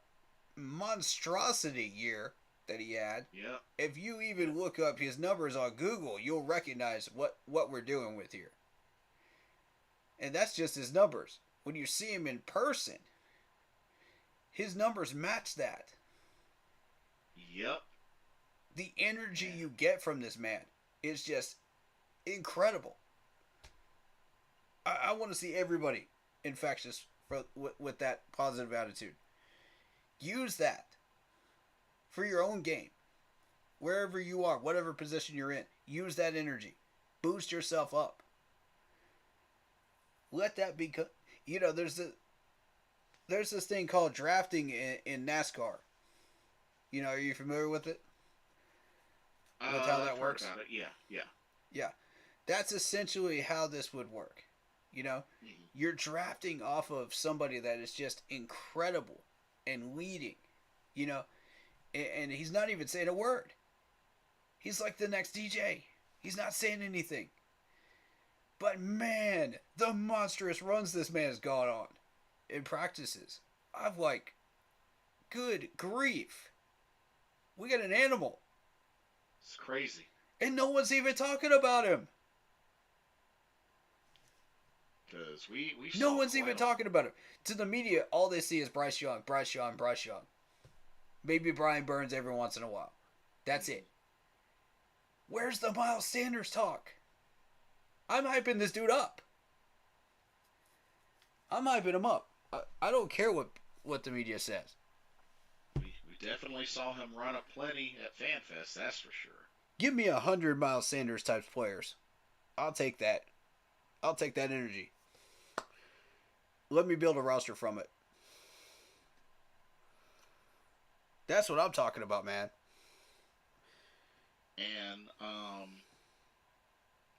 monstrosity year that he had. Yeah. If you even look up his numbers on Google, you'll recognize what we're doing with here. And that's just his numbers. When you see him in person, his numbers match that. Yep. The energy you get from this man is just incredible. I want to see everybody infectious with that positive attitude. Use that for your own game. Wherever you are, whatever position you're in, use that energy. Boost yourself up. Let that be... You know, there's this thing called drafting in NASCAR. You know, are you familiar with it? With how that works? Heard about it. Yeah. Yeah. That's essentially how this would work. You know, you're drafting off of somebody that is just incredible and leading, you know, and he's not even saying a word. He's like the next DJ. He's not saying anything. But man, the monstrous runs this man has gone on in practices. I'm like, good grief. We got an animal. It's crazy. And no one's even talking about him. Because we no one's even talking about him. To the media, all they see is Bryce Young. Maybe Brian Burns every once in a while. That's it. Where's the Miles Sanders talk? I'm hyping this dude up. I'm hyping him up. I don't care what the media says. We definitely saw him run up plenty at FanFest, that's for sure. Give me 100 Miles Sanders type players. I'll take that. I'll take that energy. Let me build a roster from it. That's what I'm talking about, man. And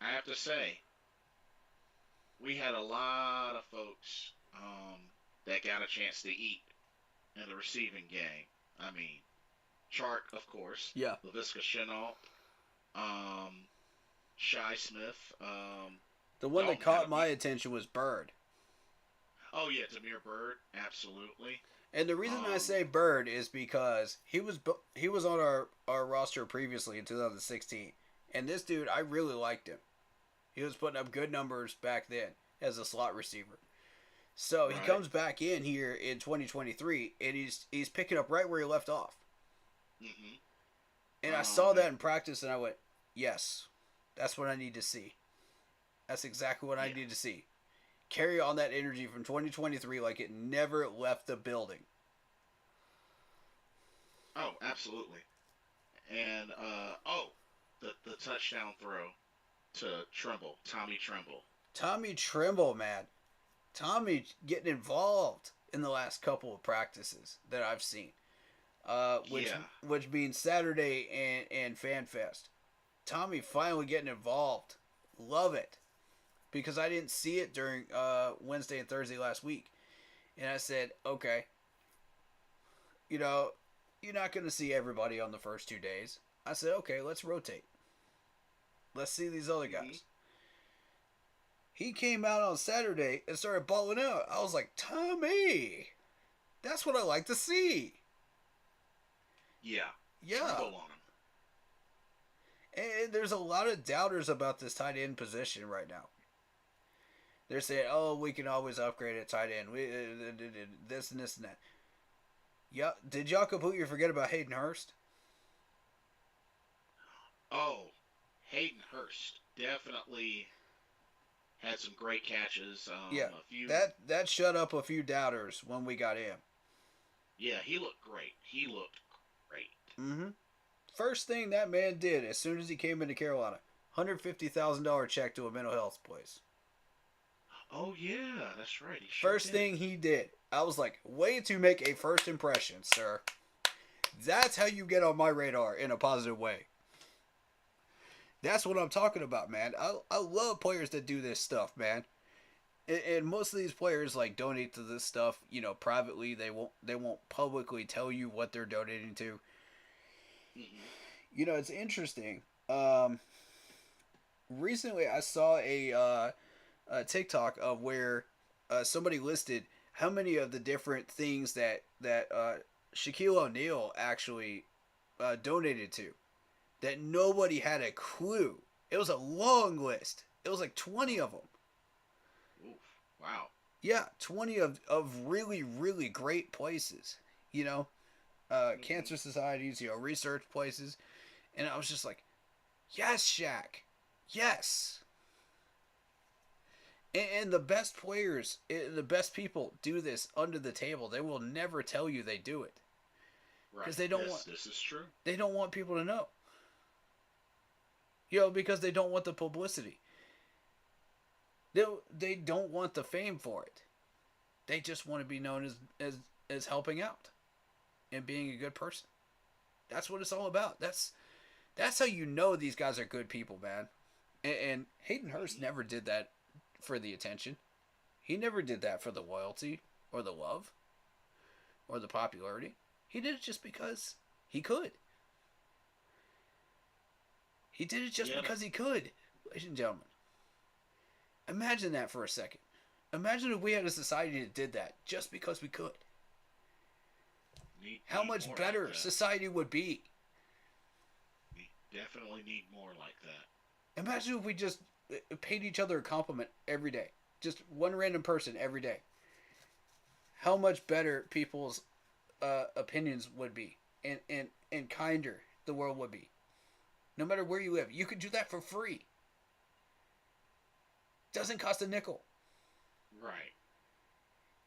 I have to say, we had a lot of folks that got a chance to eat in the receiving game. I mean, Chark, of course. Yeah. LaVisca Chenault. Shy Smith. The one that caught my attention was Bird. Oh, yeah, Demir Bird. Absolutely. And the reason I say Bird is because he was on our roster previously in 2016. And this dude, I really liked him. He was putting up good numbers back then as a slot receiver. So he comes back in here in 2023, and he's picking up right where he left off. Mm-hmm. And I saw that in practice, and I went, yes, that's what I need to see. That's exactly what I need to see. Carry on that energy from 2023 like it never left the building. Oh, absolutely. And, the touchdown throw to Tremble, Tommy Tremble. Tommy Tremble, man. Tommy getting involved in the last couple of practices that I've seen. Which means Saturday and FanFest. Tommy finally getting involved. Love it. Because I didn't see it during Wednesday and Thursday last week. And I said, okay, you're not going to see everybody on the first 2 days. I said, okay, let's rotate. Let's see these other guys. Mm-hmm. He came out on Saturday and started balling out. I was like, Tommy, that's what I like to see. Yeah. Yeah. And there's a lot of doubters about this tight end position right now. They're saying, oh, we can always upgrade at tight end. We this and this and that. Yeah. Did y'all completely forget about Hayden Hurst? Oh, Hayden Hurst definitely had some great catches. That shut up a few doubters when we got him. Yeah, he looked great. Mm-hmm. First thing that man did as soon as he came into Carolina, $150,000 check to a mental health place. Oh yeah, that's right. First thing he did, I was like, way to make a first impression, sir. That's how you get on my radar in a positive way. That's what I'm talking about, man. I love players that do this stuff, man. And most of these players like donate to this stuff, privately. They won't publicly tell you what they're donating to. Mm-hmm. It's interesting. Recently I saw a TikTok of where somebody listed how many of the different things that Shaquille O'Neal actually donated to. That nobody had a clue. It was a long list. It was like 20 of them. Oof, wow. Yeah, 20 of really, really great places. Cancer societies, research places. And I was just like, yes, Shaq. Yes. And the best players, the best people do this under the table. They will never tell you they do it. Right. Because they don't this is true. They don't want people to know. Because they don't want the publicity. They don't want the fame for it. They just want to be known as helping out and being a good person. That's what it's all about. That's how you know these guys are good people, man. And Hayden Hurst never did that for the attention. He never did that for the loyalty or the love or the popularity. He did it just because he could. He did it just because he could, ladies and gentlemen. Imagine that for a second. Imagine if we had a society that did that just because we could. How much better society would be. We definitely need more like that. Imagine if we just paid each other a compliment every day. Just one random person every day. How much better people's opinions would be. And kinder the world would be. no matter where you live. You could do that for free. Doesn't cost a nickel. Right.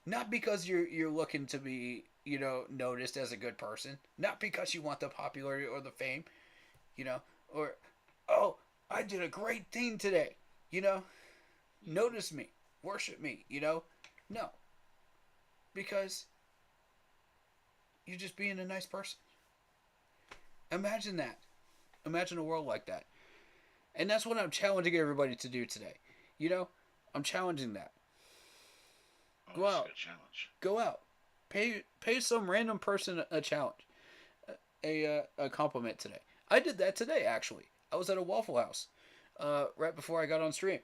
Not because you're looking to be, noticed as a good person. Not because you want the popularity or the fame, or, oh, I did a great thing today, Notice me, worship me, No. Because you're just being a nice person. Imagine that. Imagine a world like that. And that's what I'm challenging everybody to do today. I'm challenging that. Go out. Good challenge. Go out. Pay some random person a challenge. A compliment today. I did that today, actually. I was at a Waffle House right before I got on stream.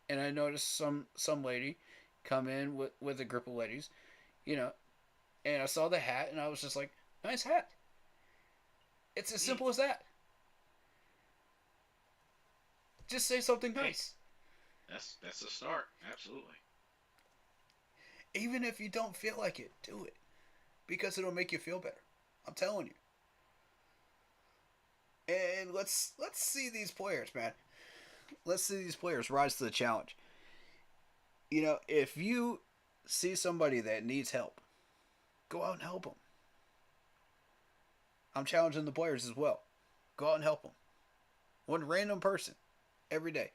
And I noticed some lady come in with a group of ladies, and I saw the hat, and I was just like, nice hat. It's as simple as that. Just say something nice. That's a start. Absolutely. Even if you don't feel like it, do it. Because it'll make you feel better. I'm telling you. And let's see these players, man. Let's see these players rise to the challenge. If you see somebody that needs help, go out and help them. I'm challenging the players as well. Go out and help them. One random person every day.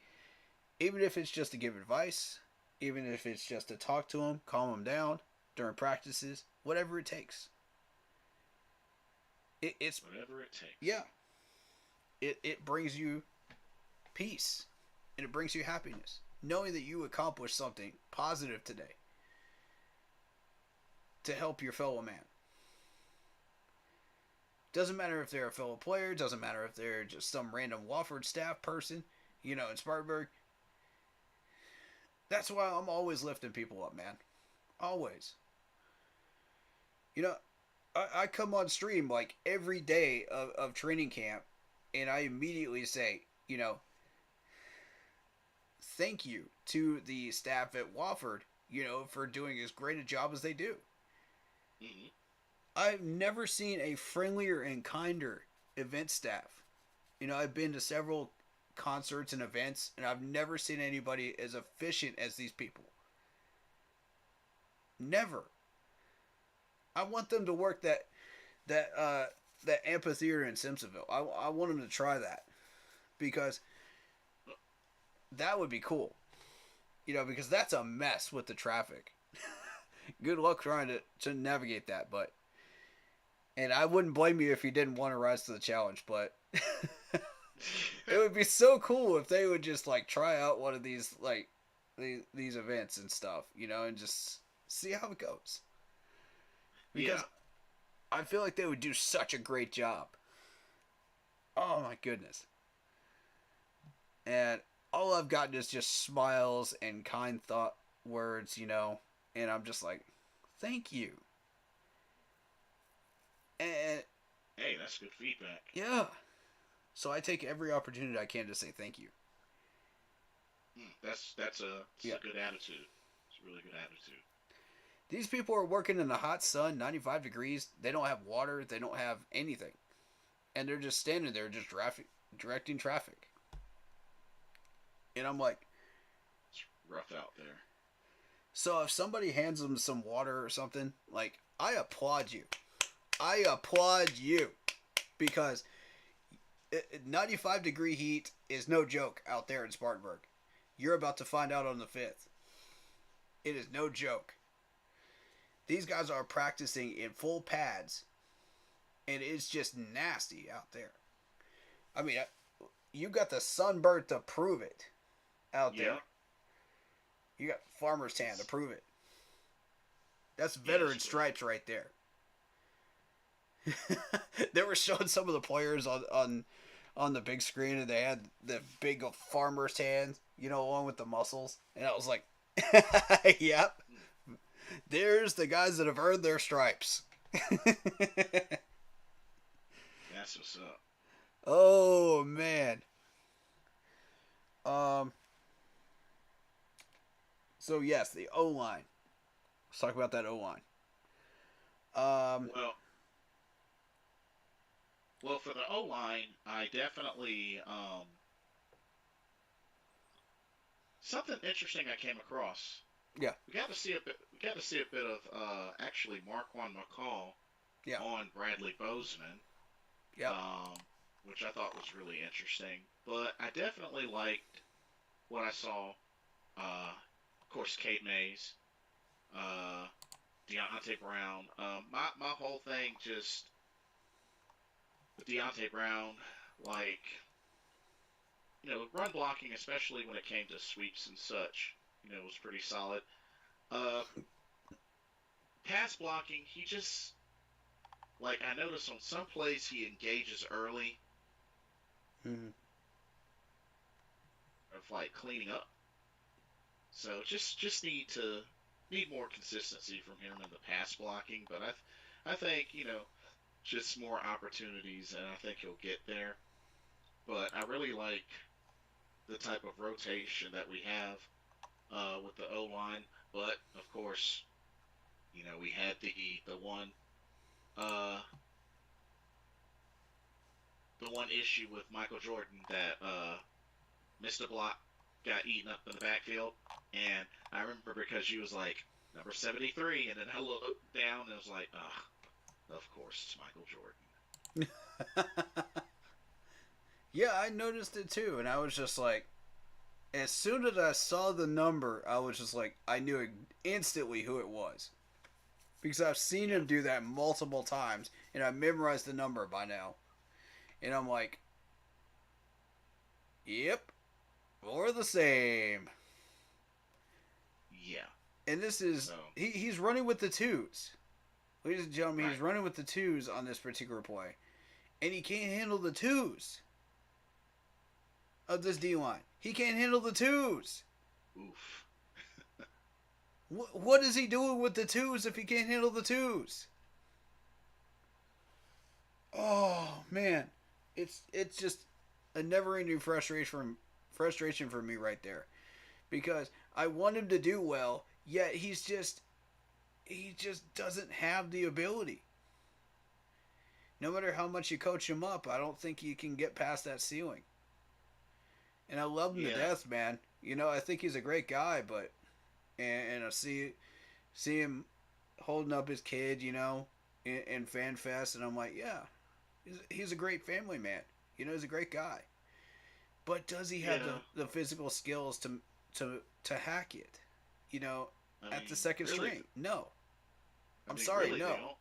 Even if it's just to give advice, even if it's just to talk to them, calm them down during practices, whatever it takes. It's whatever it takes. Yeah. It brings you peace, and it brings you happiness, knowing that you accomplished something positive today to help your fellow man. Doesn't matter if they're a fellow player, doesn't matter if they're just some random Wofford staff person, in Spartanburg. That's why I'm always lifting people up, man. Always. I come on stream like every day of training camp, and I immediately say, thank you to the staff at Wofford, for doing as great a job as they do. Mm-hmm. I've never seen a friendlier and kinder event staff. I've been to several concerts and events, and I've never seen anybody as efficient as these people. Never. I want them to work that amphitheater in Simpsonville. I want them to try that, because that would be cool. Because that's a mess with the traffic. Good luck trying to navigate that, and I wouldn't blame you if you didn't want to rise to the challenge, but it would be so cool if they would just try out one of these these events and stuff, and just see how it goes. Because I feel like they would do such a great job. Oh my goodness. And all I've gotten is just smiles and kind thought words, and I'm just like, thank you. And hey, that's good feedback. Yeah. So I take every opportunity I can to say thank you. That's a good attitude. It's a really good attitude. These people are working in the hot sun, 95 degrees. They don't have water. They don't have anything. And they're just standing there just directing traffic. And I'm like, it's rough out there. So if somebody hands them some water or something, I applaud you. I applaud you. Because 95 degree heat is no joke out there in Spartanburg. You're about to find out on the 5th. It is no joke. These guys are practicing in full pads, and it's just nasty out there. I mean, you got the sunburn to prove it out there. You got farmer's tan to prove it. That's veteran stripes right there. They were showing some of the players on the big screen, and they had the big farmer's tan, along with the muscles. And I was like, yep. There's the guys that have earned their stripes. That's what's up. Oh, man. So, yes, the O-line. Let's talk about that O-line. Well, Well, for the O line, I definitely something interesting I came across. Yeah, We got to see a bit. We got to see a bit of actually Marquand McCall yeah, on Bradley Bozeman, yeah. um, which I thought was really interesting. But I definitely liked what I saw. Of course, Cade Mays, uh, Deontay Brown. My whole thing just with Deontay Brown, like run blocking, especially when it came to sweeps and such, was pretty solid. Uh, Pass blocking, he just like I noticed on some plays he engages early Mm-hmm. of like cleaning up. So just need more consistency from him in the pass blocking. But I think just more opportunities, and I think he'll get there. But I really like the type of rotation that we have with the O line. But of course, we had uh, the one issue with Michael Jordan that missed a block, got eaten up in the backfield, and I remember because she was like number 73, and then I looked down and it was like, of course it's Michael Jordan. Yeah, I noticed it too, and I was just like, as soon as I saw the number, I was just like, I knew instantly who it was. Because I've seen Yeah, him do that multiple times, and I memorized the number by now. And I'm like, yep, more the same. yeah. And this is, So he's running with the twos. Ladies and gentlemen, he's right, running with the twos on this particular play. And he can't handle the twos of this D line. He can't handle the twos. oof. What is he doing with the twos if he can't handle the twos? Oh man, it's just a never-ending frustration for me right there, because I want him to do well, yet he just doesn't have the ability. No matter how much you coach him up, I don't think he can get past that ceiling. And I love him to Yeah, death, man. I think he's a great guy, but and I see him holding up his kid, in Fan Fest, and I'm like, yeah, he's a great family man. He's a great guy. But does he have yeah. the physical skills to hack it? I At the mean, second really, string? No. I I'm mean, sorry, really, they no. don't.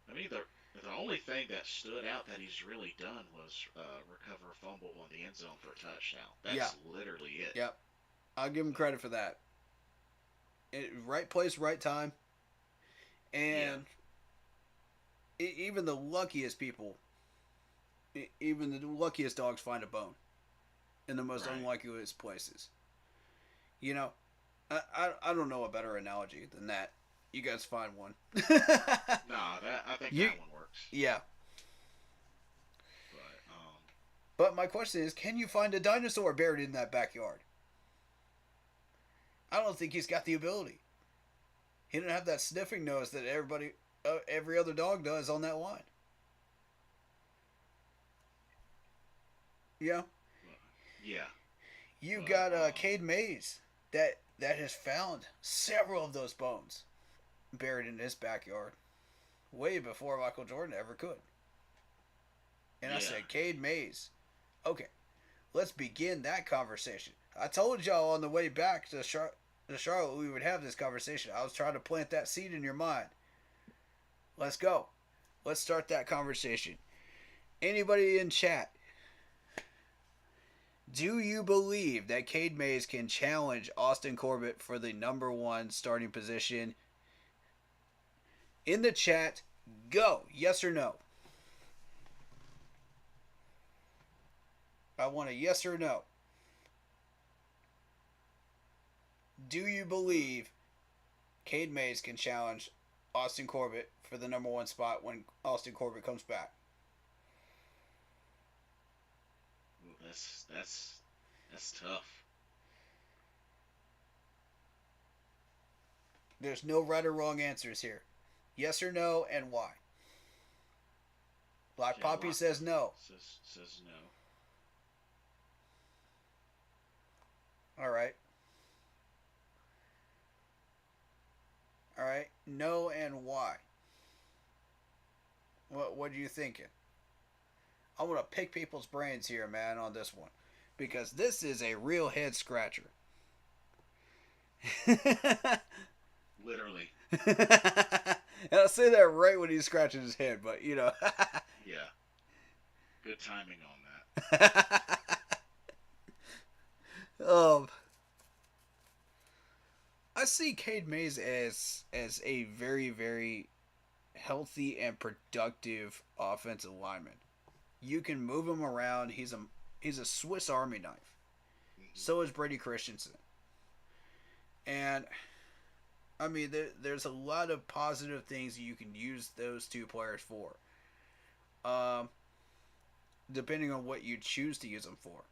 I mean, the only thing that stood out that he's really done was recover a fumble on the end zone for a touchdown. Yeah. That's literally it. Yep. I'll give him So, credit for that. Right place, right time, yeah, and even the luckiest people, even the luckiest dogs find a bone in the most right. unluckiest places. You know, I don't know a better analogy than that. You guys find one. Nah, that I think you that one works. yeah. But But my question is, can you find a dinosaur buried in that backyard? I don't think he's got the ability. He didn't have that sniffing nose that every other dog does on that line. Yeah. but, yeah, You but got Cade Mays that has found several of those bones buried in his backyard way before Michael Jordan ever could. And I yeah, said, Cade Mays. Okay, let's begin that conversation. I told y'all on the way back to Charlotte we would have this conversation. I was trying to plant that seed in your mind. Let's go. Let's start that conversation. Anybody in chat, do you believe that Cade Mays can challenge Austin Corbett for the number one starting position? In the chat, go. Yes or no? I want a yes or no. Do you believe Cade Mays can challenge Austin Corbett for the number one spot when Austin Corbett comes back? ooh, that's tough. There's no right or wrong answers here. Yes or no, and why? Black Okay, Poppy says no. Says no. All right. All right. No and why? What are you thinking? I want to pick people's brains here, man, on this one. Because this is a real head scratcher. Literally. And I'll say that right when he's scratching his head, but you know. Yeah. Good timing on that. um, I see Cade Mays as a very, very healthy and productive offensive lineman. You can move him around. He's a Swiss Army knife. So is Brady Christensen. And I mean, there's a lot of positive things you can use those two players for. Depending on what you choose to use them for.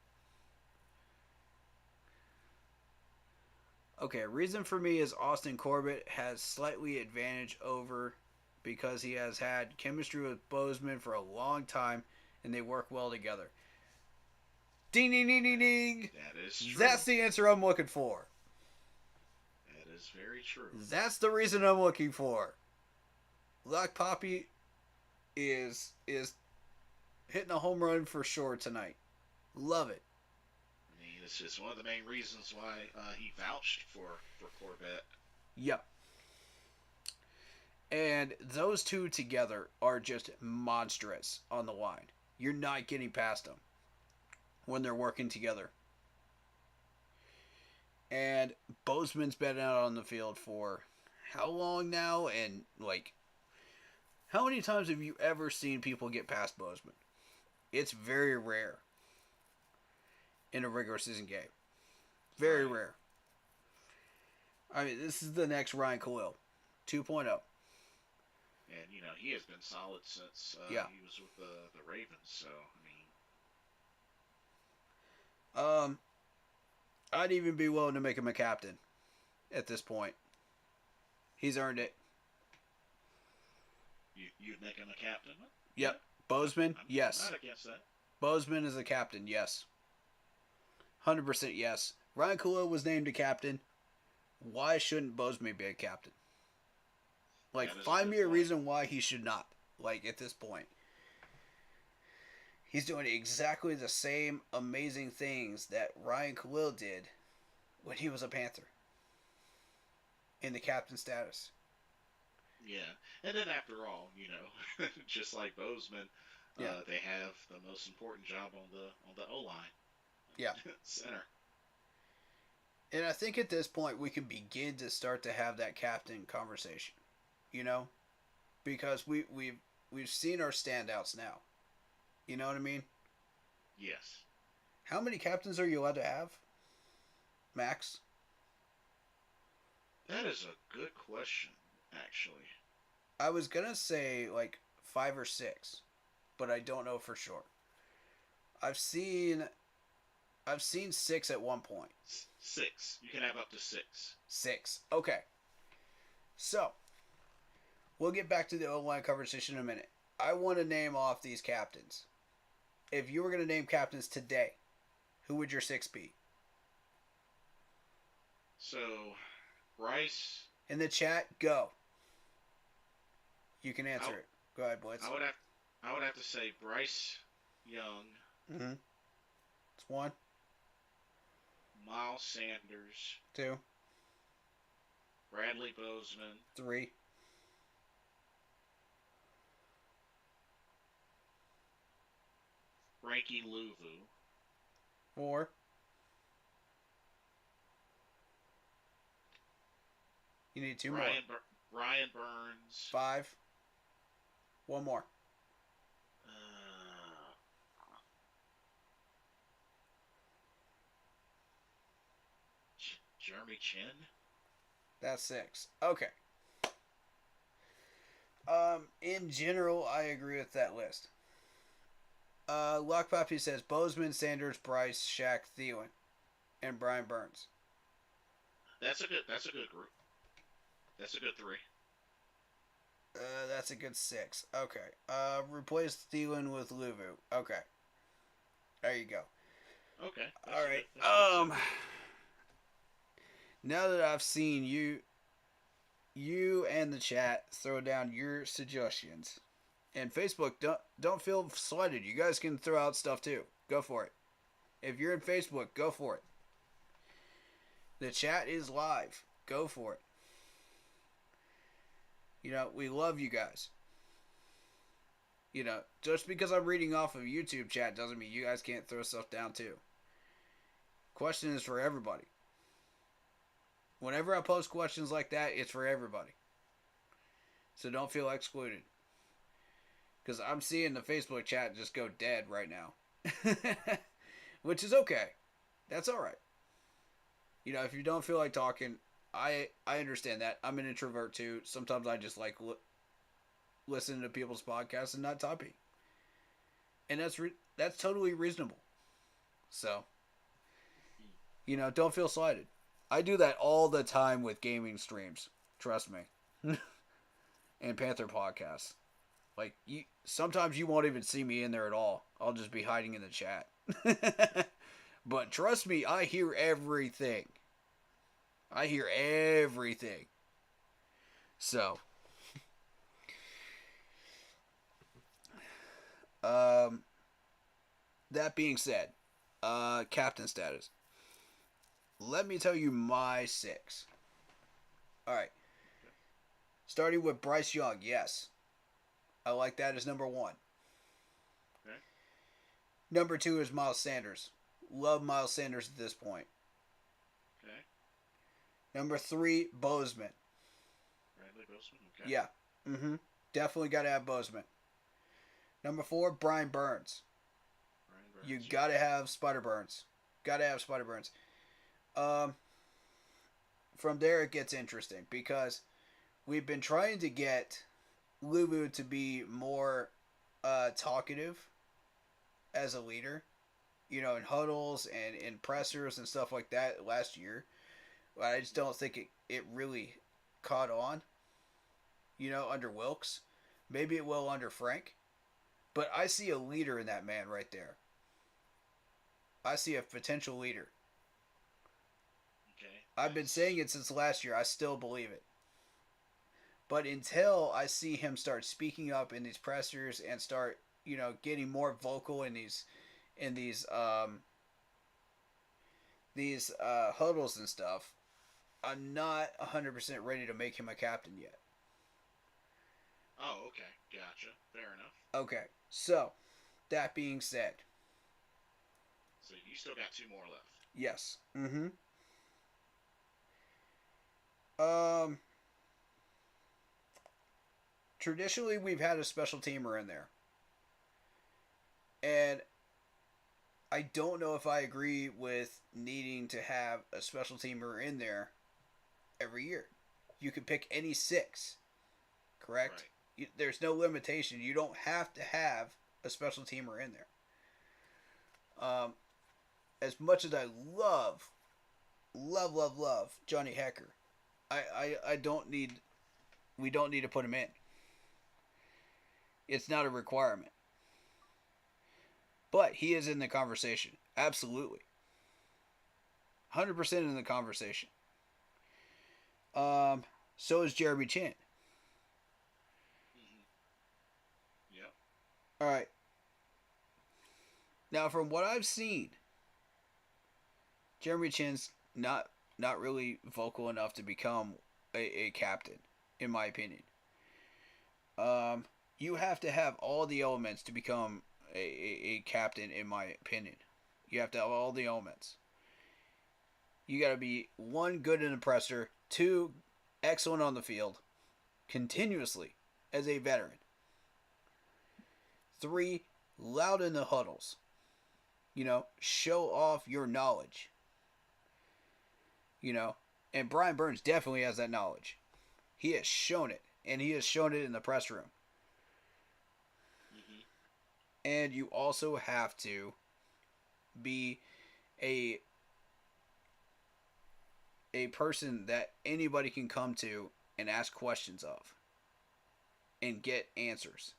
Okay, reason for me is Austin Corbett has slightly advantage over because he has had chemistry with Bozeman for a long time and they work well together. Ding, ding, ding, ding, ding. That is true. That's the answer I'm looking for. That is very true. That's the reason I'm looking for. Black Poppy is hitting a home run for sure tonight. Love it. I mean, it's just one of the main reasons why he vouched for Corbett. Yep. And those two together are just monstrous on the line. You're not getting past them when they're working together. And Bozeman's been out on the field for how long now? And, like, how many times have you ever seen people get past Bozeman? It's very rare in a regular season game. Very rare. I mean, this is the next Ryan Khalil 2.0. And, you know, he has been solid since he was with the Ravens. So, I mean... I'd even be willing to make him a captain at this point. He's earned it. You'd make him a captain? Yep. Bozeman, yes. I'm not against that. Bozeman is a captain, yes. 100% yes. Ryan Khalil was named a captain. Why shouldn't Bozeman be a captain? Like, find me a reason why he should not. Like, at this point. He's doing exactly the same amazing things that Ryan Khalil did when he was a Panther. In the captain status. Yeah. And then after all, you know, just like Bozeman, they have the most important job on the O-line. Yeah. Center. And I think at this point we can begin to start to have that captain conversation. You know? Because we've seen our standouts now. You know what I mean? Yes. How many captains are you allowed to have? Max? That is a good question, actually. I was going to say like 5 or 6, but I don't know for sure. I've seen 6 at one point. 6. You can have up to 6. 6. Okay. So, we'll get back to the O-line conversation in a minute. I want to name off these captains. If you were going to name captains today, who would your 6 be? So, Bryce. In the chat, go. You can answer it. Go ahead, Blitz. I would have to say Bryce Young. Mm-hmm. It's 1. Miles Sanders. 2. Bradley Bozeman. 3. Frankie Louvu. 4. You need 2 more. Ryan Burns. 5. 1 more. Jeremy Chin. That's 6. Okay. In general, I agree with that list. Lock Poppy says Bozeman, Sanders, Bryce, Shaq, Thielen, and Brian Burns. That's a good group. That's a good 3. That's a good 6. Okay. Replace Thielen with Luvu. Okay. There you go. Okay. All right. That's a good Now that I've seen you and the chat throw down your suggestions, and Facebook, don't feel slighted. You guys can throw out stuff too. Go for it. If you're in Facebook, go for it. The chat is live. Go for it. We love you guys. Just because I'm reading off of YouTube chat doesn't mean you guys can't throw stuff down too. Question is for everybody. Whenever I post questions like that, it's for everybody. So don't feel excluded. Because I'm seeing the Facebook chat just go dead right now. Which is okay. That's alright. If you don't feel like talking, I understand that. I'm an introvert too. Sometimes I just like listening to people's podcasts and not typing. And that's totally reasonable. So, don't feel slighted. I do that all the time with gaming streams. Trust me. And Panther podcasts. Like, sometimes you won't even see me in there at all. I'll just be hiding in the chat. But trust me, I hear everything. I hear everything. So, that being said, captain status. Let me tell you my 6. Alright. Starting with Bryce Young, yes. I like that as number 1. Okay. Number 2 is Miles Sanders. Love Miles Sanders at this point. Okay. Number 3, Bozeman. Bradley Bozeman? Okay. Yeah. Mm-hmm. Definitely got to have Bozeman. Number 4, Brian Burns. You got to have Spider Burns. Got to have Spider Burns. From there it gets interesting because we've been trying to get Lulu to be more talkative as a leader, in huddles and in pressers and stuff like that last year. But I just don't think it really caught on, under Wilkes. Maybe it will under Frank. But I see a leader in that man right there. I see a potential leader. Okay. I've been saying it since last year. I still believe it. But until I see him start speaking up in these pressers and start, getting more vocal in these huddles and stuff, I'm not 100% ready to make him a captain yet. Oh, okay. Gotcha. Fair enough. Okay. So, that being said. So you still got 2 more left. Yes. Mm-hmm. Traditionally, we've had a special teamer in there. And I don't know if I agree with needing to have a special teamer in there every year. You can pick any 6, correct? Right. There's no limitation. You don't have to have a special teamer in there. As much as I love Johnny Hecker, we don't need to put him in. It's not a requirement. But he is in the conversation. Absolutely. 100% in the conversation. So is Jeremy Chin. Mm-hmm. Yep. Alright. Now, from what I've seen, Jeremy Chin's not really vocal enough to become a captain, in my opinion. You have to have all the elements to become a captain, in my opinion. You have to have all the elements. You got to be 1, good in the presser, 2, excellent on the field, continuously as a veteran. 3, loud in the huddles. Show off your knowledge. And Brian Burns definitely has that knowledge. He has shown it, and he has shown it in the press room. Mm-hmm. And you also have to be a person that anybody can come to and ask questions of. and get answers.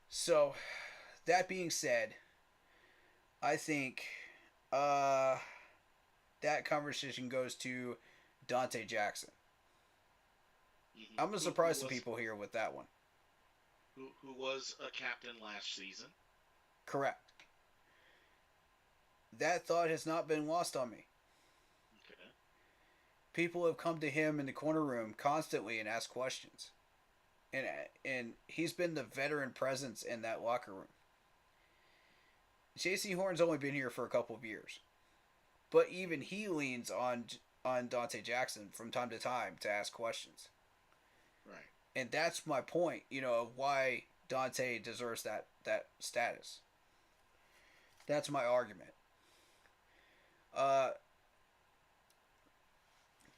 So, that being said, I think that conversation goes to Dante Jackson. Mm-hmm. I'm going to surprise some people here with that one. Who was a captain last season? Correct. That thought has not been lost on me. Okay. People have come to him in the corner room constantly and asked questions. And he's been the veteran presence in that locker room. J.C. Horn's only been here for a couple of years. But even he leans on Dante Jackson from time to time to ask questions. Right. And that's my point, of why Dante deserves that status. That's my argument.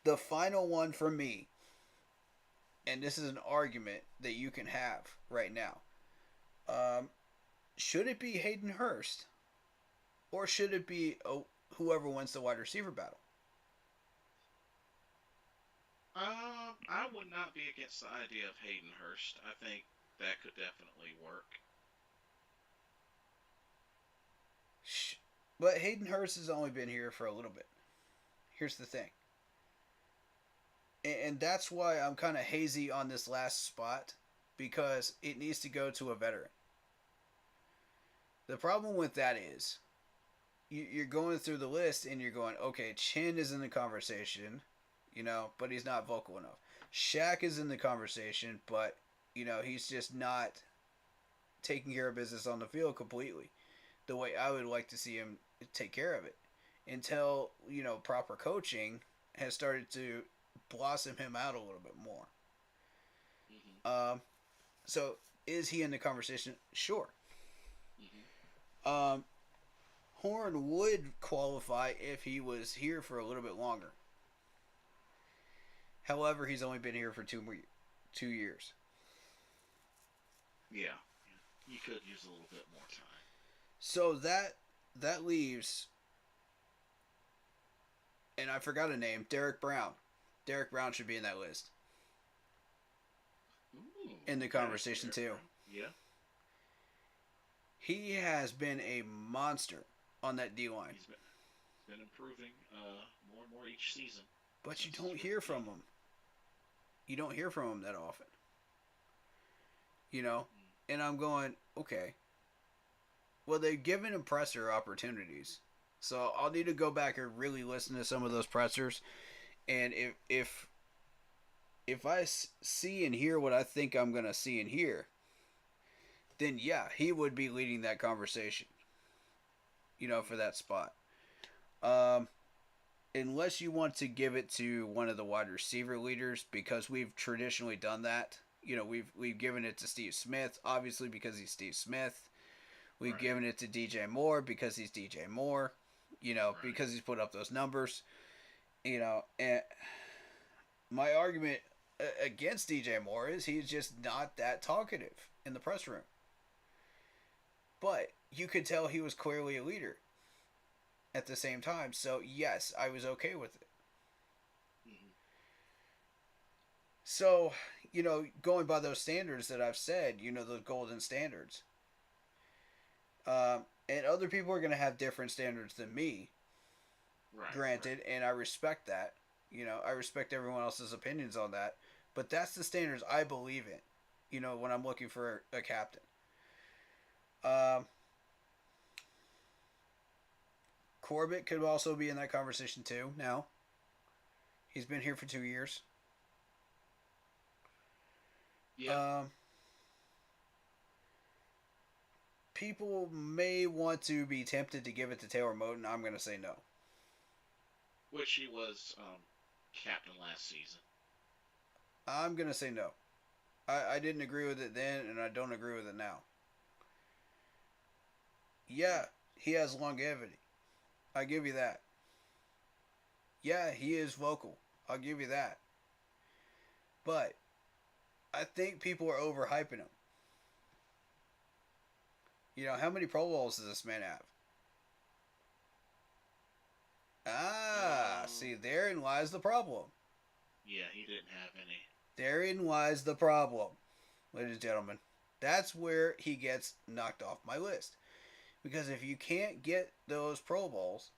The final one for me, and this is an argument that you can have right now. Should it be Hayden Hurst, or should it be whoever wins the wide receiver battle? I would not be against the idea of Hayden Hurst. I think that could definitely work. But Hayden Hurst has only been here for a little bit. Here's the thing. And that's why I'm kind of hazy on this last spot, because it needs to go to a veteran. The problem with that is you're going through the list and you're going, okay, Chin is in the conversation, but he's not vocal enough. Shaq is in the conversation, but, he's just not taking care of business on the field completely the way I would like to see him take care of it until, proper coaching has started to blossom him out a little bit more. Mm-hmm. So is he in the conversation? Sure. Mm-hmm. Horn would qualify if he was here for a little bit longer. However, he's only been here for 2 years. Yeah. You could use a little bit more time. So that leaves, and I forgot a name, Derek Brown. Derek Brown should be in that list. Ooh, in the conversation too. Yeah. He has been a monster on that D-line. He's been improving more and more each season. But you don't hear from him. You don't hear from him that often. And I'm going, okay. Well, they've given him presser opportunities. So I'll need to go back and really listen to some of those pressers. And if I see and hear what I think I'm going to see and hear, then yeah, he would be leading that conversation, for that spot. Unless you want to give it to one of the wide receiver leaders, because we've traditionally done that. We've given it to Steve Smith, obviously because he's Steve Smith. We've Right. given it to DJ Moore because he's DJ Moore, Right. because he's put up those numbers. And my argument against DJ Moore is he's just not that talkative in the press room. But you could tell he was clearly a leader at the same time. So, yes, I was okay with it. Mm-hmm. So, going by those standards that I've said, those golden standards. And other people are going to have different standards than me. Right. Granted, Right. and I respect that. I respect everyone else's opinions on that. But that's the standards I believe in, when I'm looking for a captain. Corbett could also be in that conversation too now. He's been here for 2 years. Yeah. People may want to be tempted to give it to Taylor Moton. I'm going to say no. Which he was captain last season. I'm going to say no. I didn't agree with it then, and I don't agree with it now. Yeah, he has longevity. I give you that. Yeah, he is vocal. I'll give you that. But I think people are overhyping him. How many Pro Bowls does this man have? See, therein lies the problem. Yeah, he didn't have any. Therein lies the problem, ladies and gentlemen. That's where he gets knocked off my list. Because if you can't get those Pro Bowls,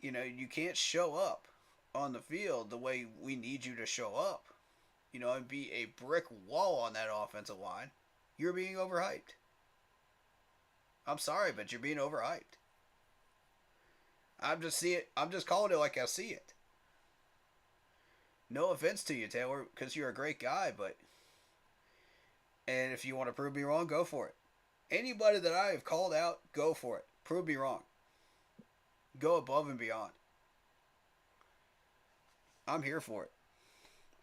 you can't show up on the field the way we need you to show up, and be a brick wall on that offensive line, you're being overhyped. I'm sorry, but you're being overhyped. I'm just calling it like I see it. No offense to you, Taylor, because you're a great guy, and if you want to prove me wrong, go for it. Anybody that I have called out, go for it. Prove me wrong. Go above and beyond. I'm here for it.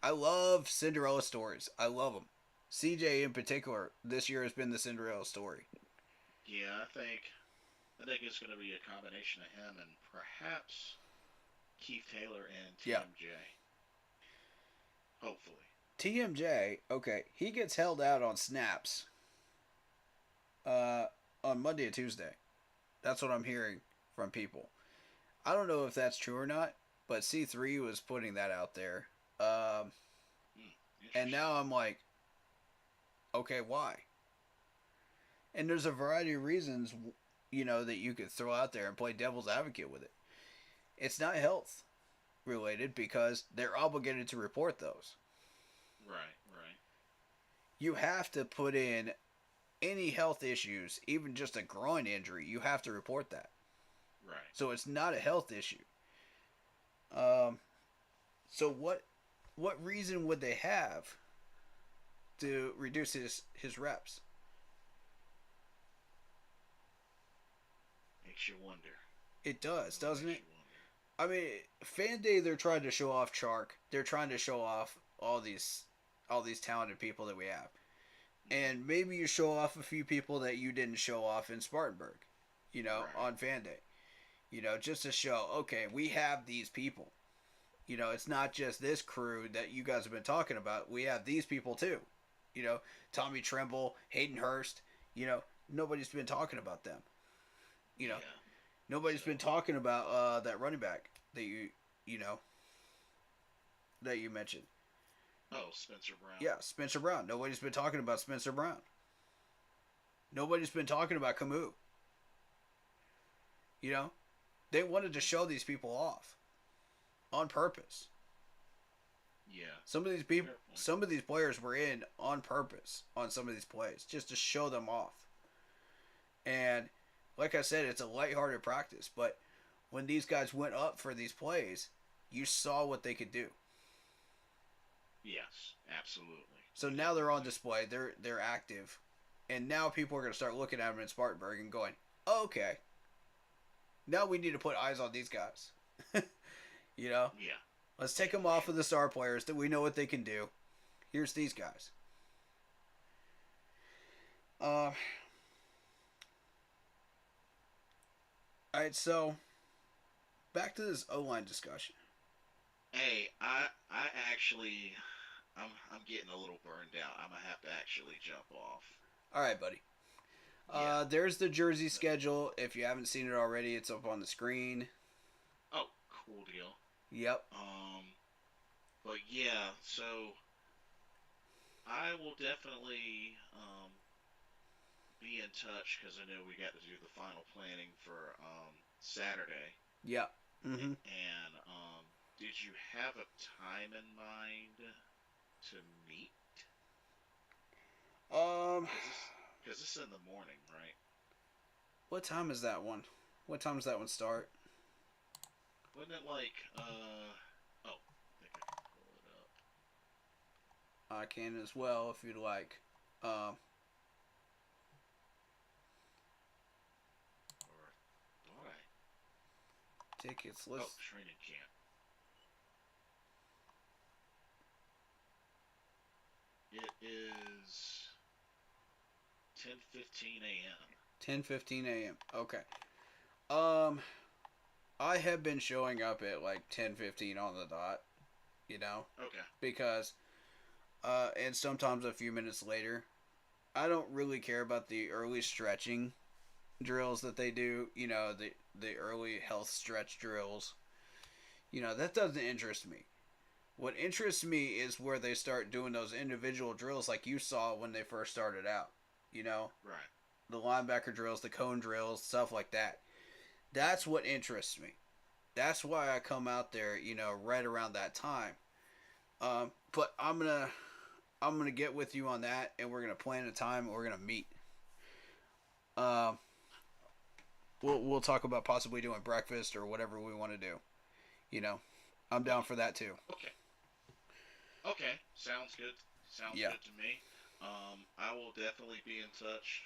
I love Cinderella stories. I love them. CJ in particular, this year has been the Cinderella story. Yeah, I think it's going to be a combination of him and perhaps Keith Taylor and TMJ. Hopefully. TMJ, okay, he gets held out on snaps on Monday and Tuesday. That's what I'm hearing from people. I don't know if that's true or not, but C3 was putting that out there. And now I'm like, okay, why? And there's a variety of reasons, that you could throw out there and play devil's advocate with it. It's not health related because they're obligated to report those. Right. You have to put in any health issues, even just a groin injury, you have to report that. Right. So it's not a health issue. So what reason would they have to reduce his reps? Makes you wonder. It does, doesn't it? I mean, Fan Day, they're trying to show off Chark. They're trying to show off all these talented people that we have. And maybe you show off a few people that you didn't show off in Spartanburg, Right. on Fan Day. Just to show, okay, we have these people. It's not just this crew that you guys have been talking about. We have these people too. Tommy Tremble, Hayden Hurst. Nobody's been talking about them. Nobody's been talking about that running back that that you mentioned. Oh, Spencer Brown. Yeah, Spencer Brown. Nobody's been talking about Spencer Brown. Nobody's been talking about Camus. They wanted to show these people off on purpose. Yeah. Some of these players were in on purpose on some of these plays just to show them off. And like I said, it's a lighthearted practice, but when these guys went up for these plays, you saw what they could do. Yes, absolutely. So now they're on display. They're active, and now people are going to start looking at them in Spartanburg and going, oh, "Okay, now we need to put eyes on these guys." Yeah. Let's take them off of the star players that we know what they can do. Here's these guys. All right, so back to this O-line discussion. Hey, I'm getting a little burned out. I'm gonna have to actually jump off. All right, buddy. Yeah. There's the jersey schedule. If you haven't seen it already, it's up on the screen. Oh, cool deal. Yep. But yeah, so I will definitely be in touch because I know we got to do the final planning for Saturday. Yep. Mm-hmm. And did you have a time in mind to meet? Because this is in the morning, right? What time is that one? What time does that one start? Wasn't it like I think I can pull it up. I can as well if you'd like. Or thought I Tickets. Let's. training camp. It is 10:15 a.m. 10:15 a.m. Okay. I have been showing up at like 10:15 on the dot, Okay. because and sometimes a few minutes later. I don't really care about the early stretching drills that they do, the early health stretch drills. That doesn't interest me. What interests me is where they start doing those individual drills like you saw when they first started out. You know, Right. the linebacker drills, the cone drills, stuff like that. That's what interests me. That's why I come out there, right around that time. But I'm gonna get with you on that, and we're gonna plan a time, and we're gonna meet. Um, we'll talk about possibly doing breakfast or whatever we want to do. You know, I'm down for that too. Okay. Okay. Sounds good. Sounds Yeah. good to me. I will definitely be in touch.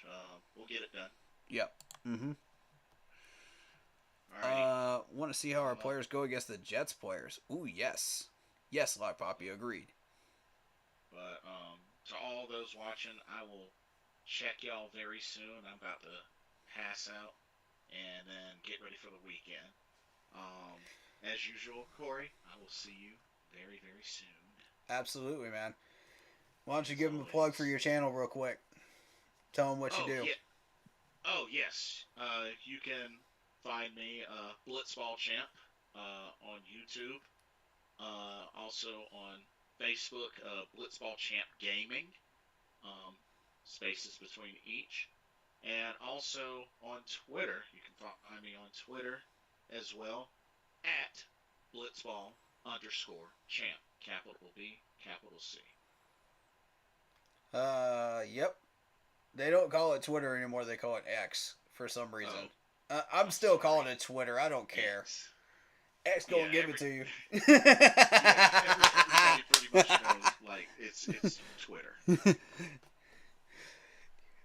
We'll get it done. Yep. Mm-hmm. Alrighty. Want to see how our Well, players go against the Jets players? Ooh, yes. Yes, Lock Poppy, agreed. but to all those watching, I will check y'all very soon. I'm about to pass out and then get ready for the weekend. Um, as usual, Corey, I will see you very, very soon. Absolutely, man. Why don't you As give them a plug for always. your channel real quick? Tell them what you Oh do. yeah. Oh yes. You can find me Blitzball Champ on YouTube. Also on Facebook, Blitzball Champ Gaming. Um, spaces between each. And also on Twitter, you can find me on Twitter as well at Blitzball underscore champ. Capital B, capital C. Yep. They don't call it Twitter anymore. They call it X for some reason. Oh, I'm I'm still sorry. calling it Twitter. I don't care. X. X Yeah, gonna give it to you. yeah, everybody pretty much knows like it's Twitter.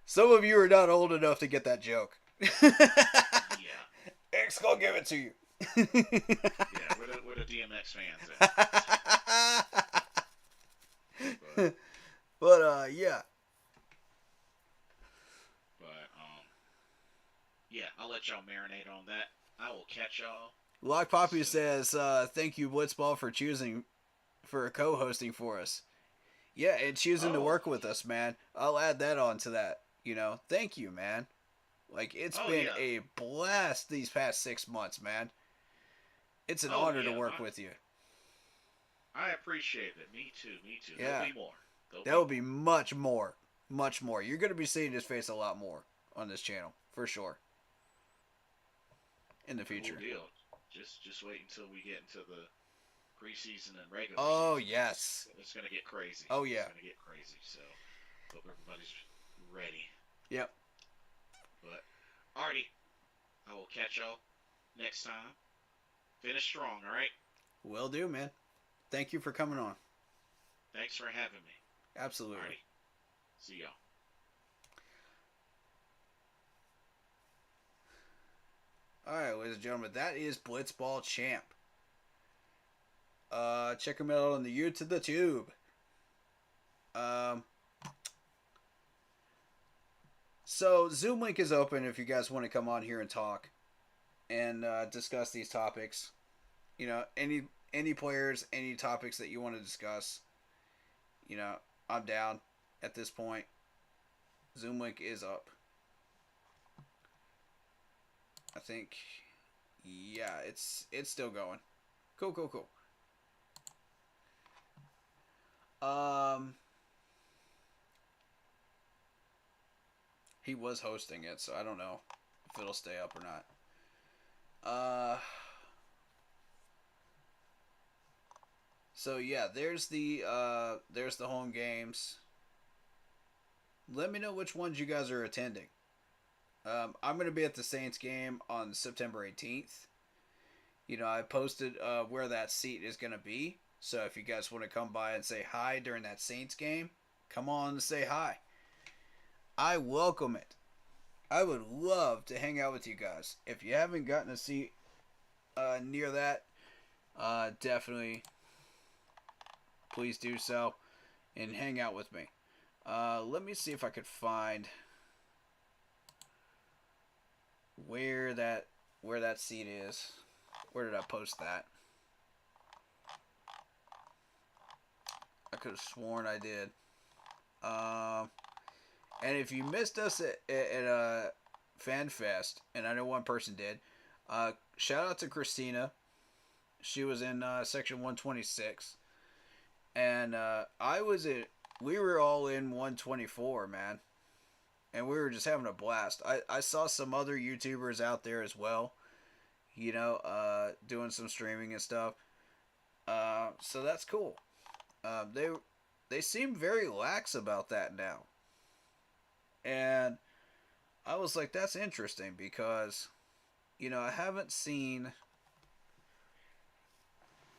Some of you are not old enough to get that joke. Yeah, X gonna give it to you. yeah. Where the DMX fans at? But But yeah. but yeah. I'll let y'all marinate on that. I will catch y'all Lock Poppy soon. says, "Thank you, Blitzball, for co-hosting for us. Yeah, and choosing to Oh, work with us, man. I'll add that on to that. Thank you, man. Like it's oh been yeah, a blast these past 6 months, man. It's an oh honor to yeah. work with you. I appreciate it. Me too. Me too. There'll Yeah, be more. There'll that be will be more. much more, much more. You're gonna be seeing his face a lot more on this channel for sure in the Cool future. deal. Just wait until we get into the preseason and regular Oh season. yes. It's gonna get crazy. Oh It's yeah. gonna get crazy. So hope everybody's ready. Yep. But alrighty, I will catch y'all next time. Finish strong, alright? Will do, man. Thank you for coming on. Thanks for having me. Absolutely. Alrighty. See y'all. All right, ladies and gentlemen, that is Blitzball Champ. Check him out on the YouTube. The Tube. So Zoom link is open if you guys want to come on here and talk and discuss these topics. Any players, any topics that you want to discuss. I'm down at this point. Zoom link is up. I think, yeah, it's still going. Cool. He was hosting it, so I don't know if it'll stay up or not. So yeah, there's the home games. Let me know which ones you guys are attending. I'm gonna be at the Saints game on September 18th. I posted where that seat is gonna be. So if you guys want to come by and say hi during that Saints game, come on and say hi. I welcome it. I would love to hang out with you guys. If you haven't gotten a seat near that, definitely please do so and hang out with me. Let me see if I could find where that seat is. Where did I post that? I could have sworn I did. And if you missed us at Fan Fest, and I know one person did, shout out to Christina. She was in section 126. And we were all in 124, man. And we were just having a blast. I saw some other YouTubers out there as well, doing some streaming and stuff. So that's cool. They seem very lax about that now. And I was like, that's interesting because, I haven't seen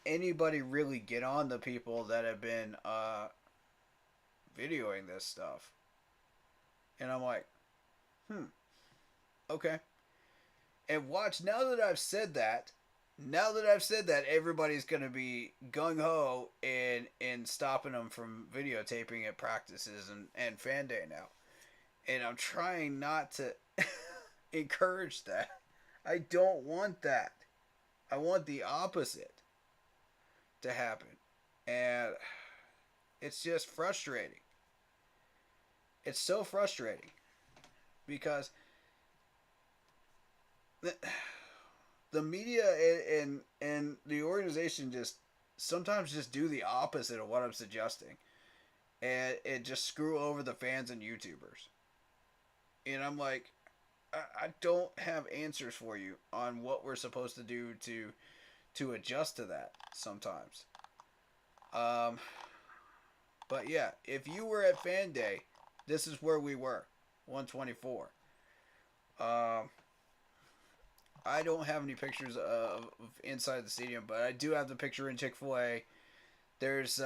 anybody really get on the people that have been videoing this stuff. And I'm like, okay. And watch, now that I've said that, everybody's going to be gung-ho in stopping them from videotaping at practices and fan day now. And I'm trying not to encourage that. I don't want that. I want the opposite to happen. And it's just frustrating. It's so frustrating. Because the media and the organization sometimes just do the opposite of what I'm suggesting. And it just screw over the fans and YouTubers. And I'm like, I don't have answers for you on what we're supposed to do to adjust to that sometimes. But yeah, if you were at Fan Day, this is where we were, 124. I don't have any pictures of inside the stadium, but I do have the picture in Chick-fil-A. There's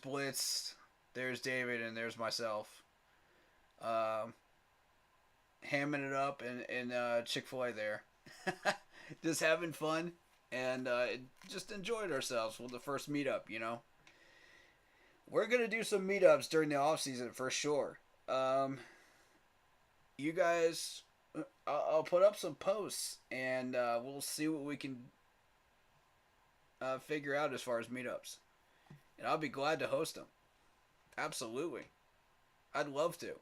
Blitz, there's David, and there's myself. Hamming it up in Chick-fil-A there. Just having fun and just enjoyed ourselves with the first meetup, We're going to do some meetups during the off season for sure. You guys, I'll put up some posts and we'll see what we can figure out as far as meetups. And I'll be glad to host them. Absolutely. I'd love to.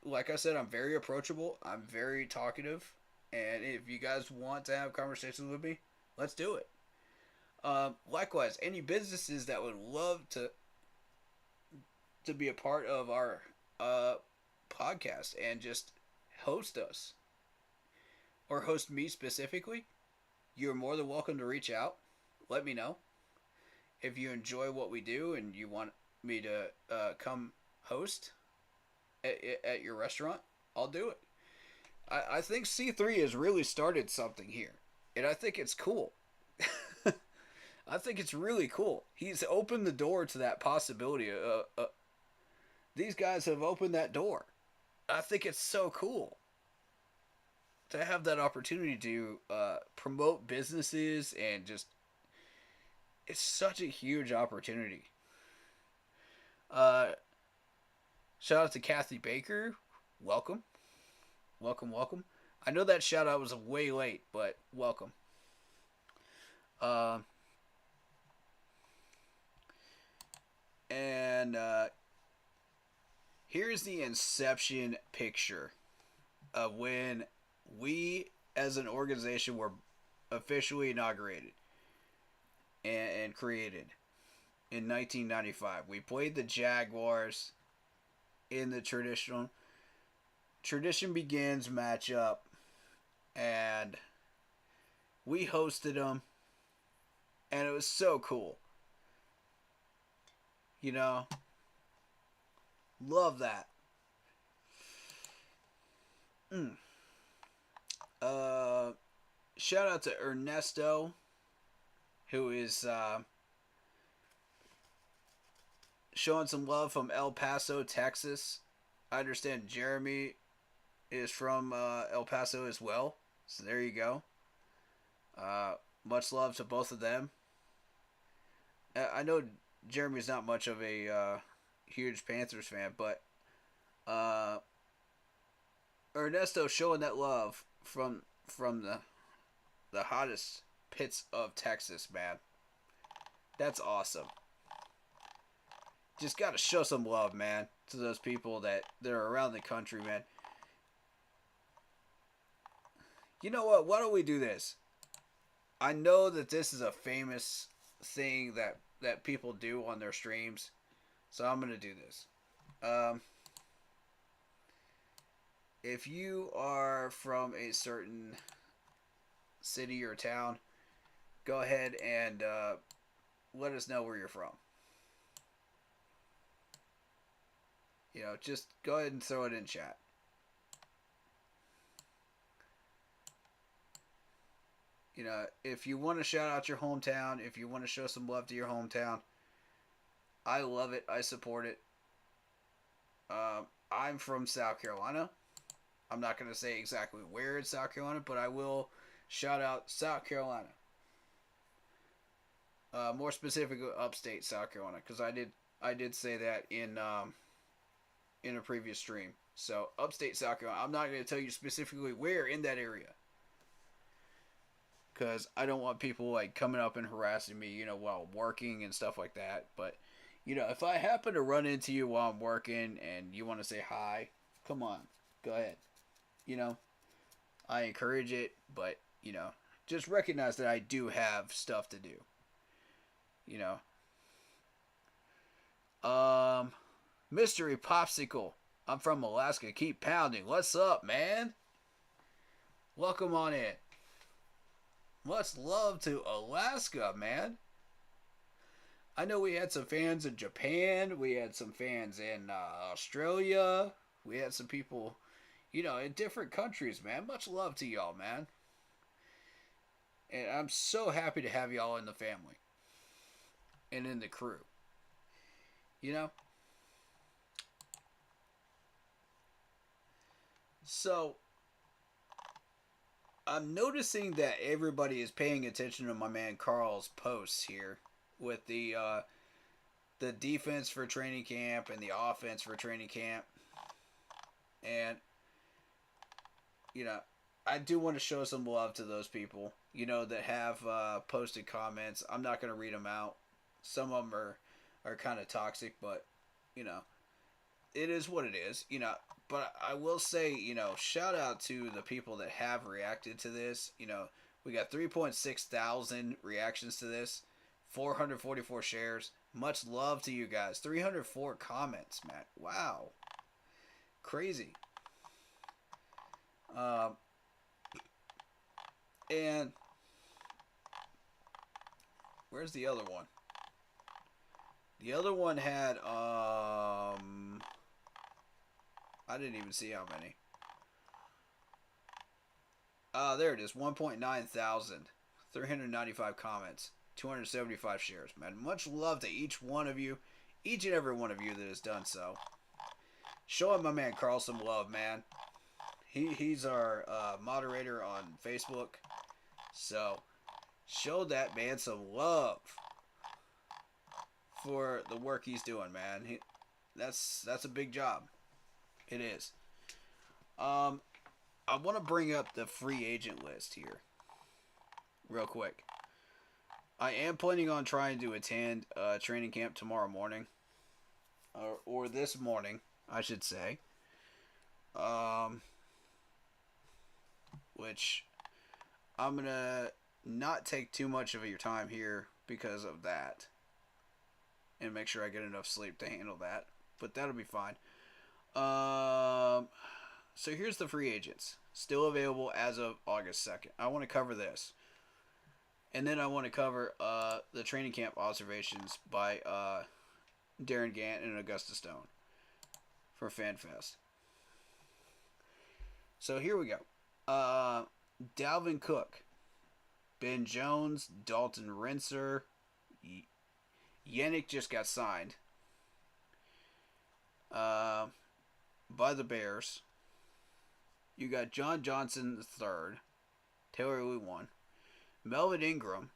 Like I said, I'm very approachable. I'm very talkative. And if you guys want to have conversations with me, let's do it. Likewise, any businesses that would love to be a part of our podcast and just host us or host me specifically, you're more than welcome to reach out. Let me know. If you enjoy what we do and you want me to come host at your restaurant, I'll do it. I think C3 has really started something here, and I think it's cool. I think it's really cool. He's opened the door to that possibility. These guys have opened that door. I think it's so cool to have that opportunity to promote businesses and just, it's such a huge opportunity. Shout out to Kathy Baker. Welcome. Welcome, welcome. I know that shout out was way late, but welcome. And here's the inception picture of when we as an organization were officially inaugurated and created in 1995. We played the Jaguars in the Tradition Begins matchup, and we hosted them, and it was so cool. Love that. Shout out to Ernesto, who is showing some love from El Paso, Texas. I understand Jeremy is from El Paso as well. So there you go. Much love to both of them. I know Jeremy's not much of a huge Panthers fan, but Ernesto showing that love from the hottest pits of Texas, man. That's awesome. Just gotta show some love, man, to those people that are around the country, man. You know what? Why don't we do this? I know that this is a famous thing that that people do on their streams. So I'm gonna do this. If you are from a certain city or town, go ahead and let us know where you're from. Just go ahead and throw it in chat. If you want to shout out your hometown, if you want to show some love to your hometown, I love it. I support it. I'm from South Carolina. I'm not going to say exactly where in South Carolina, but I will shout out South Carolina. More specifically, upstate South Carolina, because I did say that in a previous stream. So upstate South Carolina. I'm not going to tell you specifically where in that area, because I don't want people coming up and harassing me, while working and stuff like that. But if I happen to run into you while I'm working and you want to say hi, come on, go ahead. I encourage it, but just recognize that I do have stuff to do. Mystery Popsicle. I'm from Alaska. Keep pounding. What's up, man? Welcome on in. Much love to Alaska, man. I know we had some fans in Japan. We had some fans in Australia. We had some people, in different countries, man. Much love to y'all, man. And I'm so happy to have y'all in the family. And in the crew. So, I'm noticing that everybody is paying attention to my man Carl's posts here with the defense for training camp and the offense for training camp. And, I do want to show some love to those people, that have posted comments. I'm not going to read them out. Some of them are kind of toxic, but, it is what it is, But I will say, shout out to the people that have reacted to this. We got 3.6 thousand reactions to this, 444 shares. Much love to you guys. 304 comments, man. Wow. Crazy. And where's the other one? The other one had, I didn't even see how many. There it is. 1.9 thousand. 395 comments. 275 shares, man. Much love to each one of you. Each and every one of you that has done so. Showing my man Carl some love, man. He's our moderator on Facebook. So, show that man some love for the work he's doing, man. That's a big job. It is. I want to bring up the free agent list here real quick. I am planning on trying to attend training camp tomorrow morning. Or this morning, I should say. Which I'm going to not take too much of your time here because of that. And make sure I get enough sleep to handle that. But that'll be fine. So here's the free agents. Still available as of August 2nd. I want to cover this. And then I want to cover the training camp observations by Darren Gant and Augusta Stone for FanFest. So here we go. Dalvin Cook, Ben Jones, Dalton Rinser, Yannick just got signed by the Bears. You got John Johnson III, Taylor Lewan, Melvin Ingram,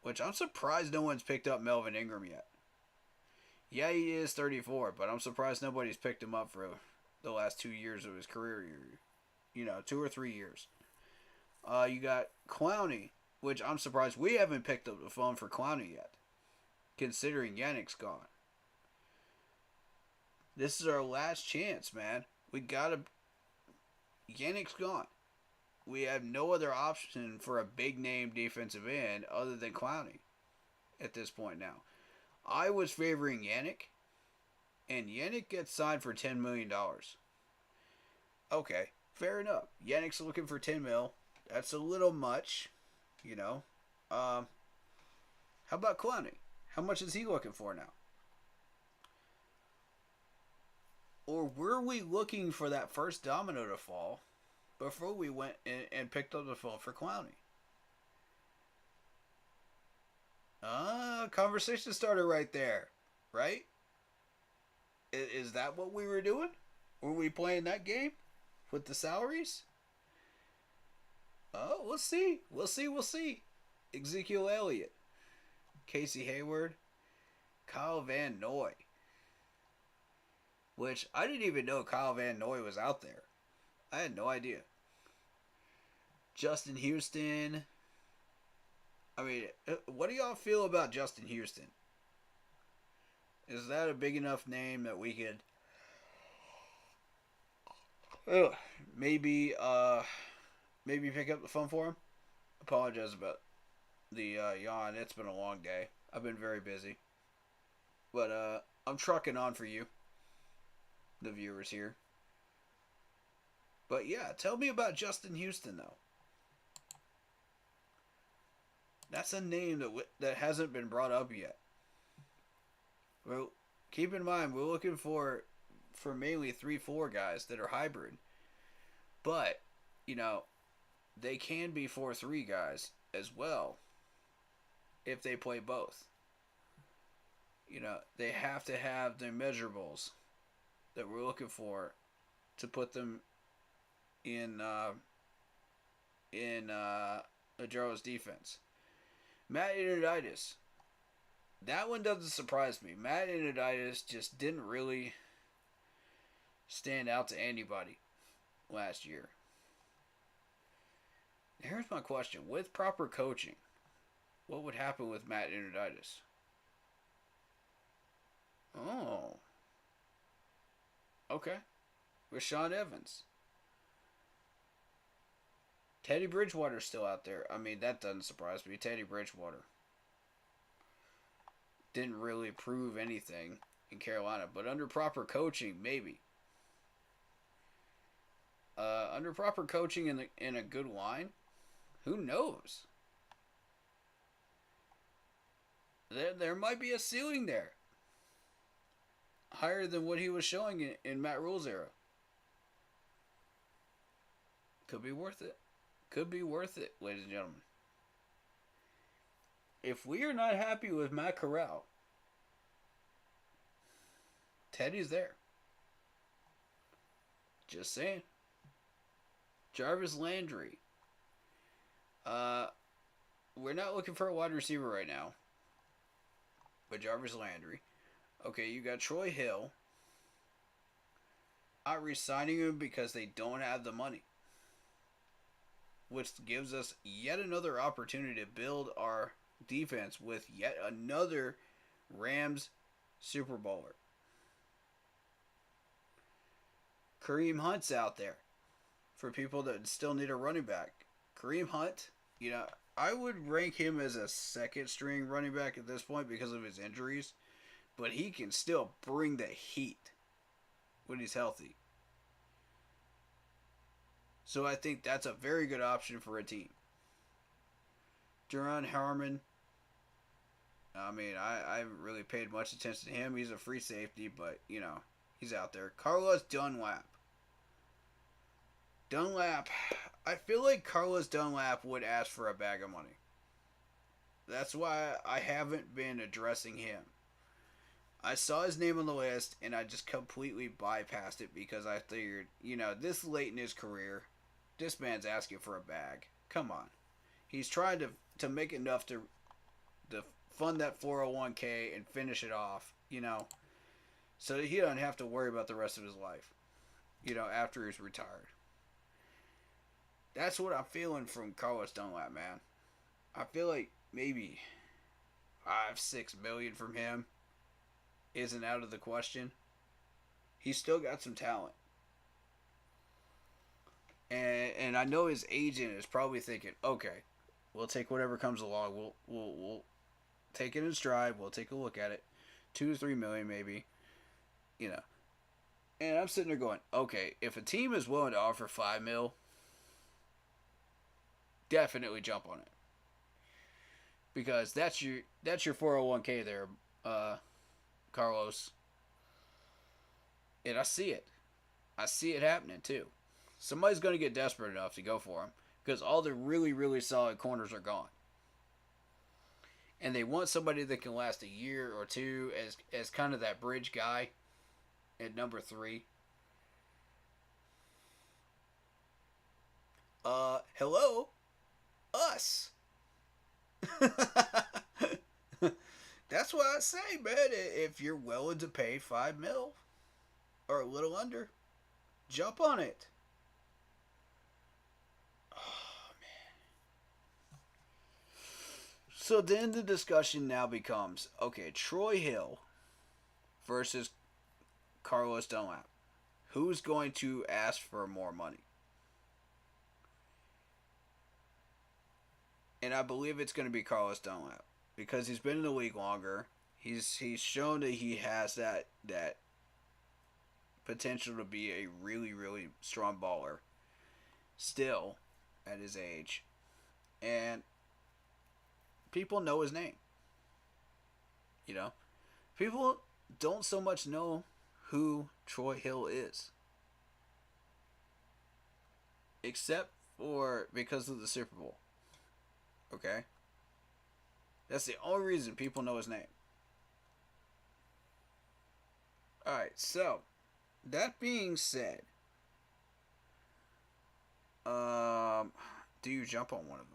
which I'm surprised no one's picked up Melvin Ingram yet. Yeah, he is 34, but I'm surprised nobody's picked him up for the last 2 years of his career. 2 or 3 years. You got Clowney, which I'm surprised we haven't picked up the phone for Clowney yet, considering Yannick's gone. This is our last chance, man. We gotta... Yannick's gone. We have no other option for a big-name defensive end other than Clowney. at this point now. I was favoring Yannick, and Yannick gets signed for $10 million. Okay, fair enough. Yannick's looking for 10 mil. That's a little much, you know. How about Clowney? How much is he looking for now? Or were we looking for that first domino to fall before we went and picked up the phone for Clowney? Conversation starter right there, right? Is that what we were doing? Were we playing that game with the salaries? Oh, we'll see. We'll see. Ezekiel Elliott, Casey Hayward, Kyle Van Noy. Which I didn't even know Kyle Van Noy was out there. I had no idea. Justin Houston. I mean, what do y'all feel about Justin Houston? Is that a big enough name that we could maybe pick up the phone for him? Apologize about the yawn. It's been a long day. I've been very busy. But I'm trucking on for you, the viewers here. But yeah, tell me about Justin Houston, though. That's a name that hasn't been brought up yet. Well, keep in mind, we're looking for mainly 3-4 guys that are hybrid. But, you know, they can be 4-3 guys as well if they play both. You know, they have to have the measurables that we're looking for to put them in Ajaro's defense. Matt Iniditis. That one doesn't surprise me. Matt Iniditis just didn't really stand out to anybody last year. Here's my question. With proper coaching, what would happen with Matt Iniditis? Oh. Okay. Rashawn Evans. Teddy Bridgewater's still out there. I mean, that doesn't surprise me. Teddy Bridgewater didn't really prove anything in Carolina, but under proper coaching, maybe. Under proper coaching in a good line, who knows? There might be a ceiling there, higher than what he was showing in Matt Rule's era. Could be worth it. Could be worth it, ladies and gentlemen. If we are not happy with Matt Corral, Teddy's there. Just saying. Jarvis Landry. We're not looking for a wide receiver right now. But Jarvis Landry. Okay, you got Troy Hill. Not re-signing him because they don't have the money. Which gives us yet another opportunity to build our defense with yet another Rams Super Bowler. Kareem Hunt's out there for people that still need a running back. Kareem Hunt, you know, I would rank him as a second string running back at this point because of his injuries, but he can still bring the heat when he's healthy. So I think that's a very good option for a team. Jerron Harmon. I mean, I haven't really paid much attention to him. He's a free safety, but, you know, he's out there. Carlos Dunlap. I feel like Carlos Dunlap would ask for a bag of money. That's why I haven't been addressing him. I saw his name on the list, and I just completely bypassed it because I figured, you know, this late in his career, this man's asking for a bag. Come on. He's trying to make enough to fund that 401k and finish it off, you know, so that he doesn't have to worry about the rest of his life, you know, after he's retired. That's what I'm feeling from Carlos Dunlap, man. I feel like maybe $5-6 million from him isn't out of the question. He's still got some talent. And I know his agent is probably thinking, okay, we'll take whatever comes along. We'll take it in stride. We'll take a look at it. 2 to 3 million, maybe. You know. And I'm sitting there going, okay, if a team is willing to offer 5 mil, definitely jump on it. Because that's your 401k there, Carlos. And I see it. I see it happening too. Somebody's going to get desperate enough to go for him because all the really, really solid corners are gone. And they want somebody that can last a year or two as kind of that bridge guy at number 3. Hello? Us. That's what I say, man. If you're willing to pay 5 mil or a little under, jump on it. Oh, man. So then the discussion now becomes, okay, Troy Hill versus Carlos Dunlap. Who's going to ask for more money? And I believe it's going to be Carlos Dunlap because he's been in the league longer. He's shown that he has that potential to be a really, really strong baller still at his age. And people know his name. You know? People don't so much know who Troy Hill is. Except for because of the Super Bowl. Okay? That's the only reason people know his name. Alright, so that being said, do you jump on one of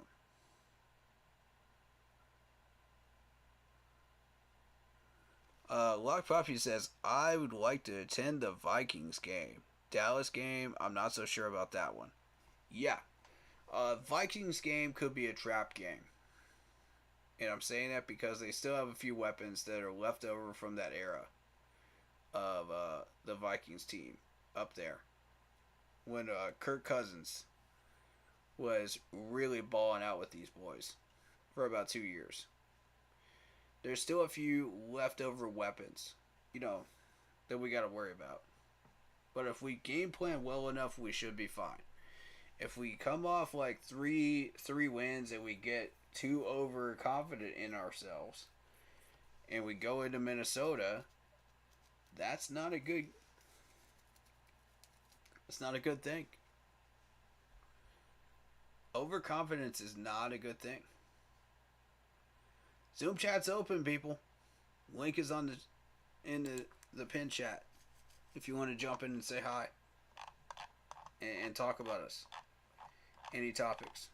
them? Lock Poppy says, I would like to attend the Vikings game. Dallas game, I'm not so sure about that one. Yeah. Vikings game could be a trap game. And I'm saying that because they still have a few weapons that are left over from that era of the Vikings team up there. When Kirk Cousins was really balling out with these boys for about 2 years. There's still a few leftover weapons, you know, that we got to worry about. But if we game plan well enough, we should be fine. If we come off like three wins and we get too overconfident in ourselves and we go into Minnesota, that's not a good thing. Overconfidence is not a good thing. Zoom chat's open, people. Link is in the pin chat if you want to jump in and say hi and talk about us. Any topics.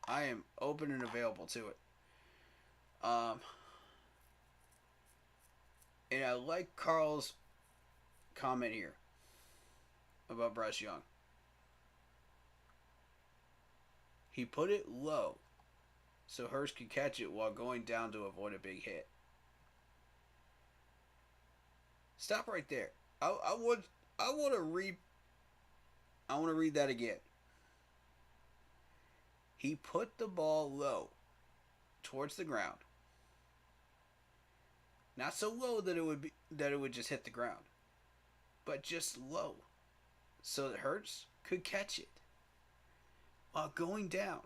I am open and available to it. And I like Carl's comment here about Bryce Young. He put it low so Hurst could catch it while going down to avoid a big hit. Stop right there. I want to read that again. He put the ball low towards the ground. Not so low that it would just hit the ground, but just low so that Hurts could catch it while going down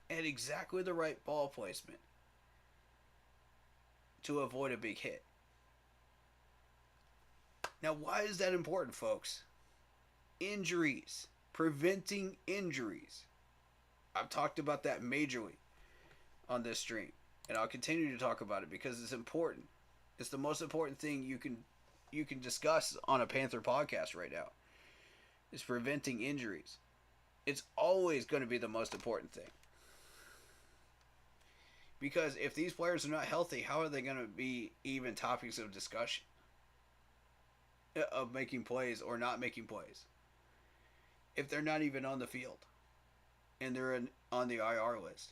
at exactly the right ball placement to avoid a big hit. Now, why is that important, folks? Injuries. Preventing injuries. I've talked about that majorly on this stream. And I'll continue to talk about it because it's important. It's the most important thing you can discuss on a Panther podcast right now. Is preventing injuries. It's always going to be the most important thing. Because if these players are not healthy, how are they going to be even topics of discussion? Of making plays or not making plays. If they're not even on the field. And they're on the IR list.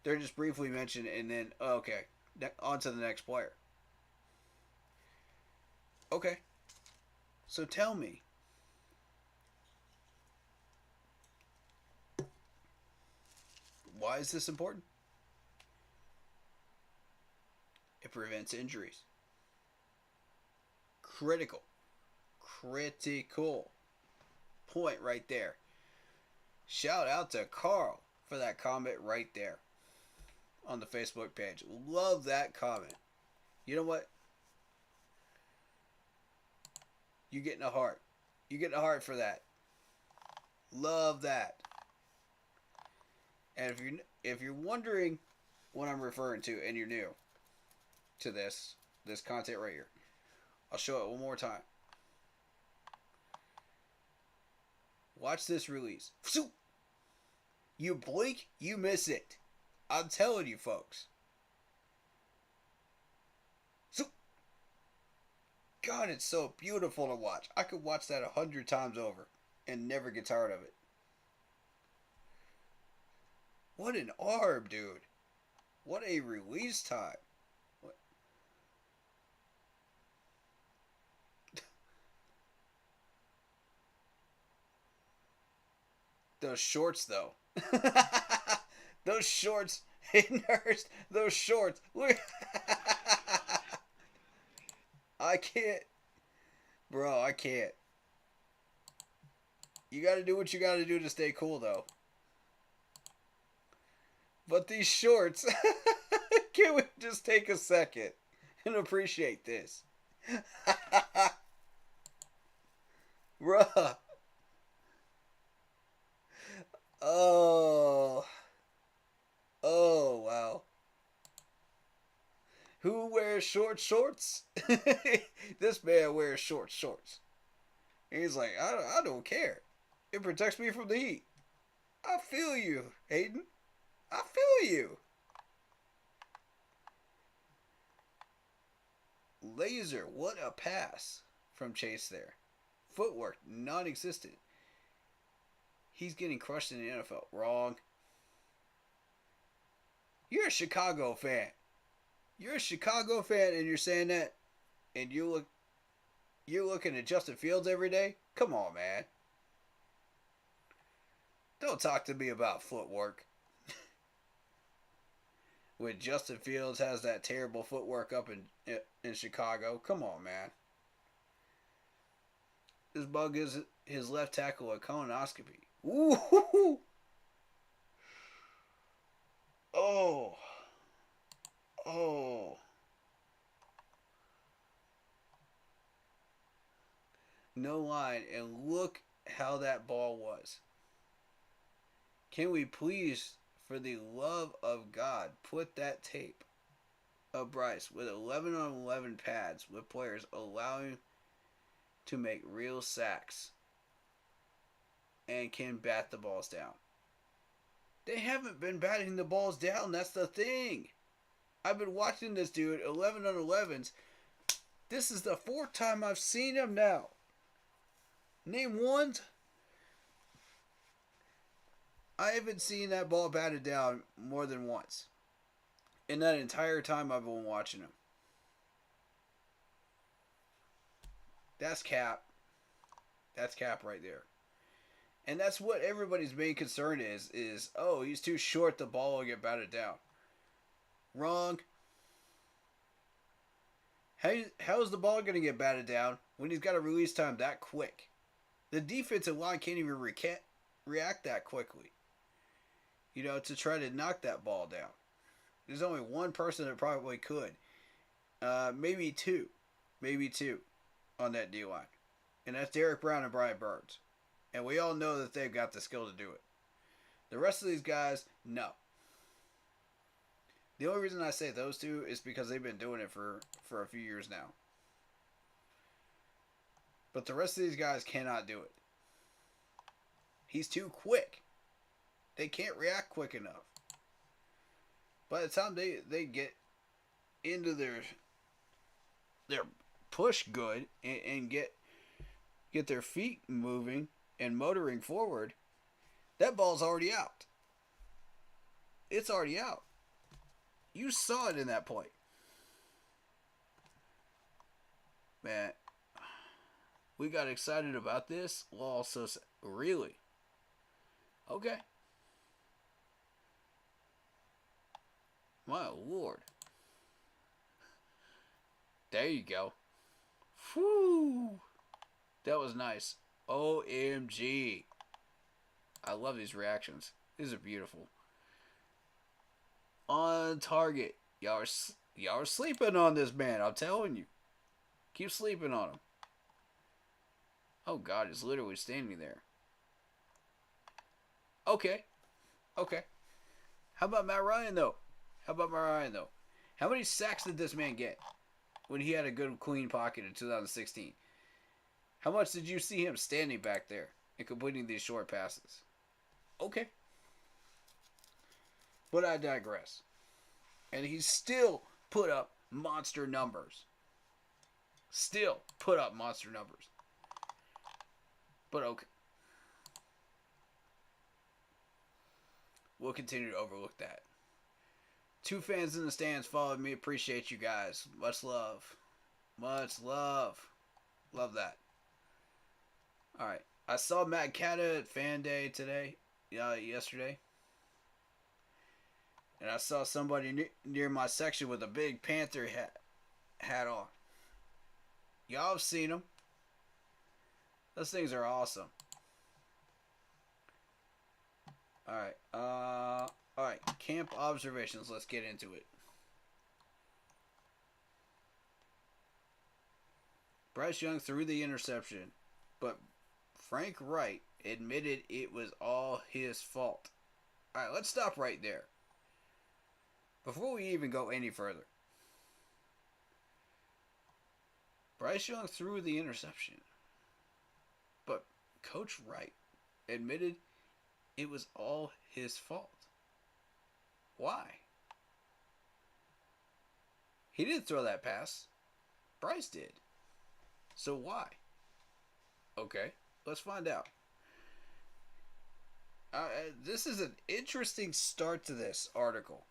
They're just briefly mentioned and then, okay, on to the next player. Okay. So tell me. Why is this important? It prevents injuries. Critical. Critical point right there. Shout out to Carl for that comment right there on the Facebook page. Love that comment. You know what? You getting a heart. You getting a heart for that. Love that. And if you're wondering what I'm referring to and you're new to this content right here, I'll show it one more time. Watch this release. You blink, you miss it. I'm telling you, folks. God, it's so beautiful to watch. I could watch that 100 times over and never get tired of it. What an arm, dude. What a release time. What? Those shorts, though. Those shorts. Hey, nurse. Those shorts. Look. I can't. Bro, I can't. You gotta do what you gotta do to stay cool, though. But these shorts. Can we just take a second and appreciate this? Bruh. Oh. Oh, wow. Who wears short shorts? This man wears short shorts. And he's like, I don't care. It protects me from the heat. I feel you, Hayden. I feel you. Laser, what a pass from Chase there. Footwork, non-existent. He's getting crushed in the NFL. Wrong. You're a Chicago fan. You're a Chicago fan and you're saying that, and you're looking at Justin Fields every day? Come on, man. Don't talk to me about footwork. When Justin Fields has that terrible footwork up in Chicago. Come on, man. This bug is his left tackle a colonoscopy. Ooh. Oh. Oh. No line. And look how that ball was. Can we please, for the love of God, put that tape of Bryce with 11 on 11 pads with players allowing to make real sacks and can bat the balls down. They haven't been batting the balls down. That's the thing. I've been watching this dude 11 on 11s. This is the fourth time I've seen him now. Name one. I haven't seen that ball batted down more than once. In that entire time I've been watching him. That's cap. That's cap right there. And that's what everybody's main concern is, oh, he's too short, the ball will get batted down. Wrong. How is the ball going to get batted down when he's got a release time that quick? The defensive line can't even react that quickly. You know, to try to knock that ball down. There's only one person that probably could. Maybe two on that D-line. And that's Derek Brown and Brian Burns. And we all know that they've got the skill to do it. The rest of these guys, no. The only reason I say those two is because they've been doing it for a few years now. But the rest of these guys cannot do it. He's too quick. They can't react quick enough. By the time they get into their push good and get their feet moving and motoring forward, that ball's already out. It's already out. You saw it in that point. Man, we got excited about this. Well, also, really? Okay. My Lord. There you go. Whew. That was nice. OMG. I love these reactions. These are beautiful. On target. Y'all are sleeping on this man. I'm telling you. Keep sleeping on him. Oh, God. He's literally standing there. Okay. Okay. How about Matt Ryan, though? How many sacks did this man get when he had a good, clean pocket in 2016? How much did you see him standing back there and completing these short passes? Okay. But I digress. And he still put up monster numbers. But okay. We'll continue to overlook that. 2 fans in the stands followed me. Appreciate you guys. Much love. Love that. Alright. I saw Matt Cata at Fan Day yesterday. And I saw somebody near my section with a big Panther hat on. Y'all have seen them. Those things are awesome. Alright, camp observations. Let's get into it. Bryce Young threw the interception, but Frank Wright admitted it was all his fault. Alright, let's stop right there. Before we even go any further. Bryce Young threw the interception, but Coach Wright admitted it was all his fault. Why? He didn't throw that pass. Bryce did. So why? Okay, let's find out. This is an interesting start to this article.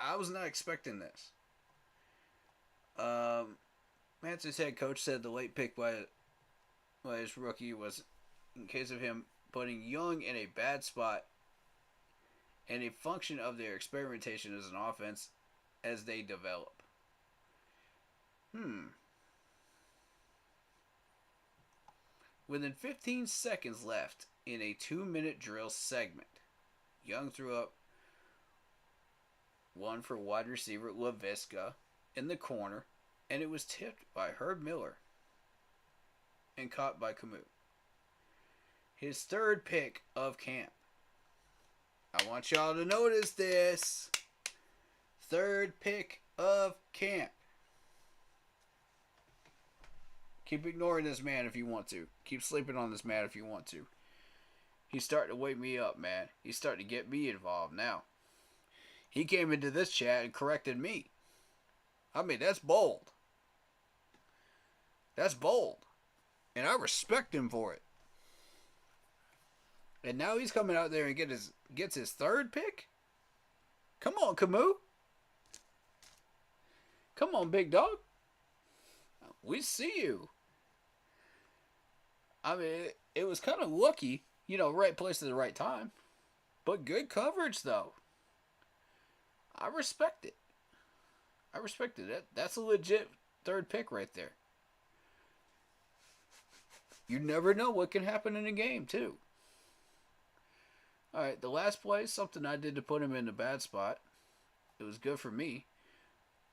I was not expecting this. Panthers head coach said the late pick by his rookie was in case of him putting Young in a bad spot and a function of their experimentation as an offense as they develop. Within 15 seconds left in a 2-minute drill segment, Young threw up one for wide receiver LaVisca in the corner, and it was tipped by Herb Miller and caught by Camus. His 3rd pick of camp. I want y'all to notice this. 3rd pick of camp. Keep ignoring this man if you want to. Keep sleeping on this man if you want to. He's starting to wake me up, man. He's starting to get me involved now. He came into this chat and corrected me. I mean, that's bold. That's bold. And I respect him for it. And now he's coming out there and gets his 3rd pick? Come on, Camus. Come on, big dog. We see you. I mean, it was kind of lucky, right place at the right time. But good coverage, though. I respect it. That's a legit 3rd pick right there. You never know what can happen in a game, too. Alright, the last play, something I did to put him in a bad spot. It was good for me.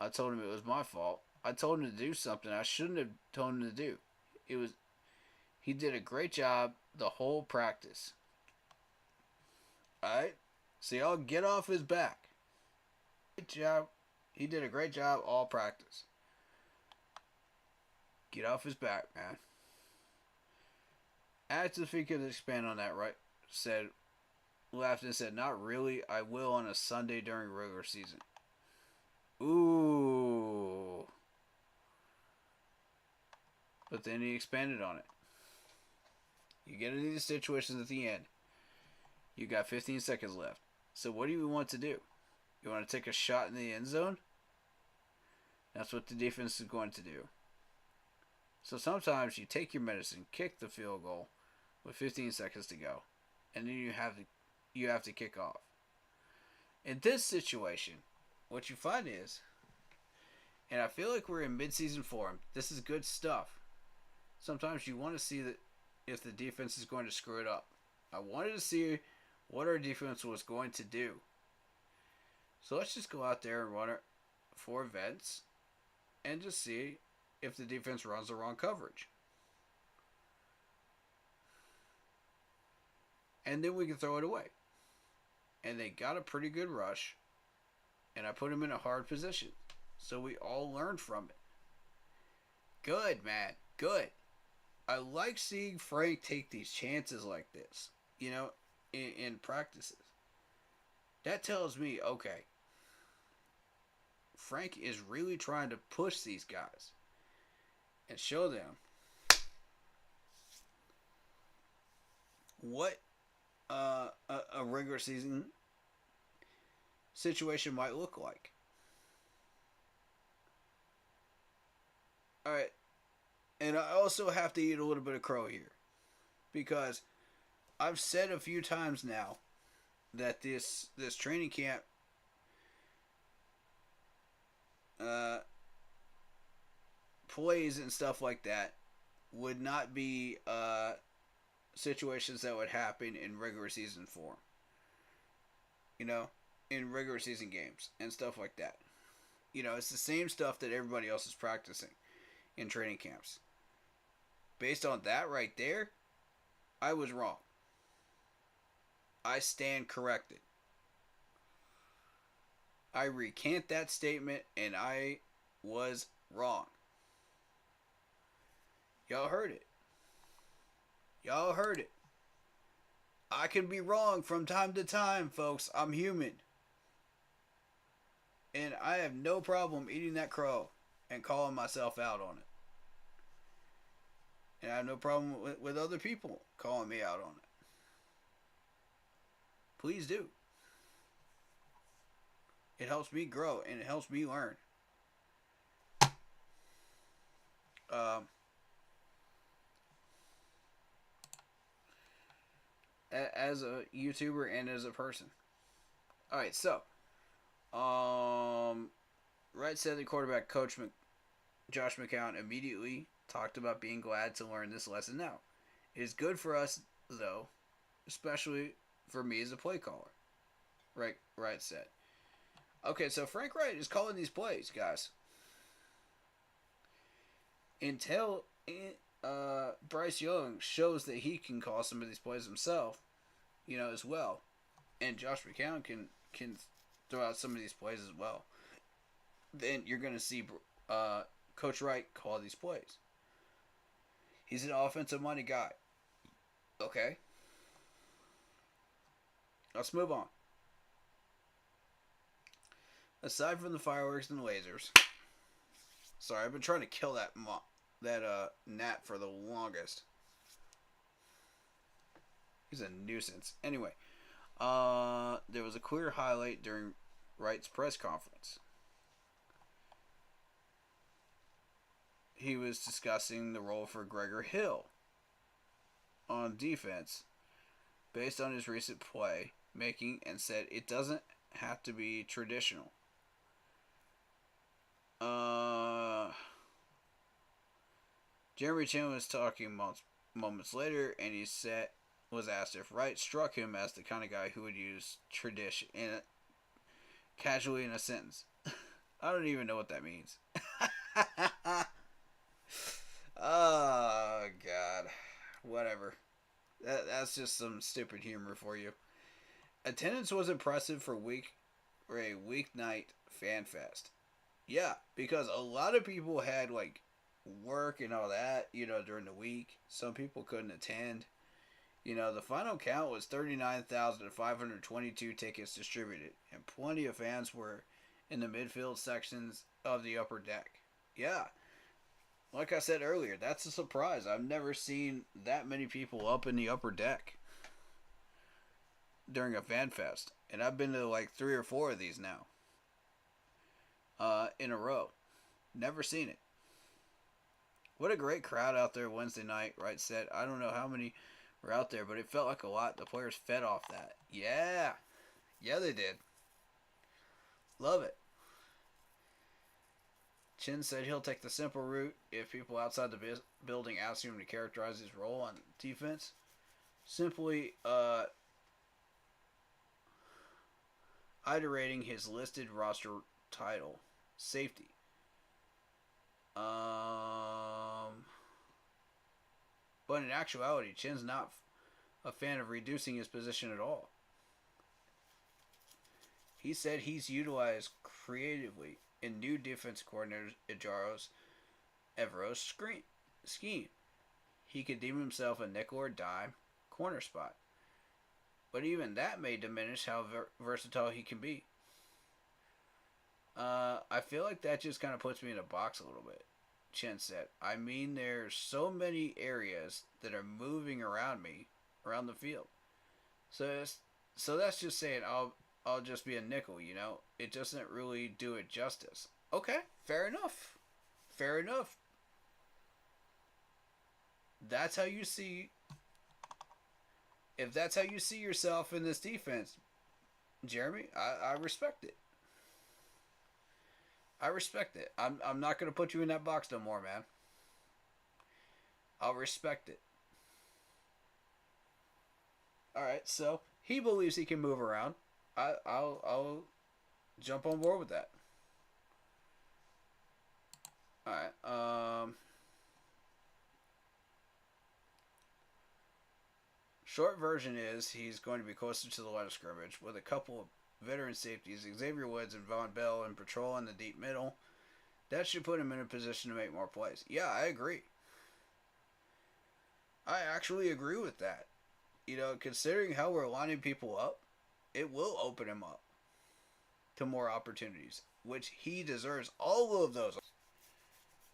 I told him it was my fault. I told him to do something I shouldn't have told him to do. He did a great job the whole practice. Alright? So y'all get off his back. Great job. He did a great job all practice. Get off his back, man. Asked if he could expand on that, right? Laughed and said, not really. I will on a Sunday during regular season. Ooh. But then he expanded on it. You get into these situations at the end. You got 15 seconds left. So what do you want to do? You want to take a shot in the end zone? That's what the defense is going to do. So sometimes you take your medicine, kick the field goal with 15 seconds to go, and then you have to kick off. In this situation, what you find is, And I feel like we're in mid-season form. This is good stuff. Sometimes you want to see that if the defense is going to screw it up. I wanted to see what our defense was going to do. So let's just go out there and run it 4 events and just see if the defense runs the wrong coverage. And then we can throw it away. And they got a pretty good rush. And I put them in a hard position. So we all learned from it. Good, man. Good. I like seeing Frank take these chances like this. You know, in practices. That tells me, okay, Frank is really trying to push these guys. And show them what a regular season situation might look like. Alright. And I also have to eat a little bit of crow here. Because I've said a few times now that this training camp plays and stuff like that would not be situations that would happen in regular season form. You know, in regular season games and stuff like that. You know, it's the same stuff that everybody else is practicing in training camps. Based on that right there, I was wrong. I stand corrected. I recant that statement, and I was wrong. Y'all heard it. Y'all heard it. I can be wrong from time to time, folks. I'm human. And I have no problem eating that crow and calling myself out on it. And I have no problem with other people calling me out on it. Please do. It helps me grow and it helps me learn. As a YouTuber and as a person. Alright, so. Wright said the quarterback coach Josh McCown immediately talked about being glad to learn this lesson now. It is good for us, though, especially for me as a play caller. Wright said. Okay, so Frank Wright is calling these plays, guys. Until Bryce Young shows that he can call some of these plays himself, you know, as well. And Josh McCown can throw out some of these plays as well. Then you're going to see Coach Wright call these plays. He's an offensive-minded guy. Okay? Let's move on. Aside from the fireworks and the lasers. Sorry, I've been trying to kill that gnat for the longest. He's a nuisance. Anyway, there was a clear highlight during Wright's press conference. He was discussing the role for Gregor Hill on defense based on his recent play making and said it doesn't have to be traditional. Jeremy Chin was talking moments later, and he was asked if Wright struck him as the kind of guy who would use tradition casually in a sentence. I don't even know what that means. Oh, God. Whatever. That's just some stupid humor for you. Attendance was impressive for a weeknight fan fest. Yeah, because a lot of people had, like, work and all that, you know, during the week. Some people couldn't attend. You know, the final count was 39,522 tickets distributed, and plenty of fans were in the midfield sections of the upper deck. Yeah. Like I said earlier, that's a surprise. I've never seen that many people up in the upper deck during a fan fest. And I've been to like 3 or 4 of these now. In a row. Never seen it. What a great crowd out there Wednesday night, Wright said. I don't know how many were out there, but it felt like a lot. The players fed off that. Yeah. Yeah, they did. Love it. Chin said he'll take the simple route if people outside the building ask him to characterize his role on defense. Simply, iterating his listed roster title, safety. But in actuality, Chin's not a fan of reducing his position at all. He said he's utilized creatively in new defense coordinator Evero's scheme. He could deem himself a nickel or dime corner spot. But even that may diminish how versatile he can be. I feel like that just kind of puts me in a box a little bit, Chen said. I mean, there's so many areas that are moving around me, around the field. So that's just saying I'll just be a nickel, you know? It doesn't really do it justice. Okay, fair enough. Fair enough. That's how you see... If that's how you see yourself in this defense, Jeremy, I respect it. I respect it. I'm not going to put you in that box no more, man. I'll respect it. Alright, so he believes he can move around. I'll jump on board with that. Alright, short version is he's going to be closer to the line of scrimmage with a couple of veteran safeties, Xavier Woods and Von Bell, in patrol in the deep middle. That should put him in a position to make more plays. Yeah, I agree. I actually agree with that. You know, considering how we're lining people up, it will open him up to more opportunities, which he deserves all of those.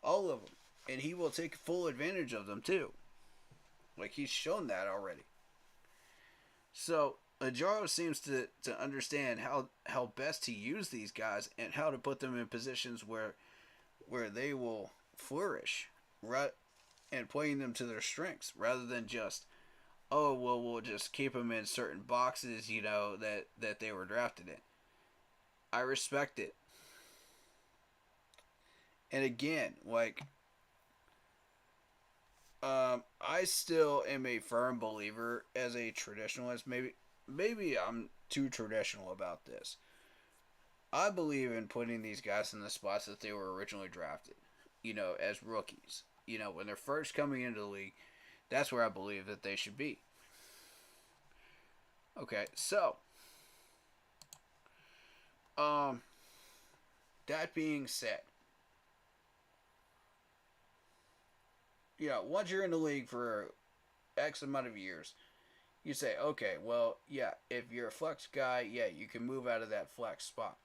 All of them. And he will take full advantage of them, too. Like, he's shown that already. So, Ajaro seems to understand how best to use these guys and how to put them in positions where they will flourish, right, and playing them to their strengths rather than just, oh, well, we'll just keep them in certain boxes, you know, that they were drafted in. I respect it. And again, like, I still am a firm believer as a traditionalist. Maybe I'm too traditional about this. I believe in putting these guys in the spots that they were originally drafted, you know, as rookies. You know, when they're first coming into the league, that's where I believe that they should be. Okay, so, that being said, you know, once you're in the league for X amount of years, you say, okay, well, yeah, if you're a flex guy, yeah, you can move out of that flex spot.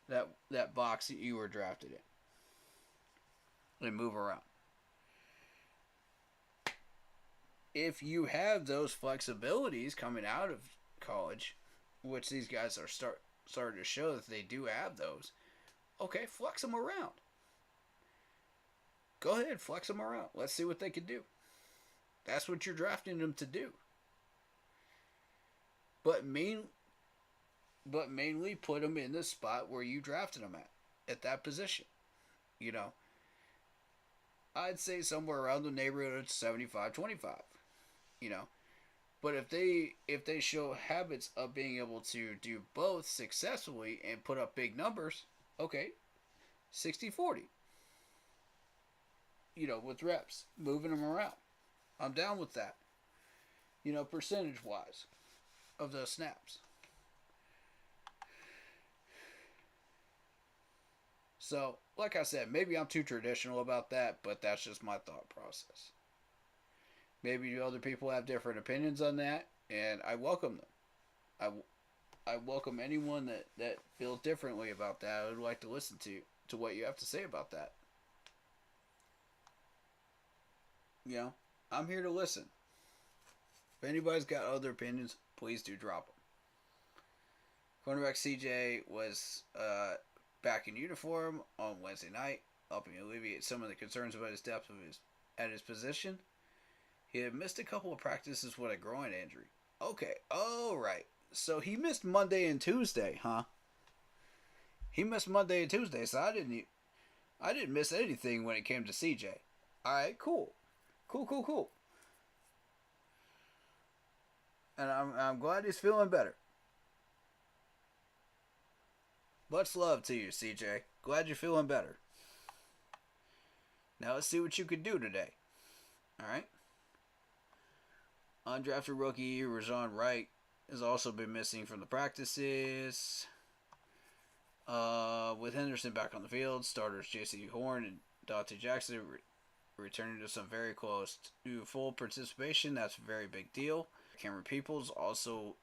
That box that you were drafted in. And move around. If you have those flexibilities coming out of college, which these guys are starting to show that they do have those, okay, flex them around. Go ahead, flex them around. Let's see what they can do. That's what you're drafting them to do. But mainly put them in the spot where you drafted them at that position. You know, I'd say somewhere around the neighborhood of 75-25. You know, but if they show habits of being able to do both successfully and put up big numbers, okay, 60-40. You know, with reps, moving them around. I'm down with that. You know, percentage-wise of those snaps. So, like I said, maybe I'm too traditional about that, but that's just my thought process. Maybe other people have different opinions on that, and I welcome them. I welcome anyone that feels differently about that. I would like to listen to what you have to say about that. You know, I'm here to listen. If anybody's got other opinions, please do drop them. Cornerback CJ was back in uniform on Wednesday night, helping alleviate some of the concerns about his depth at his position. He had missed a couple of practices with a groin injury. Okay, all right. So he missed Monday and Tuesday, huh? He missed Monday and Tuesday, so I didn't miss anything when it came to CJ. All right, cool. Cool. And I'm glad he's feeling better. Much love to you, CJ. Glad you're feeling better. Now let's see what you can do today. Alright? Undrafted rookie Rajon Wright has also been missing from the practices. With Henderson back on the field, starters J.C. Horn and Dante Jackson returning to some very close to full participation. That's a very big deal. Cameron Peoples also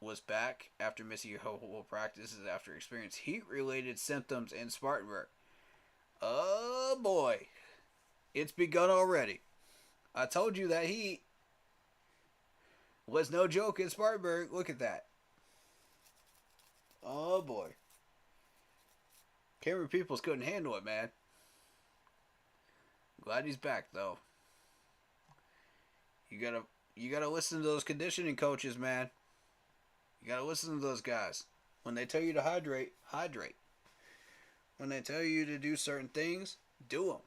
was back after missing a couple of practices after experiencing heat-related symptoms in Spartanburg. Oh boy, it's begun already. I told you that heat was no joke in Spartanburg. Look at that. Oh boy. Cameron Peoples couldn't handle it, man. Glad he's back though. You gotta listen to those conditioning coaches, man. You gotta listen to those guys. When they tell you to hydrate, hydrate. When they tell you to do certain things, do them.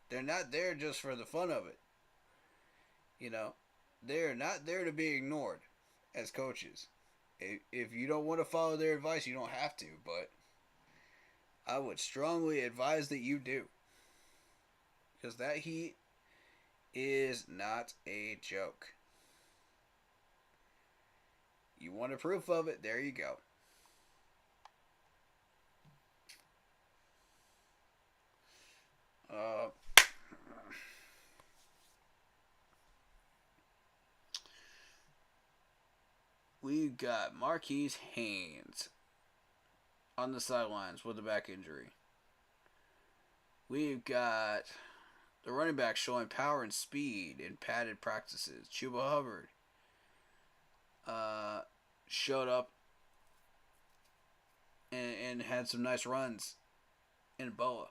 They're not there just for the fun of it. You know, they're not there to be ignored as coaches. If you don't want to follow their advice, you don't have to, but I would strongly advise that you do. Because that heat is not a joke. You want a proof of it? There you go. We've got Marquise Haynes on the sidelines with a back injury. We've got the running back showing power and speed in padded practices. Chuba Hubbard showed up and had some nice runs in Boa.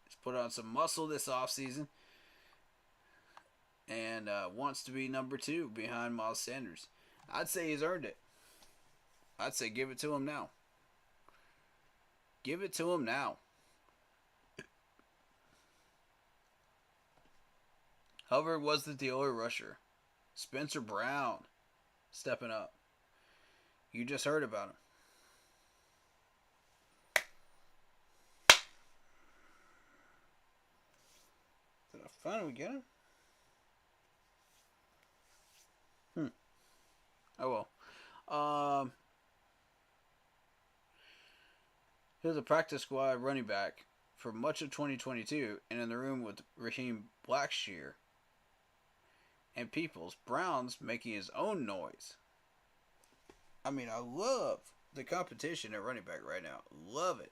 He's put on some muscle this offseason and wants to be number 2 behind Miles Sanders. I'd say he's earned it. I'd say give it to him now. Give it to him now. Hubbard was the dealer rusher. Spencer Brown stepping up. You just heard about him. Did I finally get him? Oh well. He was a practice squad running back for much of 2022 and in the room with Raheem Blackshear and Peoples. Brown's making his own noise. I mean, I love the competition at running back right now. Love it.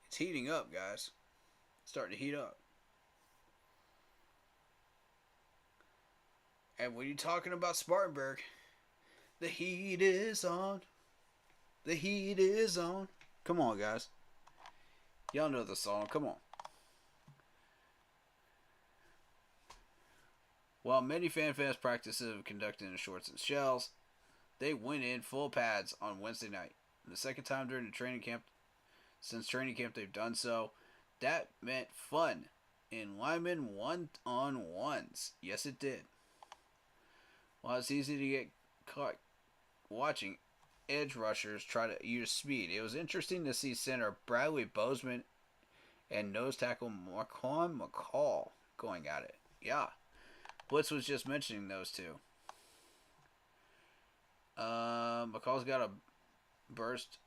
It's heating up, guys. It's starting to heat up. And when you're talking about Spartanburg, the heat is on. The heat is on. Come on, guys. Y'all know the song. Come on. While many FanFest practices have conducted in shorts and shells, they went in full pads on Wednesday night. The second time during the training camp, since training camp they've done so. That meant fun in lineman one-on-ones. Yes, it did. While it's easy to get caught watching edge rushers try to use speed, it was interesting to see center Bradley Bozeman and nose tackle Marquan McCall going at it. Yeah. Blitz was just mentioning those two. McCall's got a burst,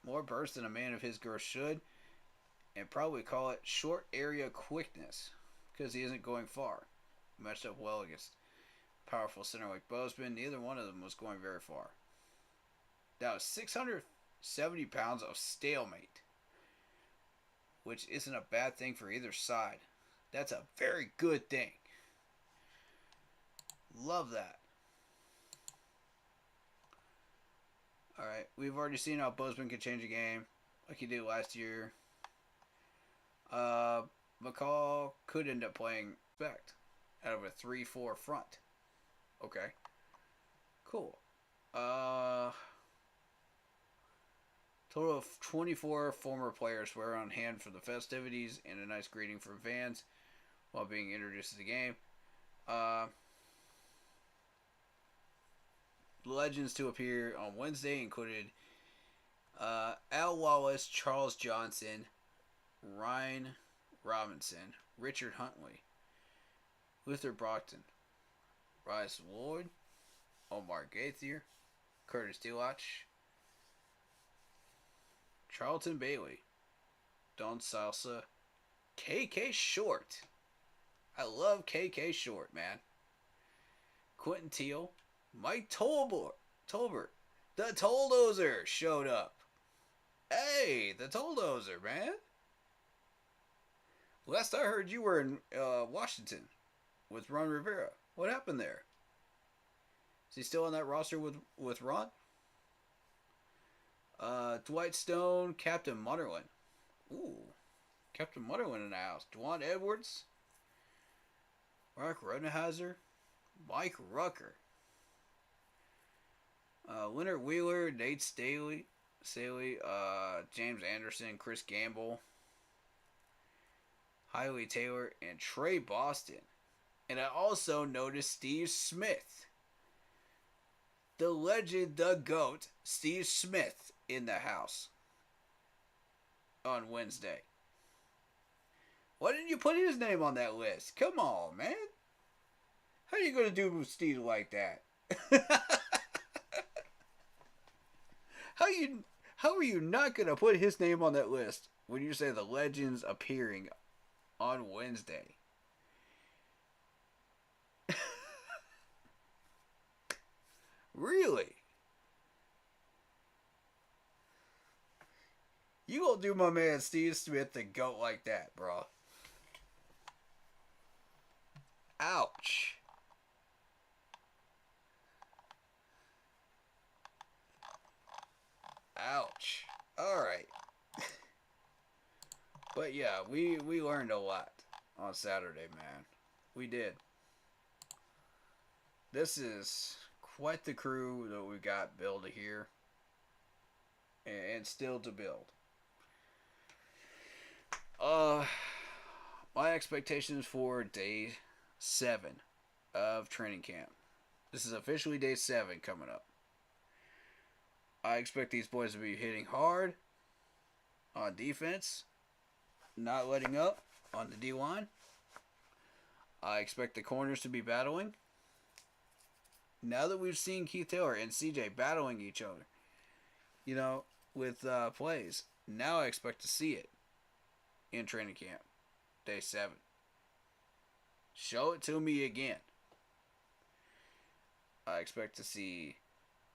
more burst than a man of his girth should, and probably call it short area quickness because he isn't going far. Matched up well against powerful center like Bozeman. Neither one of them was going very far. That was 670 pounds of stalemate, which isn't a bad thing for either side. That's a very good thing. Love that. Alright, we've already seen how Bozeman can change a game like he did last year. McCall could end up playing back out of a 3-4 front. Okay. Cool. Total of 24 former players were on hand for the festivities and a nice greeting from fans while being introduced to the game. Legends to appear on Wednesday included Al Wallace, Charles Johnson, Ryan Robinson, Richard Huntley, Luther Brockton, Rice Lloyd, Omar Gaither, Curtis Delach, Charlton Bailey, Don Salsa, KK Short. I love KK Short, man. Quentin Teal, Mike Tolbert, the Toldozer showed up. Hey, the Toldozer, man. Last I heard, you were in Washington with Ron Rivera. What happened there? Is he still on that roster with Ron? Dwight Stone, Captain Mutterland. Ooh, Captain Mutterland in the house. Dwan Edwards, Mark Rodenhauser, Mike Rucker, Leonard Wheeler, Nate Staley, James Anderson, Chris Gamble, Hiley Taylor, and Trey Boston. And I also noticed Steve Smith. The legend, the GOAT, Steve Smith, in the house on Wednesday. Why didn't you put his name on that list? Come on, man. How are you going to do Steve like that? How are you not going to put his name on that list when you say the legends appearing on Wednesday? Really? You gonna do my man Steve Smith the GOAT like that, bro? Ouch. Ouch. Alright. But yeah, we learned a lot on Saturday, man. We did. This is quite the crew that we got built here. And still to build. My expectations for day 7 of training camp. This is officially day 7 coming up. I expect these boys to be hitting hard on defense, not letting up on the D-line. I expect the corners to be battling. Now that we've seen Keith Taylor and CJ battling each other, with plays, now I expect to see it in training camp, day 7. Show it to me again. I expect to see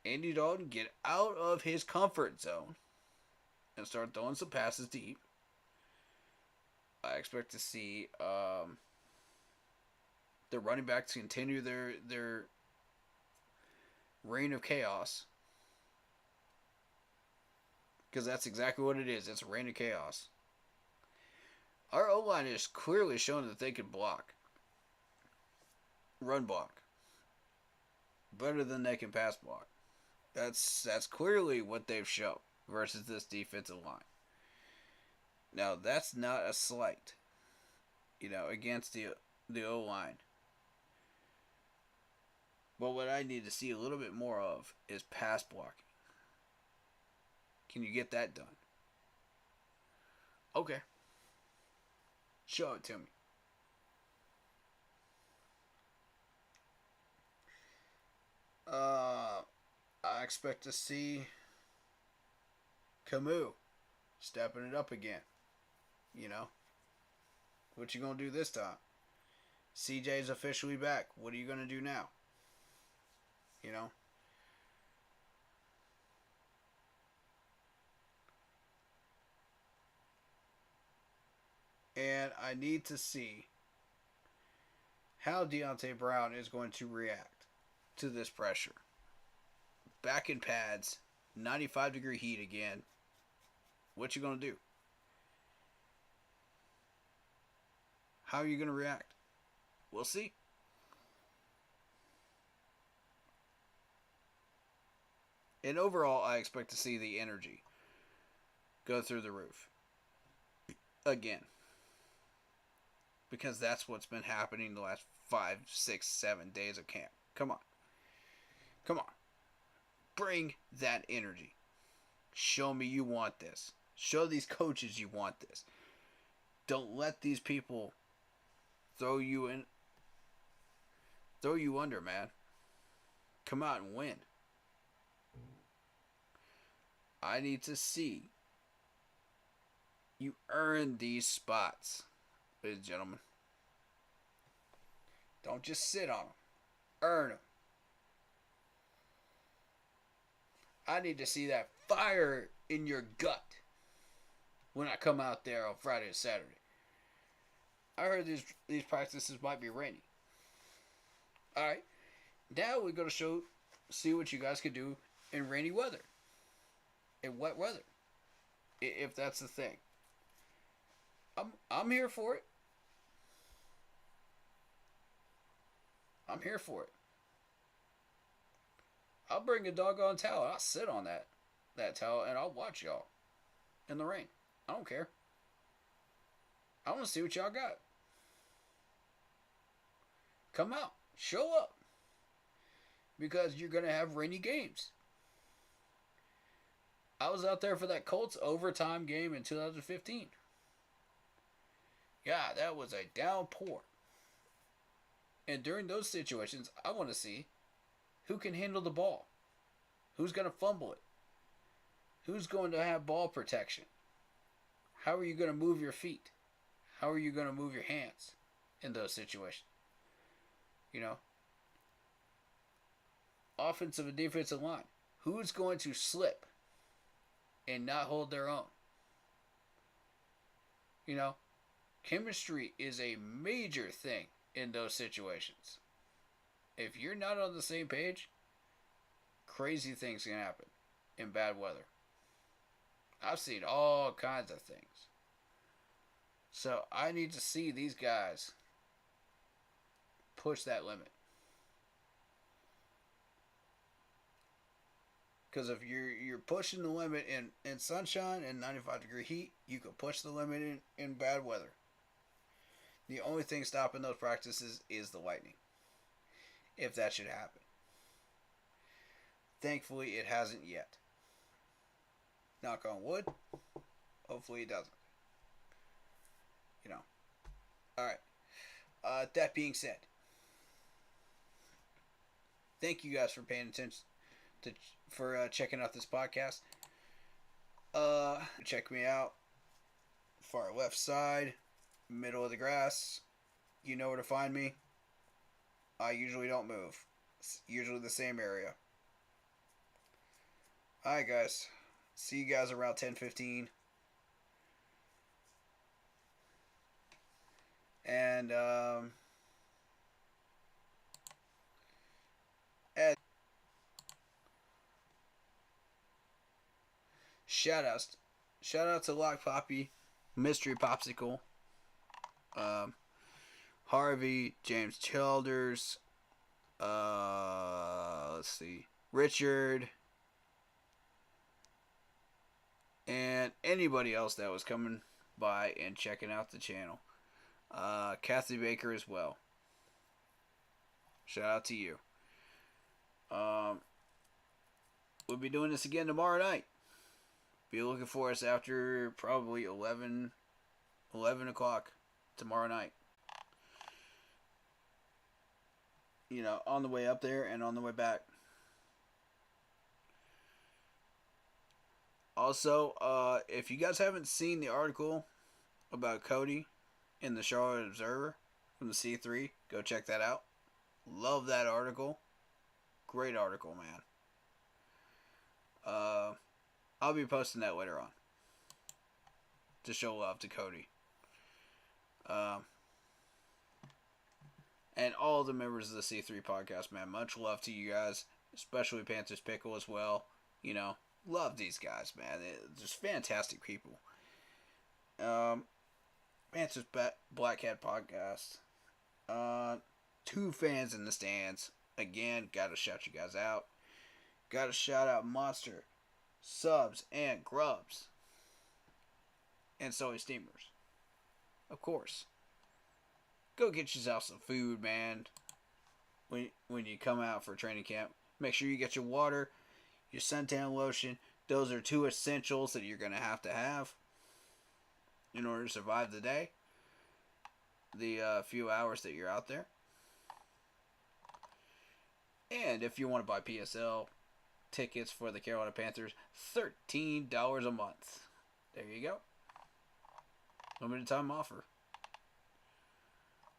Andy Dalton get out of his comfort zone and start throwing some passes deep. I expect to see the running backs continue their reign of chaos. Because that's exactly what it is. It's a reign of chaos. Our O-line is clearly showing that they can block. Run block. Better than they can pass block. That's clearly what they've shown versus this defensive line. Now, that's not a slight, against the O-line. But what I need to see a little bit more of is pass blocking. Can you get that done? Okay. Show it to me. I expect to see Camus stepping it up again. What you gonna do this time? CJ's officially back. What are you gonna do now? And I need to see how Deontay Brown is going to react to this pressure. Back in pads, 95-degree heat again. What you going to do? How are you going to react? We'll see. And overall, I expect to see the energy go through the roof. Again. Because that's what's been happening the last 5, 6, 7 days of camp. Come on. Come on. Bring that energy. Show me you want this. Show these coaches you want this. Don't let these people throw you under, man. Come out and win. I need to see you earn these spots, ladies and gentlemen. Don't just sit on them. Earn them. I need to see that fire in your gut when I come out there on Friday and Saturday. I heard these practices might be rainy. Alright. Now we're going to see what you guys can do in rainy weather. In wet weather. If that's the thing. I'm here for it. I'm here for it. I'll bring a doggone towel. I'll sit on that towel and I'll watch y'all in the rain. I don't care. I want to see what y'all got. Come out. Show up. Because you're going to have rainy games. I was out there for that Colts overtime game in 2015. Yeah, that was a downpour. And during those situations, I want to see who can handle the ball. Who's going to fumble it? Who's going to have ball protection? How are you going to move your feet? How are you going to move your hands in those situations? You know? Offensive and defensive line. Who's going to slip and not hold their own? You know? Chemistry is a major thing in those situations. If you're not on the same page, crazy things can happen in bad weather. I've seen all kinds of things. So I need to see these guys push that limit. Because if you're pushing the limit in sunshine and 95-degree heat, you can push the limit in bad weather. The only thing stopping those practices is the lightning. If that should happen. Thankfully, it hasn't yet. Knock on wood. Hopefully it doesn't. You know. Alright. That being said. Thank you guys for paying attention for checking out this podcast. Check me out. Far left side. Middle of the grass. You know where to find me. I usually don't move. It's usually the same area. Alright guys. See you guys around 10:15. And shout out to Lock Poppy, Mystery Popsicle, Harvey, James Childers, let's see, Richard, and anybody else that was coming by and checking out the channel. Kathy Baker as well. Shout out to you. We'll be doing this again tomorrow night. Be looking for us after probably 11 o'clock tomorrow night. You know, on the way up there and on the way back. Also, if you guys haven't seen the article about Cody in the Charlotte Observer from the C3, go check that out. Love that article. Great article, man. I'll be posting that later on to show love to Cody. And all the members of the C3 podcast, man. Much love to you guys, especially Panthers Pickle as well. You know, love these guys, man. They're just fantastic people. Panthers Black Hat podcast. 2 fans in the stands. Again, gotta shout you guys out. Gotta shout out Monster, Subs, and Grubs. and soy steamers. Of course. Go get yourself some food, man. When you come out for training camp, make sure you get your water, your suntan lotion. Those are 2 essentials that you're going to have in order to survive the day. The few hours that you're out there. And if you want to buy PSL tickets for the Carolina Panthers, $13 a month. There you go. Limited time offer.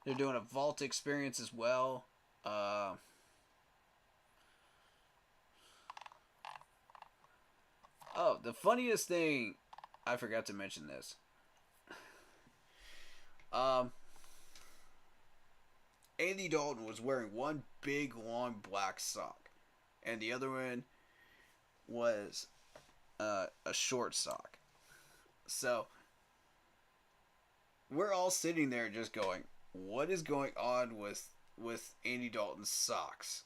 They're doing a vault experience as well. Oh, the funniest thing, I forgot to mention this. Andy Dalton was wearing one big long black sock, and the other one was a short sock. So we're all sitting there just going, what is going on with Andy Dalton's socks?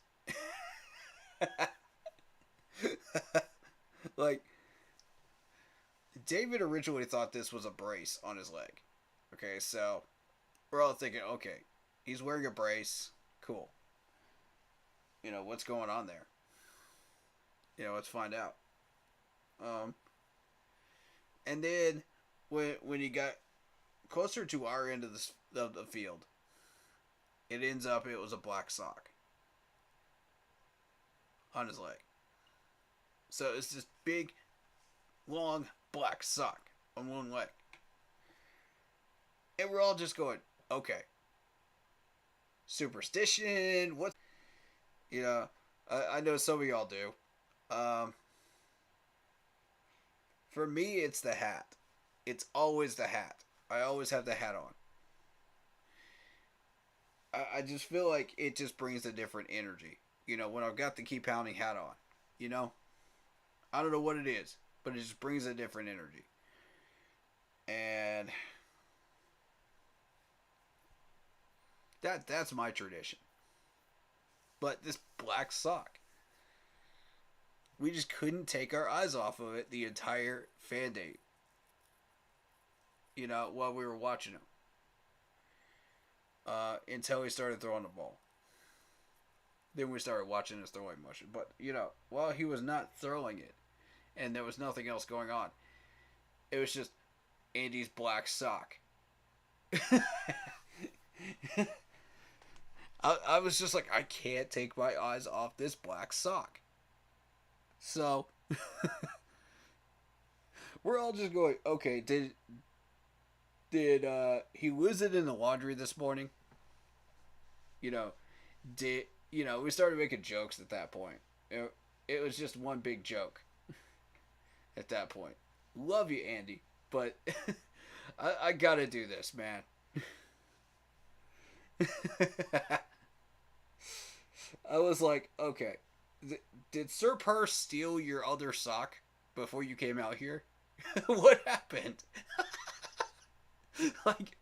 Like, David originally thought this was a brace on his leg. Okay, so we're all thinking, okay, he's wearing a brace. Cool. You know, what's going on there? You know, let's find out. And then when he got closer to our end of the field, it was a black sock on his leg. So it's this big, long, black sock on one leg. And we're all just going, okay. Superstition, what? You know, I know some of y'all do. For me, it's the hat. It's always the hat. I always have the hat on. I just feel like it just brings a different energy. You know, when I've got the Keep Pounding hat on. You know? I don't know what it is, but it just brings a different energy. And that's my tradition. But this black sock, we just couldn't take our eyes off of it the entire fan day. You know, while we were watching him. Until he started throwing the ball. Then we started watching his throwing motion. But, you know, while he was not throwing it, and there was nothing else going on, it was just Andy's black sock. I was just like, I can't take my eyes off this black sock. So, we're all just going, okay, did he lose it in the laundry this morning? You know, we started making jokes at that point. It was just one big joke at that point. Love you, Andy, but I gotta do this, man. I was like, okay, did Sir Purse steal your other sock before you came out here? What happened? Like,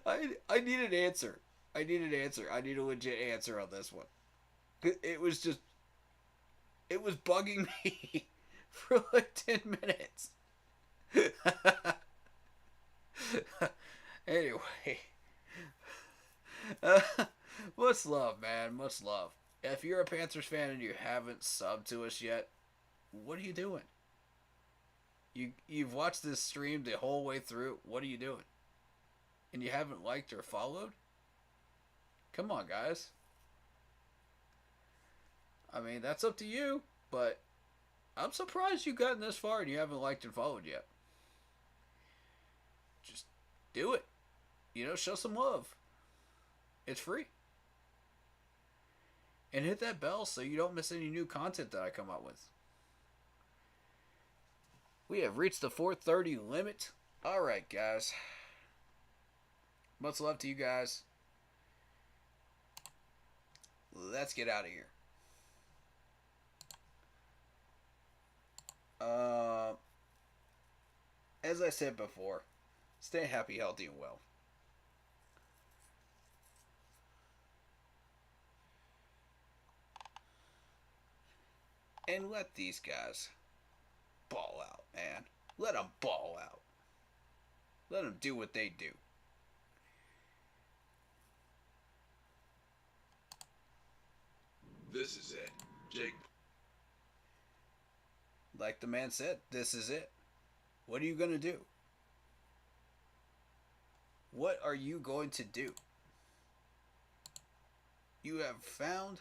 I need an answer. I need an answer. I need a legit answer on this one. It was bugging me for like 10 minutes. Anyway. Much love, man. Much love. If you're a Panthers fan and you haven't subbed to us yet, what are you doing? You've watched this stream the whole way through. What are you doing? And you haven't liked or followed? Come on, guys. I mean, that's up to you, but I'm surprised you've gotten this far and you haven't liked and followed yet. Just do it. You know, show some love. It's free. And hit that bell so you don't miss any new content that I come out with. We have reached the 4:30 limit. Alright, guys. Much love to you guys. Let's get out of here. As I said before, stay happy, healthy, and well. And let these guys ball out, man. Let them ball out. Let them do what they do. This is it. Jake. Like the man said, this is it. What are you going to do? What are you going to do? You have found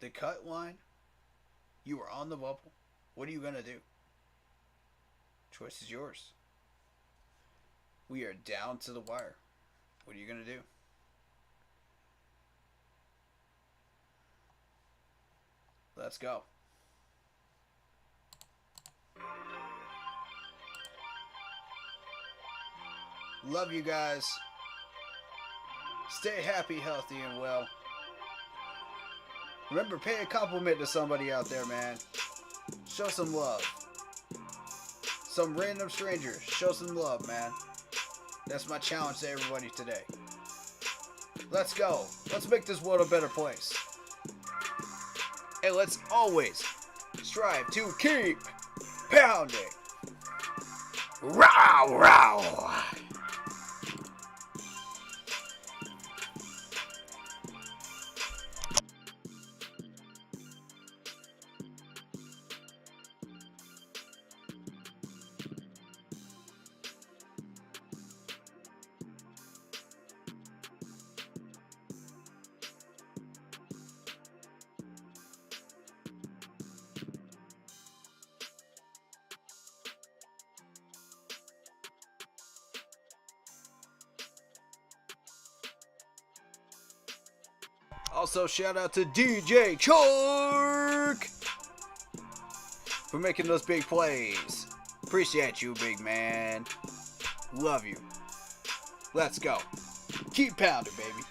the cut line. You are on the bubble. What are you going to do? Choice is yours. We are down to the wire. What are you going to do? Let's go. Love you guys. Stay happy, healthy, and well. Remember, pay a compliment to somebody out there, man. Show some love. Some random stranger, show some love, man. That's my challenge to everybody today. Let's go. Let's make this world a better place. And let's always strive to keep pounding. Row, row. Also, shout out to DJ Chark for making those big plays. Appreciate you, big man. Love you. Let's go. Keep pounding, baby.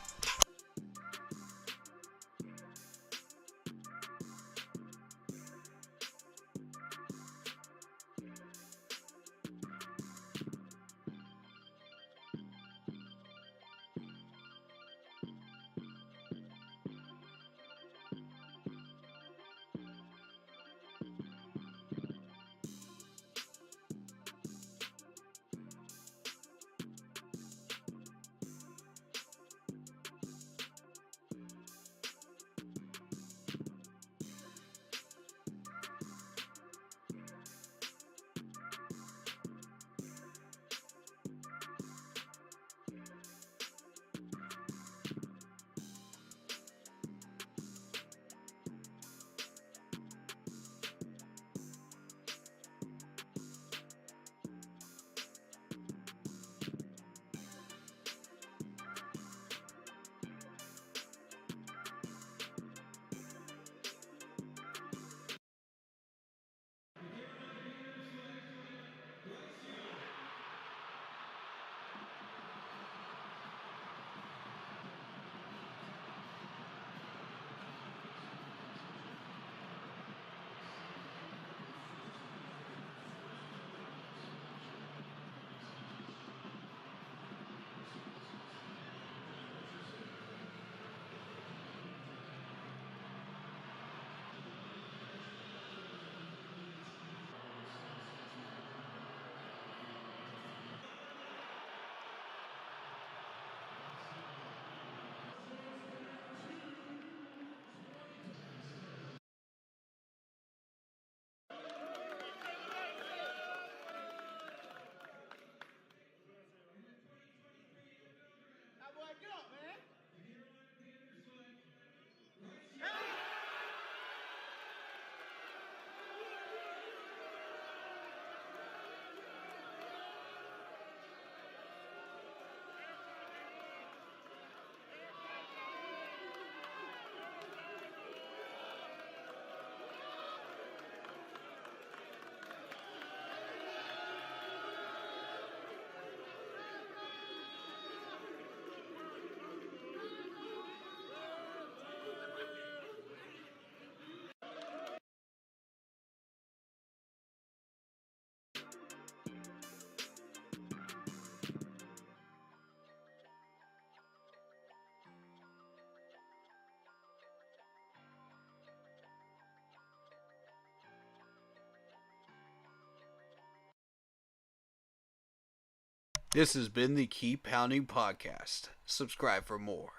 This has been the Keep Pounding Podcast. Subscribe for more.